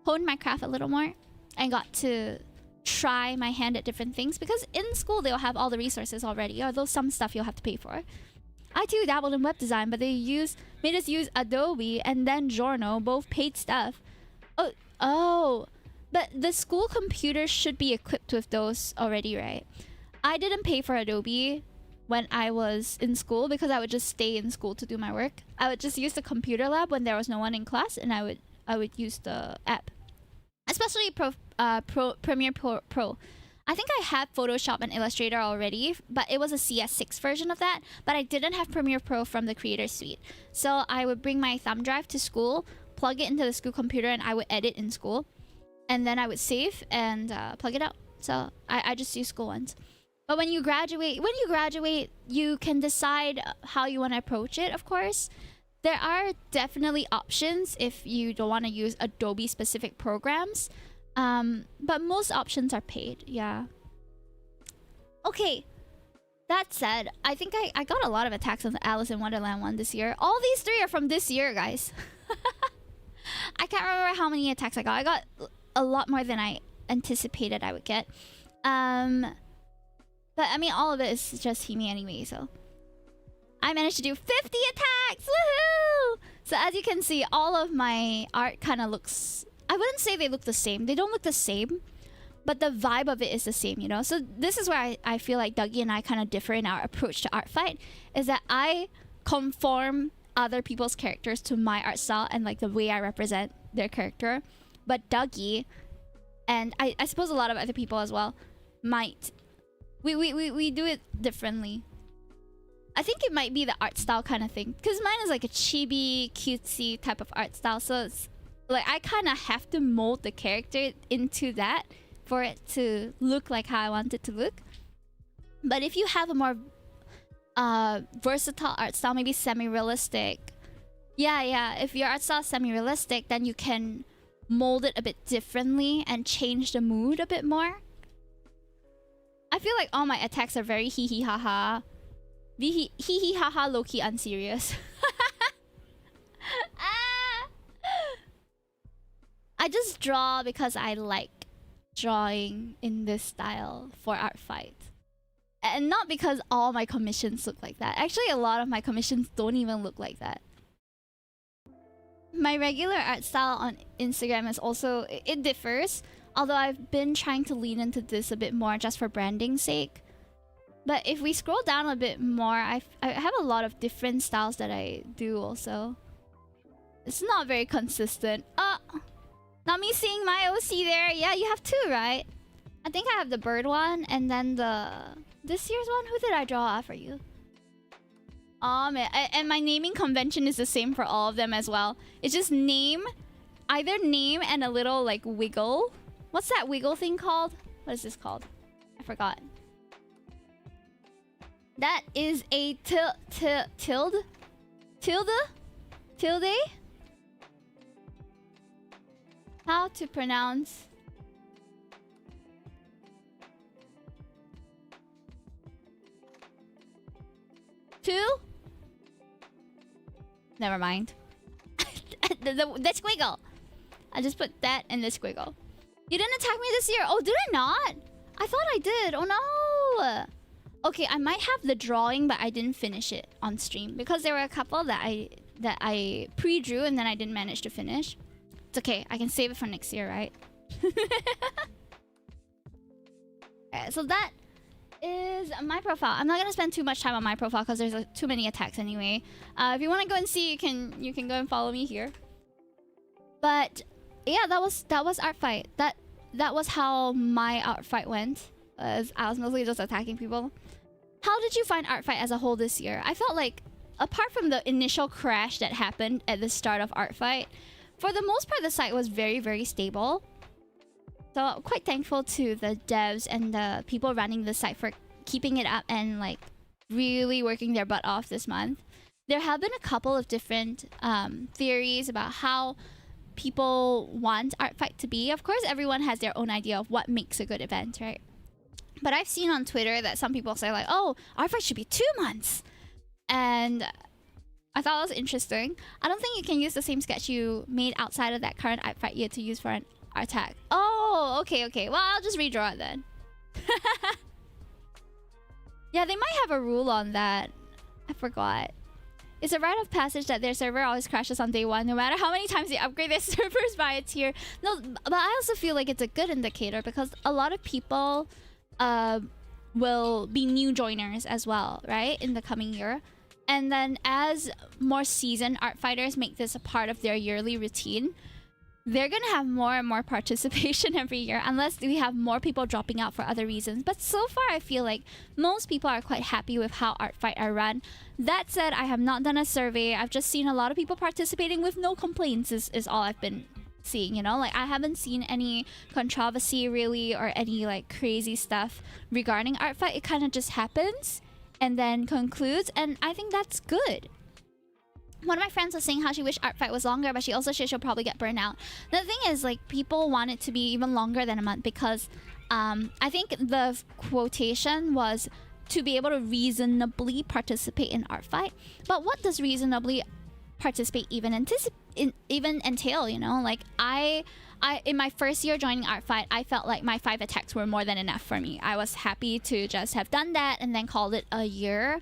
honed my craft a little more and got to try my hand at different things. Because in school, they'll have all the resources already, although some stuff you'll have to pay for. I too dabbled in web design, but they made us use Adobe and then Giorno, both paid stuff. Oh, but the school computers should be equipped with those already, right? I didn't pay for Adobe when I was in school because I would just stay in school to do my work. I would just use the computer lab when there was no one in class, and I would use the app, especially Premiere Pro. I think I had Photoshop and Illustrator already, but it was a CS6 version of that. But I didn't have Premiere Pro from the Creator Suite, so I would bring my thumb drive to school, plug it into the school computer, and I would edit in school, and then I would save and plug it out. So I just use school ones. But when you graduate, you can decide how you want to approach it, of course. There are definitely options if you don't want to use Adobe specific programs. But most options are paid, yeah. Okay, that said, I think I got a lot of attacks on the Alice in Wonderland one this year. All these 3 are from this year, guys. I can't remember how many attacks I got. I got a lot more than I anticipated I would get. But I mean, all of it is just Hime anyway, so I managed to do 50 attacks! Woohoo! So as you can see, all of my art kind of looks... I wouldn't say they look the same. They don't look the same, but the vibe of it is the same, you know? So this is where I feel like Dougie and I kind of differ in our approach to art fight, is that I conform other people's characters to my art style and like the way I represent their character. But Dougie, and I suppose a lot of other people as well, might... We do it differently. I think it might be the art style kind of thing, because mine is like a chibi, cutesy type of art style. So it's like I kind of have to mold the character into that for it to look like how I want it to look. But if you have a more versatile art style, maybe semi-realistic, yeah, if your art style is semi-realistic, then you can mold it a bit differently and change the mood a bit more. I feel like all my attacks are very hee hee ha ha. Hee hee ha ha, low key unserious. I just draw because I like drawing in this style for art fight. And not because all my commissions look like that. Actually, a lot of my commissions don't even look like that. My regular art style on Instagram is also... It differs. Although I've been trying to lean into this a bit more just for branding's sake. But if we scroll down a bit more, I have a lot of different styles that I do also. It's not very consistent. Not me seeing my OC there. Yeah, you have 2, right? I think I have the bird one and then this year's one. Who did I draw for you? Oh man, and my naming convention is the same for all of them as well. It's just name, either name and a little like wiggle. What's that wiggle thing called? What is this called? I forgot. That is a tilde? How to pronounce? Never mind. The squiggle. I just put that in the squiggle. You didn't attack me this year. Oh, did I not? I thought I did. Oh no. Okay, I might have the drawing, but I didn't finish it on stream because there were a couple that I pre-drew and then I didn't manage to finish. It's okay. I can save it for next year, right? Alright, so that is my profile. I'm not gonna spend too much time on my profile because there's too many attacks anyway. If you want to go and see, you can go and follow me here. But yeah, that was art fight. That was how my art fight went. I was mostly just attacking people. How did you find art fight as a whole this year? I felt like, apart from the initial crash that happened at the start of art fight, for the most part the site was very, very stable. So I'm quite thankful to the devs and the people running the site for keeping it up and like really working their butt off this month. There have been a couple of different theories about how people want art fight to be. Of course, everyone has their own idea of what makes a good event, right? But I've seen on Twitter that some people say like, oh, art fight should be 2 months. And I thought that was interesting. I don't think you can use the same sketch you made outside of that current art fight year to use for an attack. Oh, okay. Well, I'll just redraw it then. Yeah, they might have a rule on that. I forgot. It's a rite of passage that their server always crashes on day 1, no matter how many times they upgrade their servers by a tier. No, but I also feel like it's a good indicator because a lot of people will be new joiners as well, right, in the coming year. And then as more seasoned art fighters make this a part of their yearly routine, they're gonna have more and more participation every year, unless we have more people dropping out for other reasons. But so far, I feel like most people are quite happy with how art fight are run. That said, I have not done a survey. I've just seen a lot of people participating with no complaints is all I've been seeing, you know? Like, I haven't seen any controversy really or any like crazy stuff regarding art fight. It kind of just happens and then concludes, and I think that's good. One of my friends was saying how she wished art fight was longer, but she also said she'll probably get burned out. The thing is, like, people want it to be even longer than a month because I think the quotation was to be able to reasonably participate in art fight. But what does reasonably participate even entail, you know? Like, I in my first year joining art fight, I felt like my 5 attacks were more than enough for me. I was happy to just have done that and then called it a year.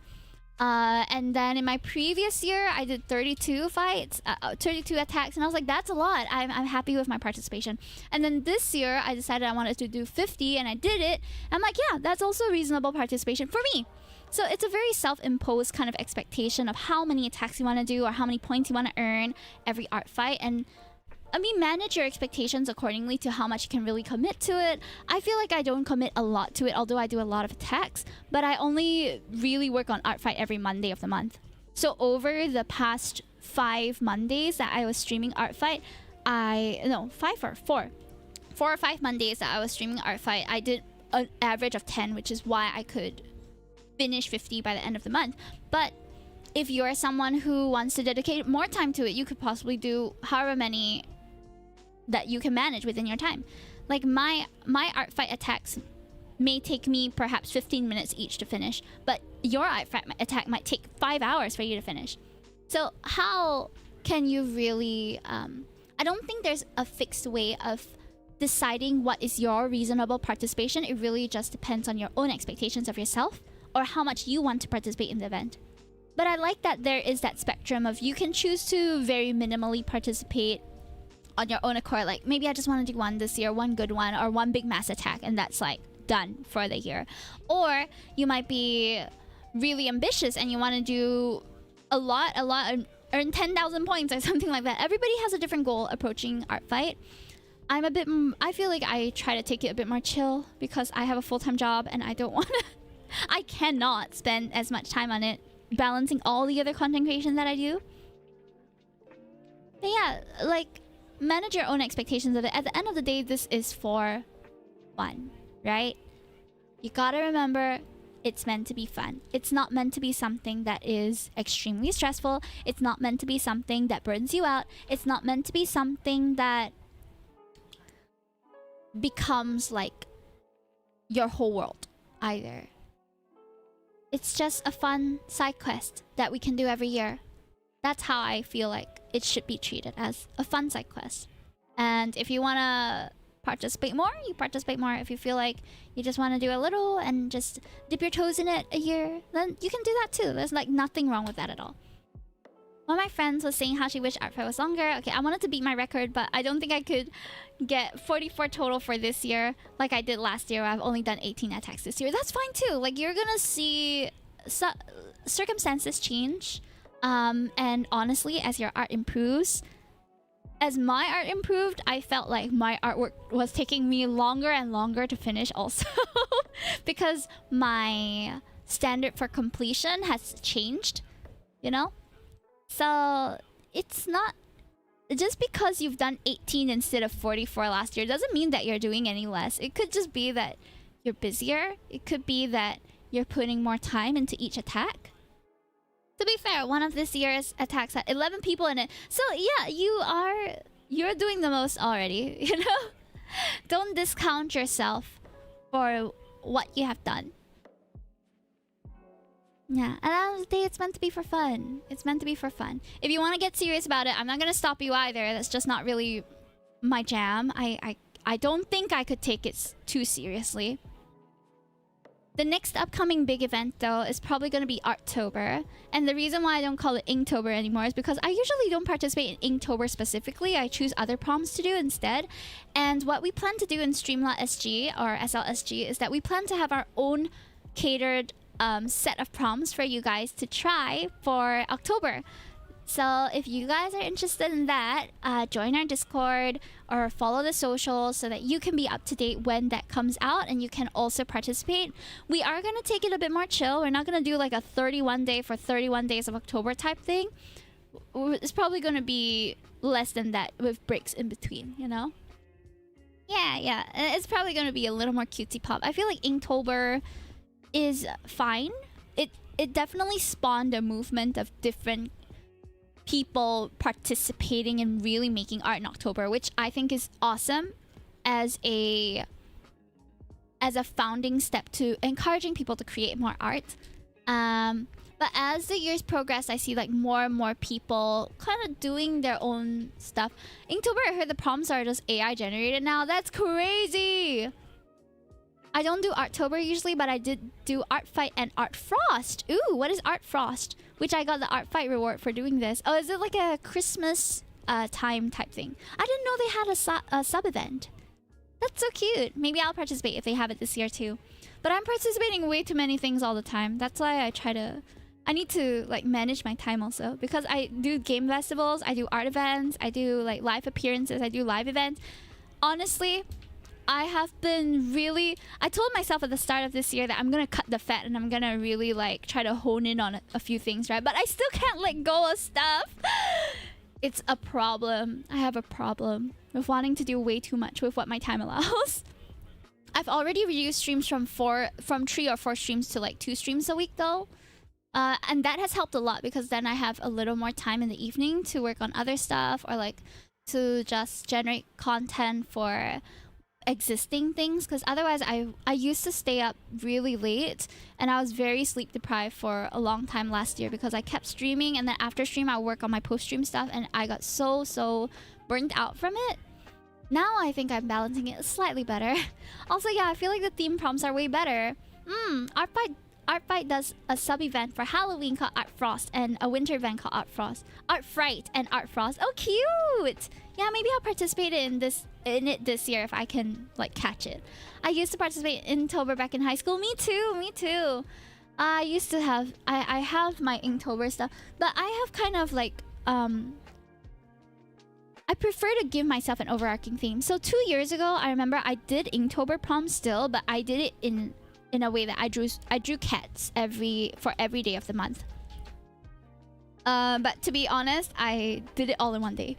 And then in my previous year, I did 32 fights, 32 attacks, and I was like, that's a lot. I'm happy with my participation. And then this year, I decided I wanted to do 50, and I did it. I'm like, yeah, that's also reasonable participation for me. So it's a very self-imposed kind of expectation of how many attacks you want to do or how many points you want to earn every art fight. And I mean, manage your expectations accordingly to how much you can really commit to it. I feel like I don't commit a lot to it, although I do a lot of attacks, but I only really work on art fight every Monday of the month. So over the past 5 Mondays that I was streaming art fight, 4 or 5 Mondays that I was streaming art fight, I did an average of 10, which is why I could finish 50 by the end of the month. But if you're someone who wants to dedicate more time to it, you could possibly do however many that you can manage within your time. Like my art fight attacks may take me perhaps 15 minutes each to finish, but your art fight attack might take 5 hours for you to finish. So how can you really I don't think there's a fixed way of deciding what is your reasonable participation. It really just depends on your own expectations of yourself or how much you want to participate in the event. But I like that there is that spectrum of you can choose to very minimally participate on your own accord. Like, maybe I just want to do one this year, one good one, or one big mass attack, and that's like done for the year. Or you might be really ambitious and you want to do a lot, and earn 10,000 points or something like that. Everybody has a different goal approaching art fight. I feel like I try to take it a bit more chill because I have a full-time job and I don't want to... I cannot spend as much time on it balancing all the other content creation that I do. But yeah, like, manage your own expectations of it. At the end of the day, this is for fun, right? You gotta remember, it's meant to be fun. It's not meant to be something that is extremely stressful. It's not meant to be something that burns you out. It's not meant to be something that becomes like your whole world either. It's just a fun side quest that we can do every year. That's how I feel like it should be treated, as a fun side quest. And if you want to participate more, you participate more. If you feel like you just want to do a little and just dip your toes in it a year, then you can do that too. There's like nothing wrong with that at all. One of my friends was saying how she wished art fight was longer. Okay, I wanted to beat my record, but I don't think I could get 44 total for this year like I did last year. I've only done 18 attacks this year. That's fine too. Like, you're gonna see circumstances change. And honestly, as your art improves, as my art improved, I felt like my artwork was taking me longer and longer to finish also. Because my standard for completion has changed, you know? So it's not just because you've done 18 instead of 44 last year doesn't mean that you're doing any less. It could just be that you're busier. It could be that you're putting more time into each attack. To be fair, one of this year's attacks had 11 people in it. So yeah, you're doing the most already, you know? Don't discount yourself for what you have done. Yeah, at the end of the day, it's meant to be for fun. It's meant to be for fun. If you want to get serious about it, I'm not going to stop you either. That's just not really my jam. I don't think I could take it too seriously. The next upcoming big event, though, is probably going to be Artober. And the reason why I don't call it Inktober anymore is because I usually don't participate in Inktober specifically. I choose other proms to do instead. And what we plan to do in StreamLahSG or SLSG is that we plan to have our own catered set of prompts for you guys to try for October. So if you guys are interested in that, join our Discord or follow the socials so that you can be up to date when that comes out and you can also participate. We are going to take it a bit more chill. We're not going to do like a 31 day for 31 days of October type thing. It's probably going to be less than that with breaks in between, you know? Yeah. It's probably going to be a little more cutesy pop. I feel like Inktober is fine. It definitely spawned a movement of different people participating and really making art in October, which I think is awesome as a founding step to encouraging people to create more art. But as the years progress, I see like more and more people kind of doing their own stuff. Inktober, I heard the prompts are just AI generated now. That's crazy! I don't do Artober usually, but I did do Art Fight and Art Frost. Ooh, what is Art Frost? Which I got the Art Fight reward for doing this. Oh, is it like a Christmas time type thing? I didn't know they had a sub-event. That's so cute. Maybe I'll participate if they have it this year too. But I'm participating in way too many things all the time. That's why I need to like manage my time also. Because I do game festivals, I do art events, I do like live appearances, I do live events. Honestly, I have been really... I told myself at the start of this year that I'm gonna cut the fat and I'm gonna really like try to hone in on a few things, right? But I still can't let go of stuff. It's a problem. I have a problem with wanting to do way too much with what my time allows. I've already reduced streams from 3 or 4 streams to like 2 streams a week though. And that has helped a lot because then I have a little more time in the evening to work on other stuff or like to just generate content for existing things, because otherwise I used to stay up really late and I was very sleep deprived for a long time last year because I kept streaming, and then after stream I work on my post-stream stuff and I got so burnt out from it. Now I think I'm balancing it slightly better. Also, yeah, I feel like the theme prompts are way better. Artfight does a sub-event for Halloween called Art Frost and a winter event called Art Frost. Art Fright and Art Frost. Oh, cute! Yeah, maybe I'll participate in it this year if I can like catch it. I used to participate in Inktober back in high school. Me too. I used to have... I have my Inktober stuff, but I have kind of like... I prefer to give myself an overarching theme. So 2 years ago, I remember I did Inktober prom still, but I did it in a way that I drew cats for every day of the month. But to be honest, I did it all in one day.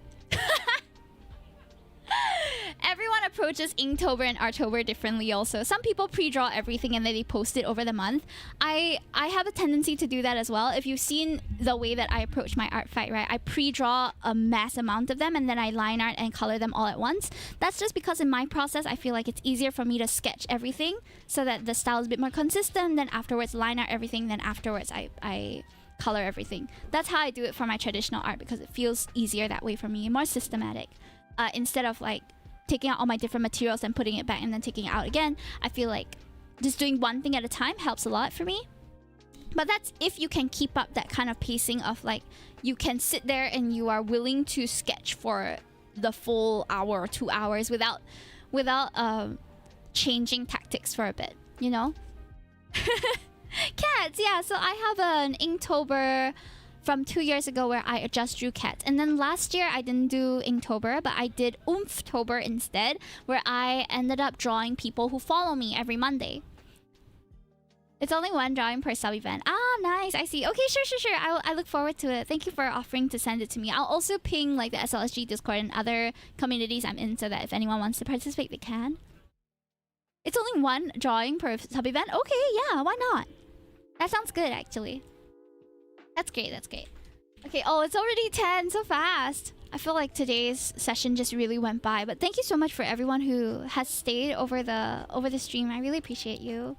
Everyone approaches Inktober and Artober differently also. Some people pre-draw everything and then they post it over the month. I have a tendency to do that as well. If you've seen the way that I approach my art fight, right? I pre-draw a mass amount of them and then I line art and color them all at once. That's just because in my process, I feel like it's easier for me to sketch everything so that the style is a bit more consistent. Then afterwards, line art everything. Then afterwards, I color everything. That's how I do it for my traditional art because it feels easier that way for me, more systematic. Instead of like taking out all my different materials and putting it back and then taking it out again, I feel like just doing one thing at a time helps a lot for me. But that's if you can keep up that kind of pacing of like, you can sit there and you are willing to sketch for the full hour or 2 hours without changing tactics for a bit, you know? Cats, yeah. So I have an Inktober from 2 years ago where I just drew cats. And then last year I didn't do Inktober, but I did Oomph-tober instead, where I ended up drawing people who follow me every Monday. It's only one drawing per sub-event. Ah, nice. I see. Okay, sure. I look forward to it. Thank you for offering to send it to me. I'll also ping like the SLSG Discord and other communities I'm in so that if anyone wants to participate, they can. It's only one drawing per sub-event? Okay, yeah, why not? That sounds good, actually. That's great. Okay, oh, it's already 10, so fast. I feel like today's session just really went by. But thank you so much for everyone who has stayed over the stream. I really appreciate you.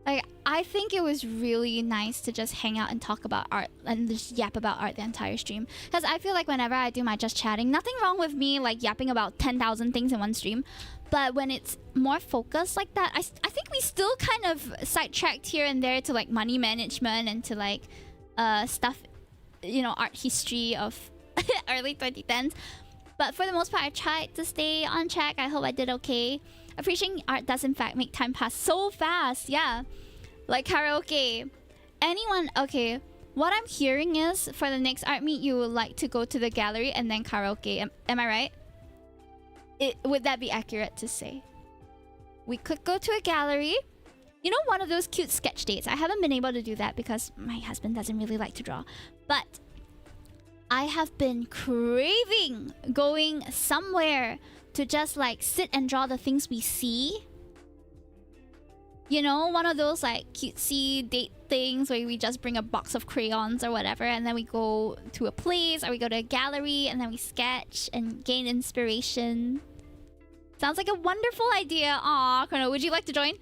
Like, I think it was really nice to just hang out and talk about art and just yap about art the entire stream. Because I feel like whenever I do my just chatting, nothing wrong with me like yapping about 10,000 things in one stream. But when it's more focused like that, I think we still kind of sidetracked here and there to like money management and to like stuff, you know, art history of early 2010s. But for the most part, I tried to stay on track. I hope I did okay. Appreciating art does in fact make time pass so fast. Yeah. Like karaoke. Anyone... Okay. What I'm hearing is for the next art meet, you would like to go to the gallery and then karaoke. Am I right? Would that be accurate to say? We could go to a gallery. You know, one of those cute sketch dates. I haven't been able to do that because my husband doesn't really like to draw. But I have been craving going somewhere to just like sit and draw the things we see. You know, one of those like cutesy date things where we just bring a box of crayons or whatever and then we go to a place or we go to a gallery and then we sketch and gain inspiration. Sounds like a wonderful idea. Aw, Chrono, would you like to join?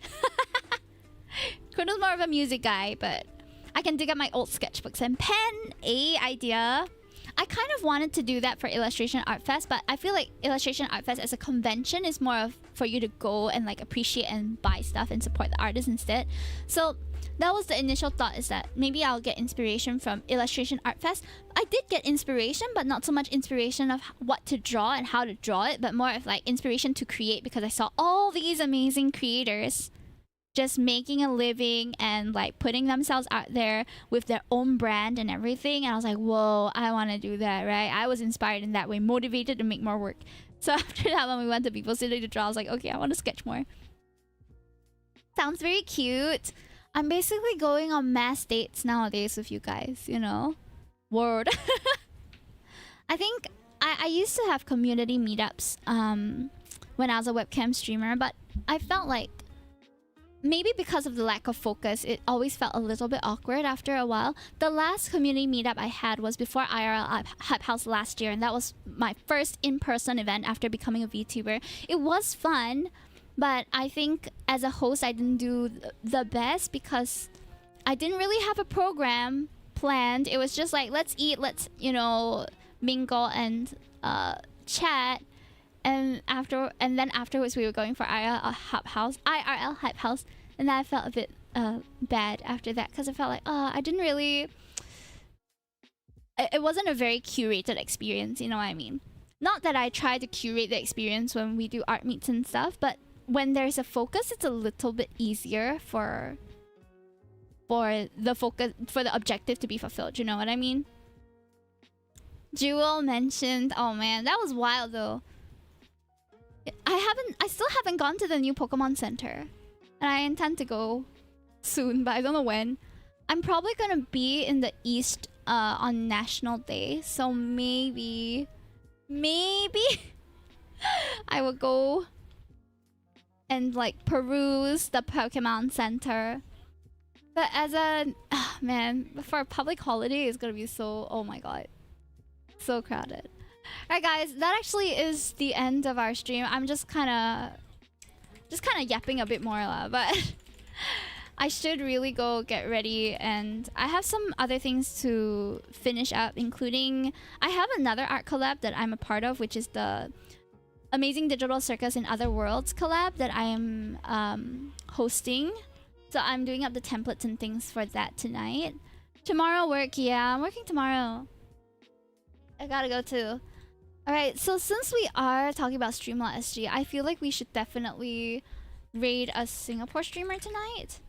Chrono's more of a music guy, but I can dig up my old sketchbooks and pen. Idea. I kind of wanted to do that for Illustration Art Fest, but I feel like Illustration Art Fest as a convention is more of for you to go and like appreciate and buy stuff and support the artists instead. So that was the initial thought, is that maybe I'll get inspiration from Illustration Art Fest. I did get inspiration, but not so much inspiration of what to draw and how to draw it, but more of like inspiration to create, because I saw all these amazing creators just making a living and like putting themselves out there with their own brand and everything. And I was like, whoa, I want to do that, right? I was inspired in that way, motivated to make more work. So after that, when we went to People City to draw, I was like, okay, I want to sketch more. Sounds very cute. I'm basically going on mass dates nowadays with you guys, you know? Word. I think I used to have community meetups when I was a webcam streamer, but I felt like maybe because of the lack of focus, it always felt a little bit awkward after a while. The last community meetup I had was before IRL Hype House last year, and that was my first in-person event after becoming a VTuber. It was fun, but I think as a host, I didn't do the best because I didn't really have a program planned. It was just like, let's eat, let's, you know, mingle and chat. And then afterwards we were going for IRL Hype House, and then I felt a bit bad after that because I felt like, I didn't really... It wasn't a very curated experience, you know what I mean? Not that I try to curate the experience when we do art meets and stuff, but when there's a focus, it's a little bit easier for the objective to be fulfilled, you know what I mean? Jewel mentioned, oh man, that was wild though. I still haven't gone to the new Pokemon Center. And I intend to go soon, but I don't know when. I'm probably gonna be in the East on National Day. So maybe I will go and like peruse the Pokemon Center. But as a... man, for a public holiday, it's gonna be so... Oh my god. So crowded. Alright guys, that actually is the end of our stream. I'm just kind of yapping a bit more but I should really go get ready, and I have some other things to finish up, including I have another art collab that I'm a part of, which is the Amazing Digital Circus in Other Worlds collab that I am hosting So I'm doing up the templates and things for that tonight. Tomorrow work, yeah, I'm working tomorrow. I gotta go too. Alright, so since we are talking about StreamLahSG, I feel like we should definitely raid a Singapore streamer tonight.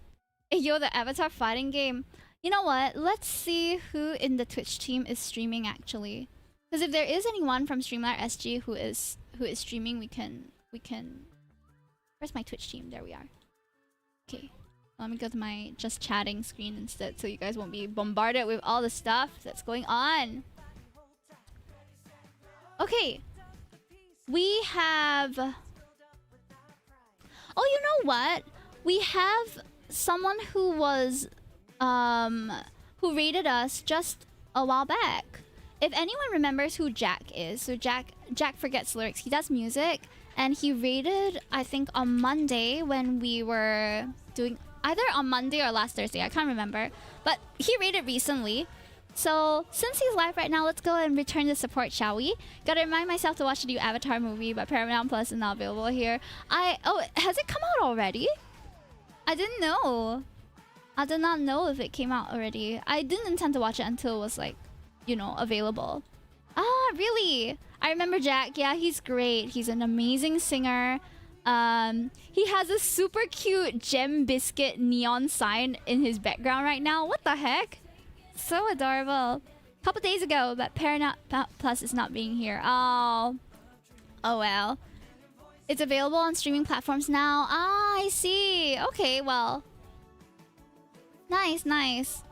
Hey, yo, the Avatar fighting game. You know what? Let's see who in the Twitch team is streaming actually. Because if there is anyone from StreamLahSG who is streaming, we can. Where's my Twitch team? There we are. Okay. Let me go to my just chatting screen instead so you guys won't be bombarded with all the stuff that's going on. Okay. We have... Oh, you know what? We have someone who was... who rated us just a while back. If anyone remembers who Jack is, so Jack forgets lyrics. He does music, and he rated, I think, on Monday when we were doing... Either on Monday or last Thursday, I can't remember. But he rated recently. So, since he's live right now, let's go and return the support, shall we? Gotta remind myself to watch the new Avatar movie, but Paramount Plus is not available here. Oh, has it come out already? I didn't know. I did not know if it came out already. I didn't intend to watch it until it was like, you know, available. Ah, really? I remember Jack. Yeah, he's great. He's an amazing singer. He has a super cute gem biscuit neon sign in his background right now. What the heck? So adorable. Couple days ago, but Paramount Plus is not being here. Oh well. It's available on streaming platforms now. Ah, I see. Okay, well. Nice.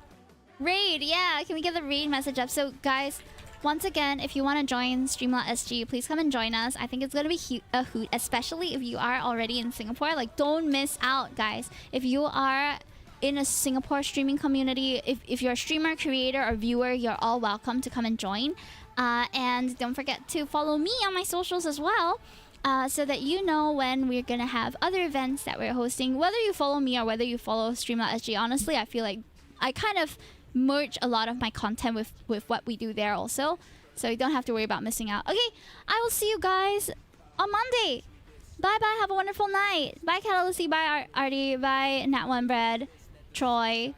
Raid, yeah. Can we get the raid message up? So, guys, once again, if you want to join StreamLahSG, please come and join us. I think it's going to be a hoot, especially if you are already in Singapore. Like, don't miss out, guys. If you are in a Singapore streaming community, if you're a streamer, creator, or viewer, you're all welcome to come and join. And don't forget to follow me on my socials as well, so that you know when we're going to have other events that we're hosting. Whether you follow me or whether you follow StreamLahSG, honestly, I feel like I kind of merge a lot of my content with what we do there also, so you don't have to worry about missing out. Okay, I will see you guys on Monday. Bye bye, have a wonderful night. Bye Catalyst, bye Artie, bye Nat1Bread, Troy.